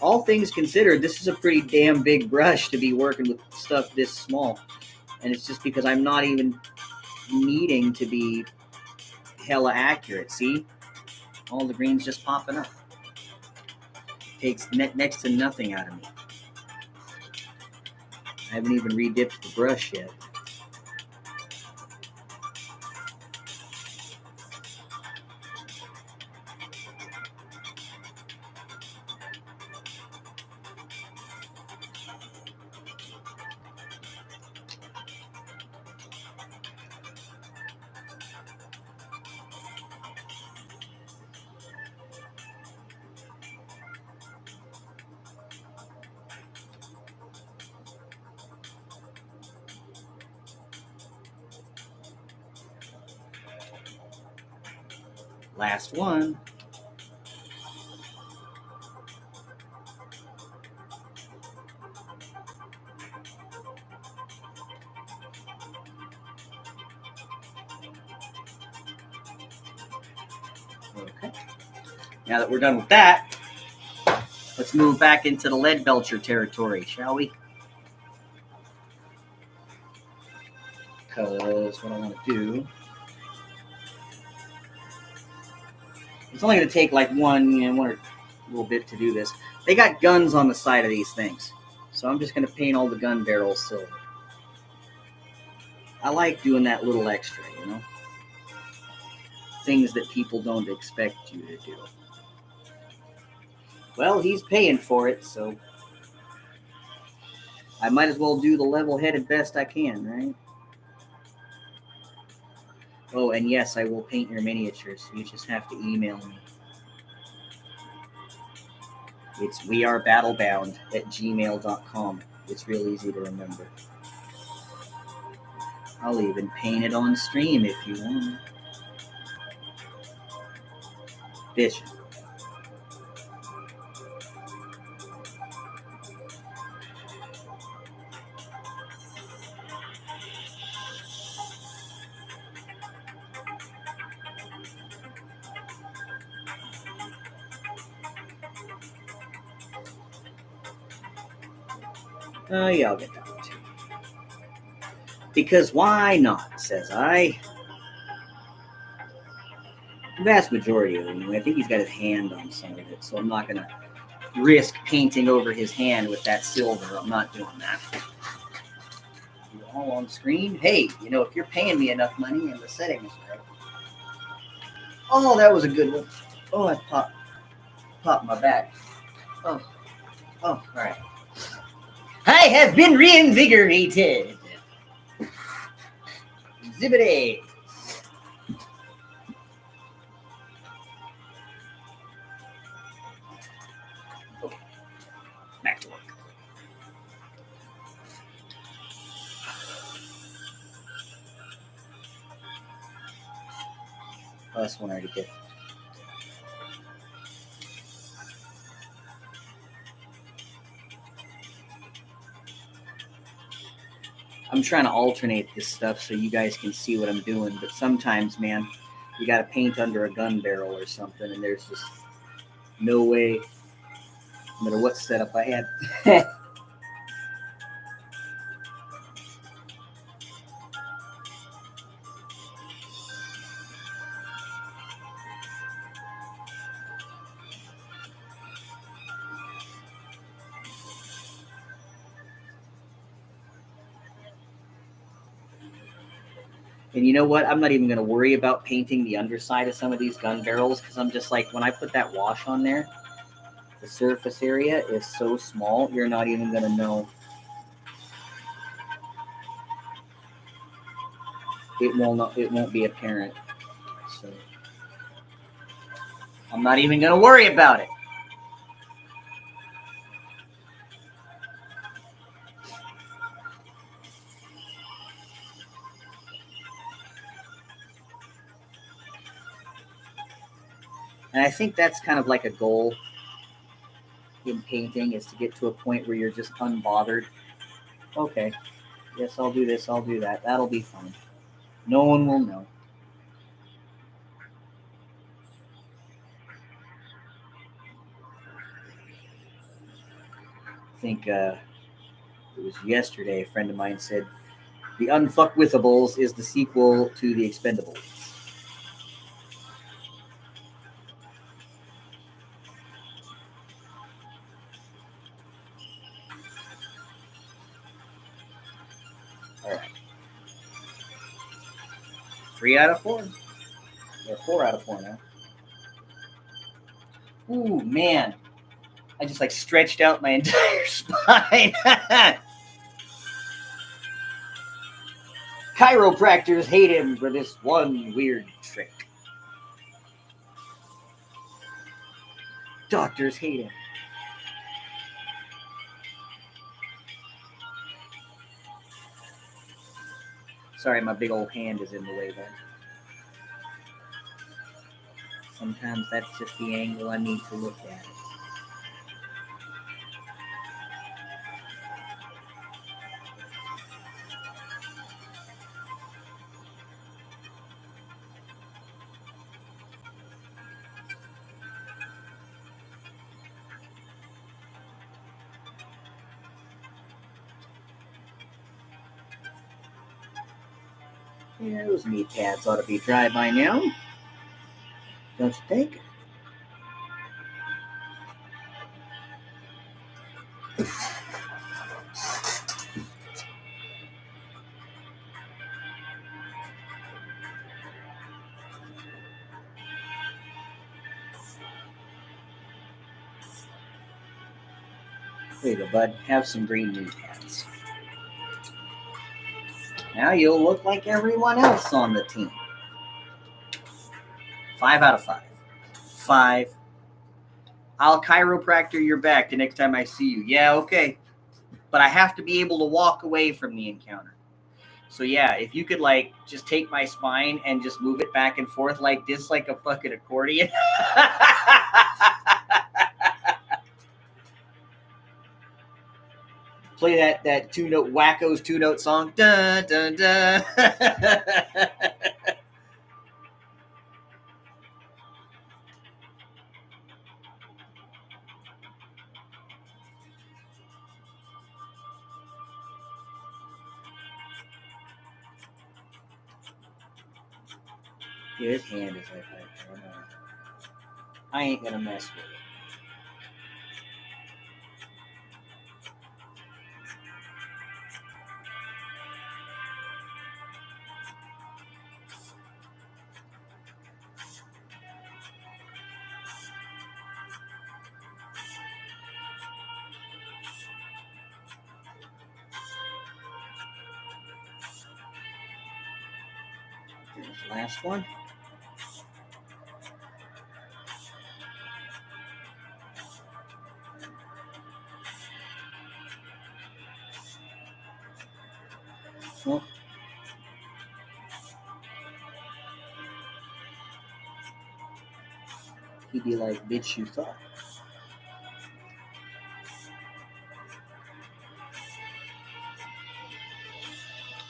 All things considered, this is a pretty damn big brush to be working with stuff this small. And it's just because I'm not even needing to be hella accurate. See? All the green's just popping up. Takes next to nothing out of me. I haven't even redipped the brush yet. Last one. Okay. Now that we're done with that, let's move back into the lead belcher territory, shall we? Because what I want to do, it's only going to take like one or little bit to do this. They got guns on the side of these things, so I'm just going to paint all the gun barrels silver. I like doing that little extra, you know? Things that people don't expect you to do. Well, he's paying for it, so I might as well do the level-headed best I can, right? Oh, and yes, I will paint your miniatures. You just have to email me. It's wearebattlebound@gmail.com. It's real easy to remember. I'll even paint it on stream if you want. Bishop. Yeah, I'll get that one too. Because why not, says I. The vast majority of it, anyway. I think he's got his hand on some of it, so I'm not going to risk painting over his hand with that silver. I'm not doing that. All on screen. Hey, you know, if you're paying me enough money and the settings right. Oh, that was a good one. Oh, I popped my back. Oh, all right. I have been reinvigorated. Exhibit A. Okay, back to work. Oh, this one already did. I'm trying to alternate this stuff so you guys can see what I'm doing, but sometimes, man, you got to paint under a gun barrel or something, and there's just no way, no matter what setup I had. And you know what? I'm not even going to worry about painting the underside of some of these gun barrels because I'm just like, when I put that wash on there, the surface area is so small, you're not even going to know. It won't be apparent. So I'm not even going to worry about it. And I think that's kind of like a goal in painting, is to get to a point where you're just unbothered. Okay, yes, I'll do this, I'll do that. That'll be fine. No one will know. I think it was yesterday, a friend of mine said, The Unfuckwithables is the sequel to The Expendables. All right. 3 out of 4. Or 4 out of 4 now. Ooh, man. I just like stretched out my entire spine. Chiropractors hate him for this one weird trick. Doctors hate him. Sorry, my big old hand is in the way there. Sometimes that's just the angle I need to look at it. Yeah, those knee pads ought to be dry by now. Don't you think? There you go, bud. Have some green knee pads. Now you'll look like everyone else on the team. 5 out of 5. 5. I'll chiropractor your back the next time I see you. Yeah, okay. But I have to be able to walk away from the encounter. So yeah, if you could like just take my spine and just move it back and forth like this, like a fucking accordion. Play that two-note Wacko's two-note song. Dun, dun, dun. Yeah, his hand is like that. I ain't gonna mess with it. Here's the last one. Well, he'd be like, bitch, you thought.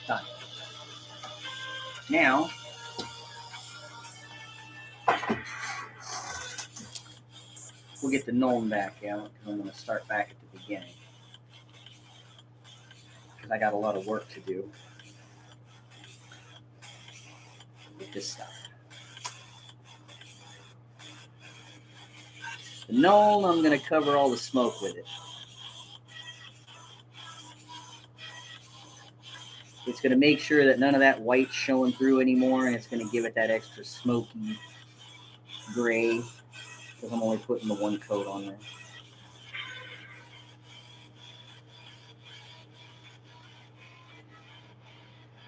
Done. Now, we'll get the gnome back out. I'm going to start back at the beginning. Because I got a lot of work to do with this stuff. The gnome, I'm going to cover all the smoke with it. It's going to make sure that none of that white's showing through anymore, and it's going to give it that extra smoky gray, because I'm only putting the one coat on there.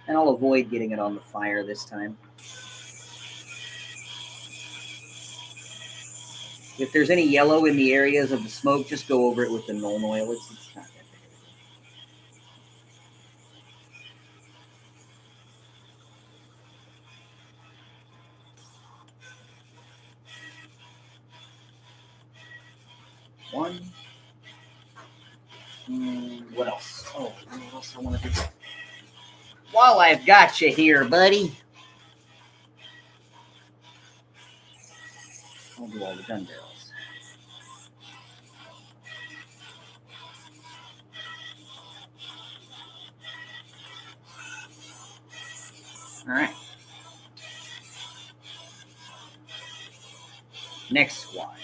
And I'll avoid getting it on the fire this time. If there's any yellow in the areas of the smoke, just go over it with the gnome oil. It's not that big. One. What else? Oh, what else I want to do? While I've got you here, buddy, I'll do all the gun barrels. All right. Next squad.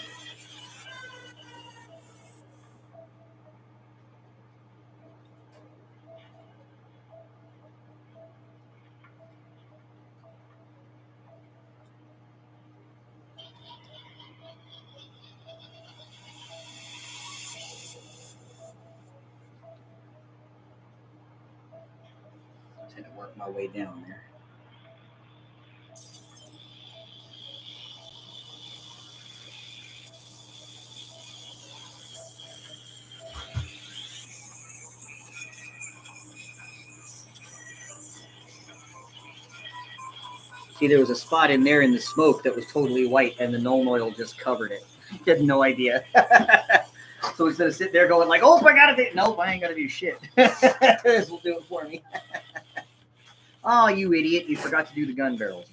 I'm going to work my way down there. See, there was a spot in there in the smoke that was totally white, and the gnome oil just covered it. He had no idea. So instead of sitting there going like, "Oh, I gotta do," nope, I ain't gotta do shit. This will do it for me. Oh, you idiot! You forgot to do the gun barrels.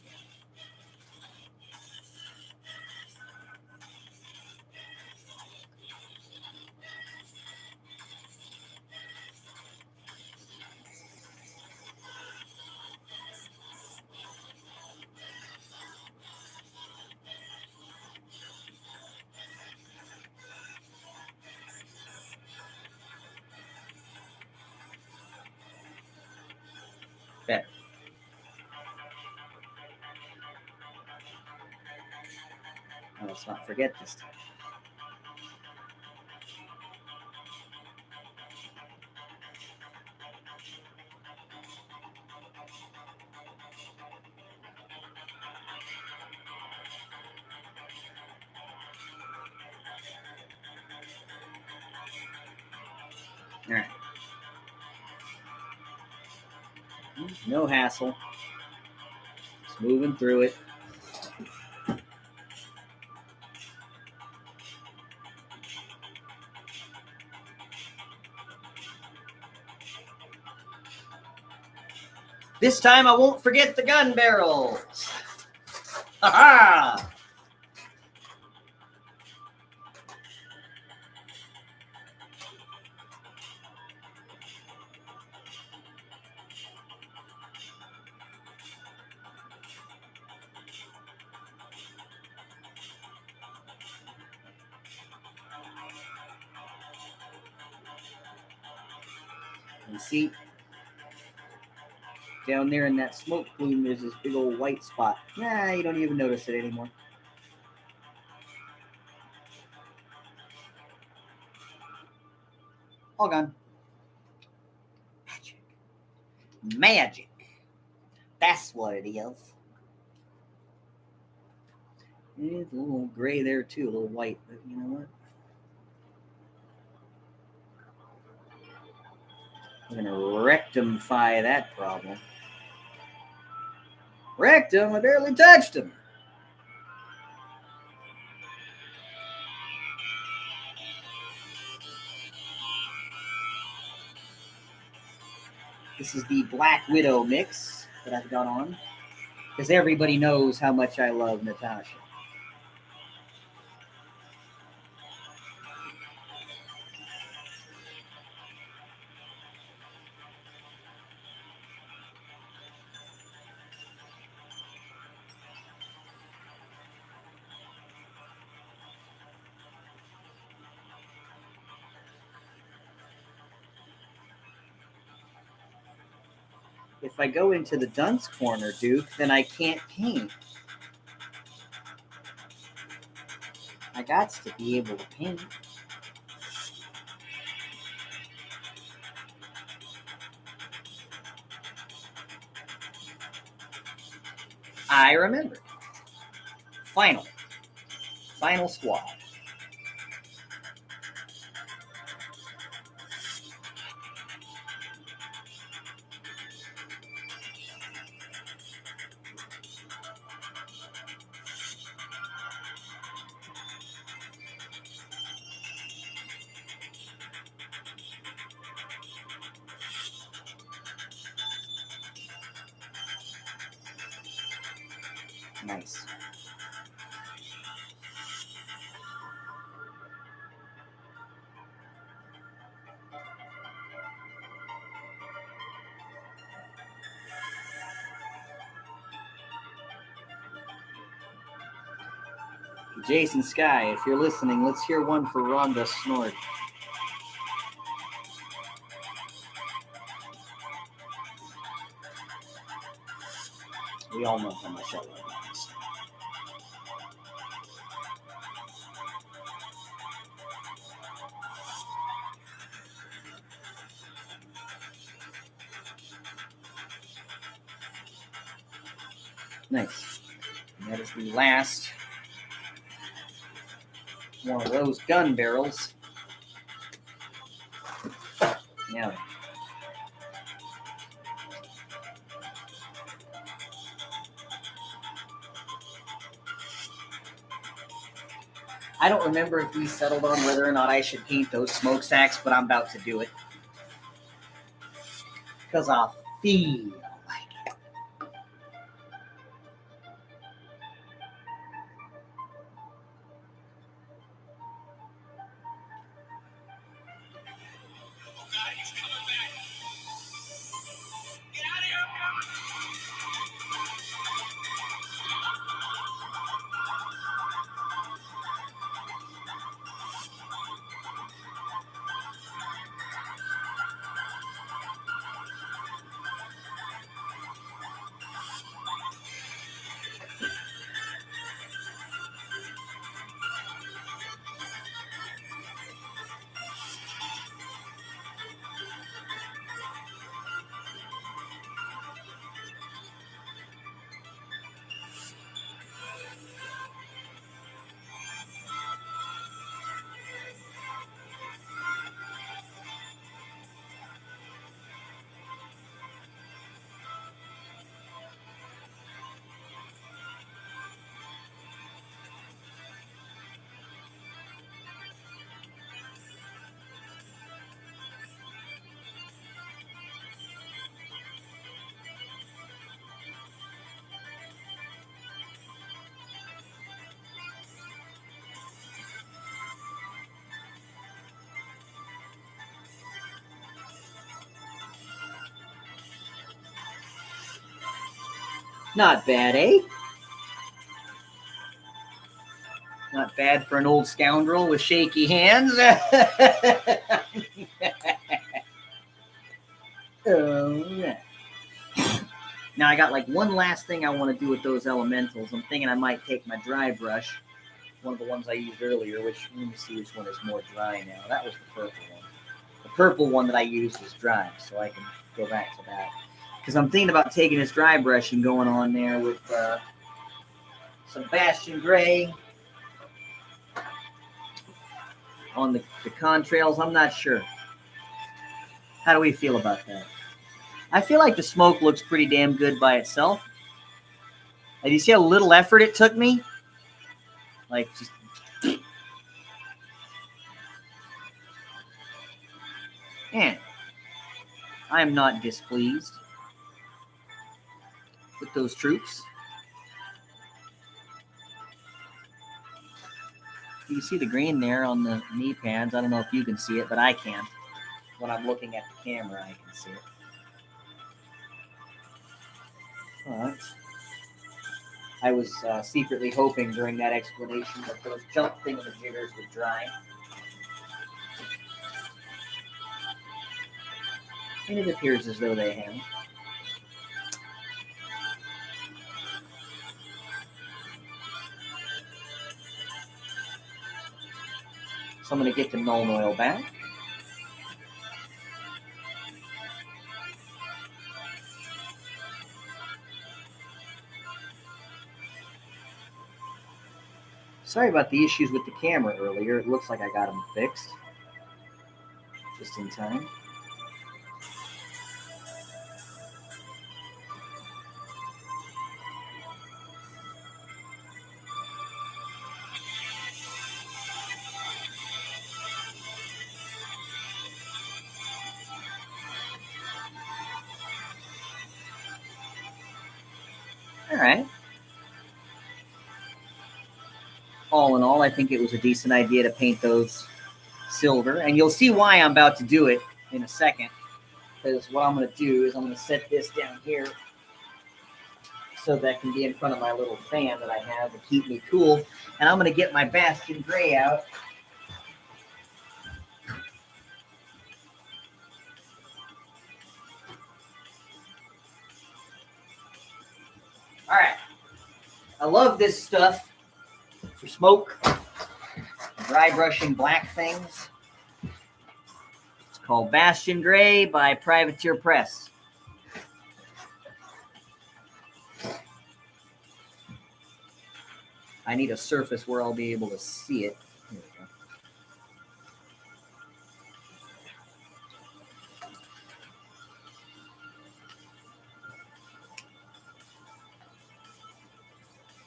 Let's not forget this time. All right. No hassle. Just moving through it. This time I won't forget the gun barrels. Ha-ha! You see, down there in that smoke plume, there's this big old white spot. Nah, you don't even notice it anymore. All gone. Magic. Magic. That's what it is. It's a little gray there too, a little white, but you know what? I'm gonna rectify that problem. Wrecked him, I barely touched him. This is the Black Widow mix that I've got on, because everybody knows how much I love Natasha. If I go into the dunce corner, Duke, then I can't paint. I got to be able to paint. I remember. Final squad. Nice. Jason Sky, if you're listening, let's hear one for Rhonda Snort. We all know how much I love this. Nice. And that is the last one of those gun barrels. Now, I don't remember if we settled on whether or not I should paint those smokestacks, but I'm about to do it. Because I feel like it. Oh God, he's coming back. Get out of here. Not bad, eh? Not bad for an old scoundrel with shaky hands. Oh, now I got like one last thing I want to do with those elementals. I'm thinking I might take my dry brush, one of the ones I used earlier, which, let me see which one is more dry now. That was the purple one. The purple one that I used is dry, so I can go back to that. Because I'm thinking about taking this dry brush and going on there with some Bastion Gray on the contrails. I'm not sure. How do we feel about that? I feel like the smoke looks pretty damn good by itself. And you see how little effort it took me? Like, just... Man, I am not displeased with those troops. You can see the green there on the knee pads. I don't know if you can see it, but I can. When I'm looking at the camera, I can see it. But I was secretly hoping during that explanation that those jump thingamajiggers would dry. And it appears as though they have. So I'm going to get the Nuln Oil back. Sorry about the issues with the camera earlier. It looks like I got them fixed. Just in time. All right. All in all, I think it was a decent idea to paint those silver. And you'll see why I'm about to do it in a second. Because what I'm going to do is I'm going to set this down here so that can be in front of my little fan that I have to keep me cool. And I'm going to get my Bastion Gray out. All right. I love this stuff for smoke, dry brushing black things. It's called Bastion Gray by Privateer Press. I need a surface where I'll be able to see it. Here we go.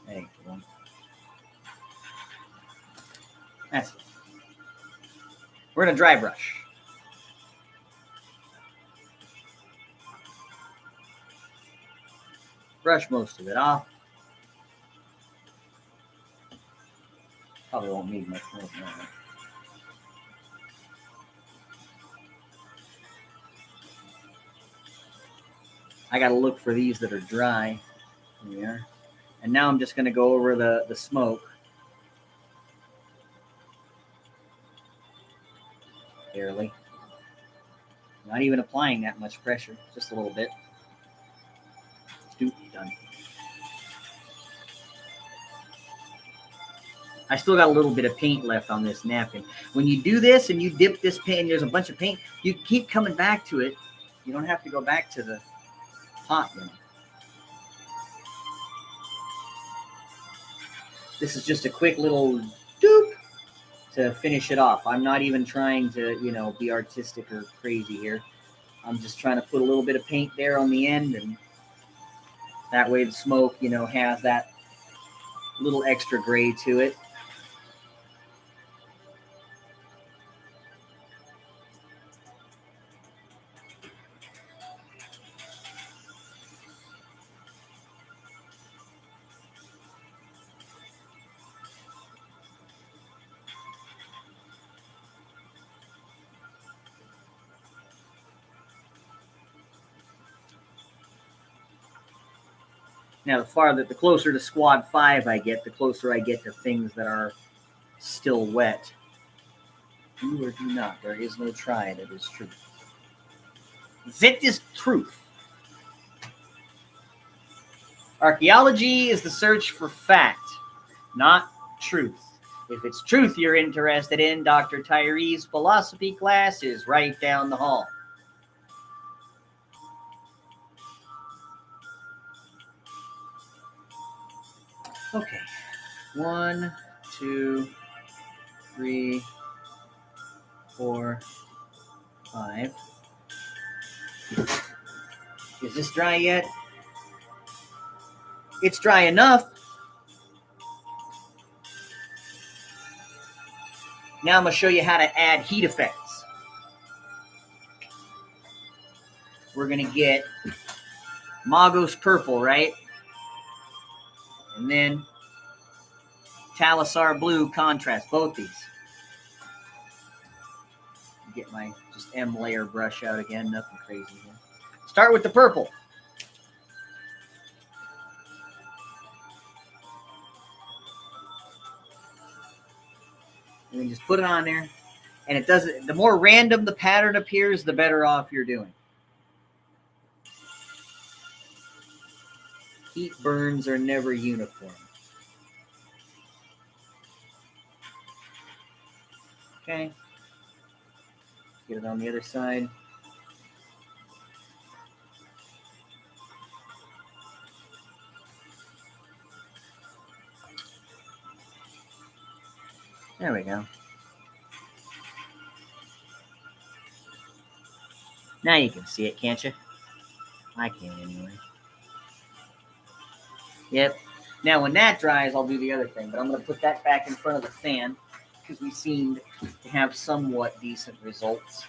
There you go. That's it. We're going to dry brush. Brush most of it off. Probably won't need much more than that. I got to look for these that are dry. Here. And now I'm just going to go over the smoke. Barely. Not even applying that much pressure. Just a little bit. Done. I still got a little bit of paint left on this napkin. When you do this and you dip this paint, there's a bunch of paint, you keep coming back to it. You don't have to go back to the pot. You know. This is just a quick little doop to finish it off. I'm not even trying to, be artistic or crazy here. I'm just trying to put a little bit of paint there on the end, and that way the smoke, has that little extra gray to it. Now, the closer to squad 5 I get, the closer I get to things that are still wet. Do or do not. There is no try. It is truth. That is truth. Archaeology is the search for fact, not truth. If it's truth you're interested in, Dr. Tyree's philosophy class is right down the hall. Okay. 1, 2, 3, 4, 5. Is this dry yet? It's dry enough. Now I'm going to show you how to add heat effects. We're going to get Magos Purple, right? And then Talisar Blue contrast, both these. Get my just M layer brush out again, nothing crazy here. Start with the purple. And then just put it on there. And it doesn't, the more random the pattern appears, the better off you're doing. Heat burns are never uniform. Okay. Get it on the other side. There we go. Now you can see it, can't you? I can anyway. Yep. Now when that dries, I'll do the other thing. But I'm going to put that back in front of the fan because we seemed to have somewhat decent results.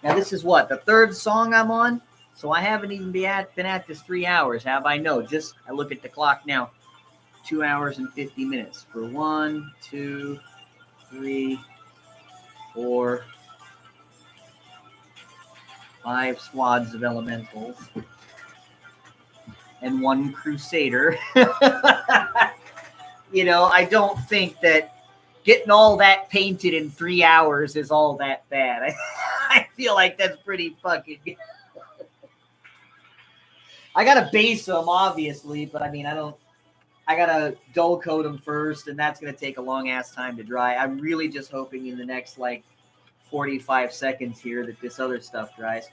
Now this is what? The third song I'm on? So I haven't even been at this 3 hours, have I? No, just I look at the clock now. 2 hours and 50 minutes for 1, 2, 3, 4, 5 squads of elementals. And 1 Crusader. You know, I don't think that getting all that painted in 3 hours is all that bad. I feel like that's pretty fucking good. I gotta base them, obviously, but I mean, I gotta dull coat them first, and that's gonna take a long ass time to dry. I'm really just hoping in the next like 45 seconds here that this other stuff dries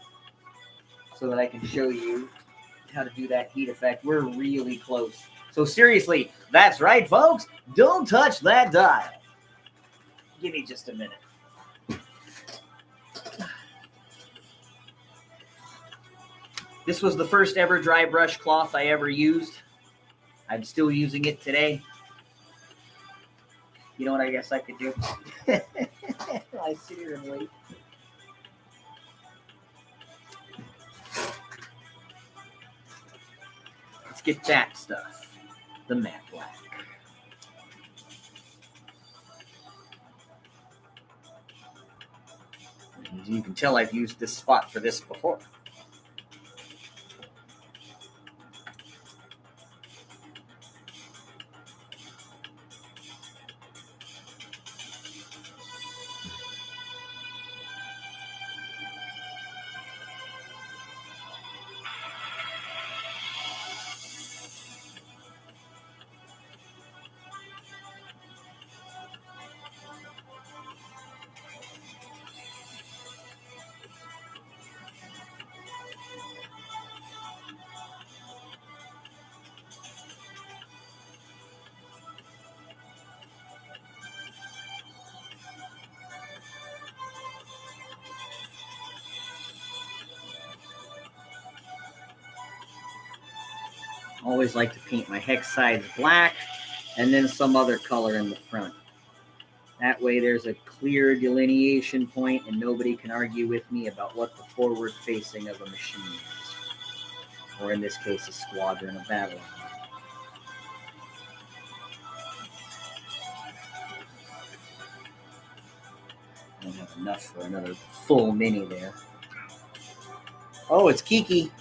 so that I can show you how to do that heat effect. We're really close. So seriously, that's right, folks. Don't touch that dial. Give me just a minute. This was the first ever dry brush cloth I ever used. I'm still using it today. You know what I guess I could do? I sit here and wait. Let's get that stuff. The matte black. As you can tell, I've used this spot for this before. Always like to paint my hex sides black and then some other color in the front. That way there's a clear delineation point and nobody can argue with me about what the forward facing of a machine is. Or in this case, a squadron of battle. I don't have enough for another full mini there. Oh, it's Kiki.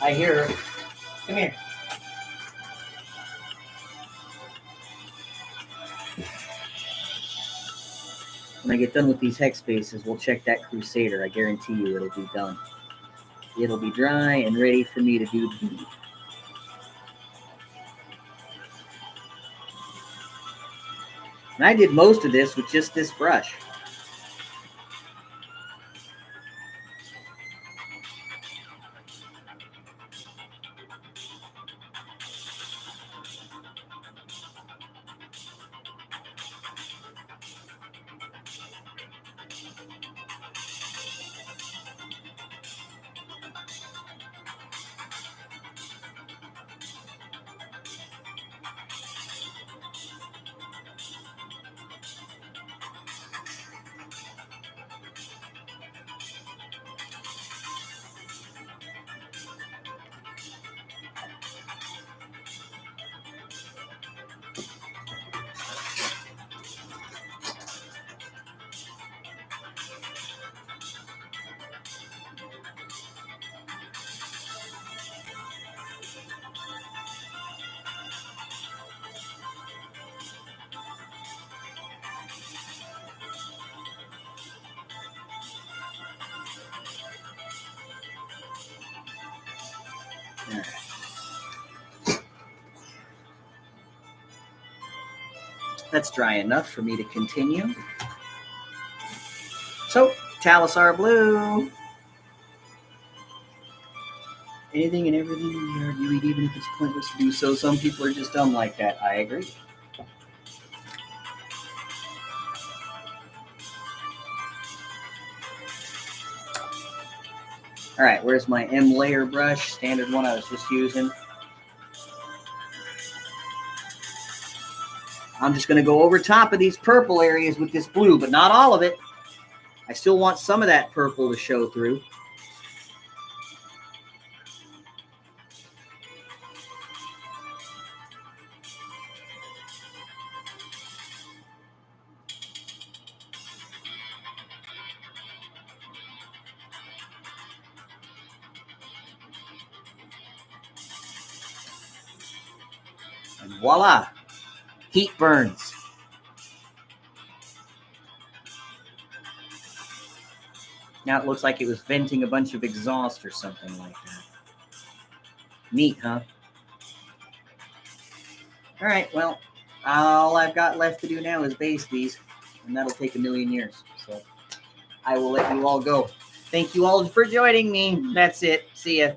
I hear her. Come here. When I get done with these hex bases, we'll check that Crusader. I guarantee you it'll be done. It'll be dry and ready for me to do the deed. And I did most of this with just this brush. That's dry enough for me to continue. So, Talisar Blue. Anything and everything in the yard you eat, even if it's pointless to do so. Some people are just dumb like that. I agree. All right, where's my M layer brush? Standard one I was just using. I'm just going to go over top of these purple areas with this blue, but not all of it. I still want some of that purple to show through. And voila, heat burns. Now it looks like it was venting a bunch of exhaust or something like that. Neat, huh? All right, well, all I've got left to do now is base these, and that'll take a million years. So I will let you all go. Thank you all for joining me. That's it. See ya.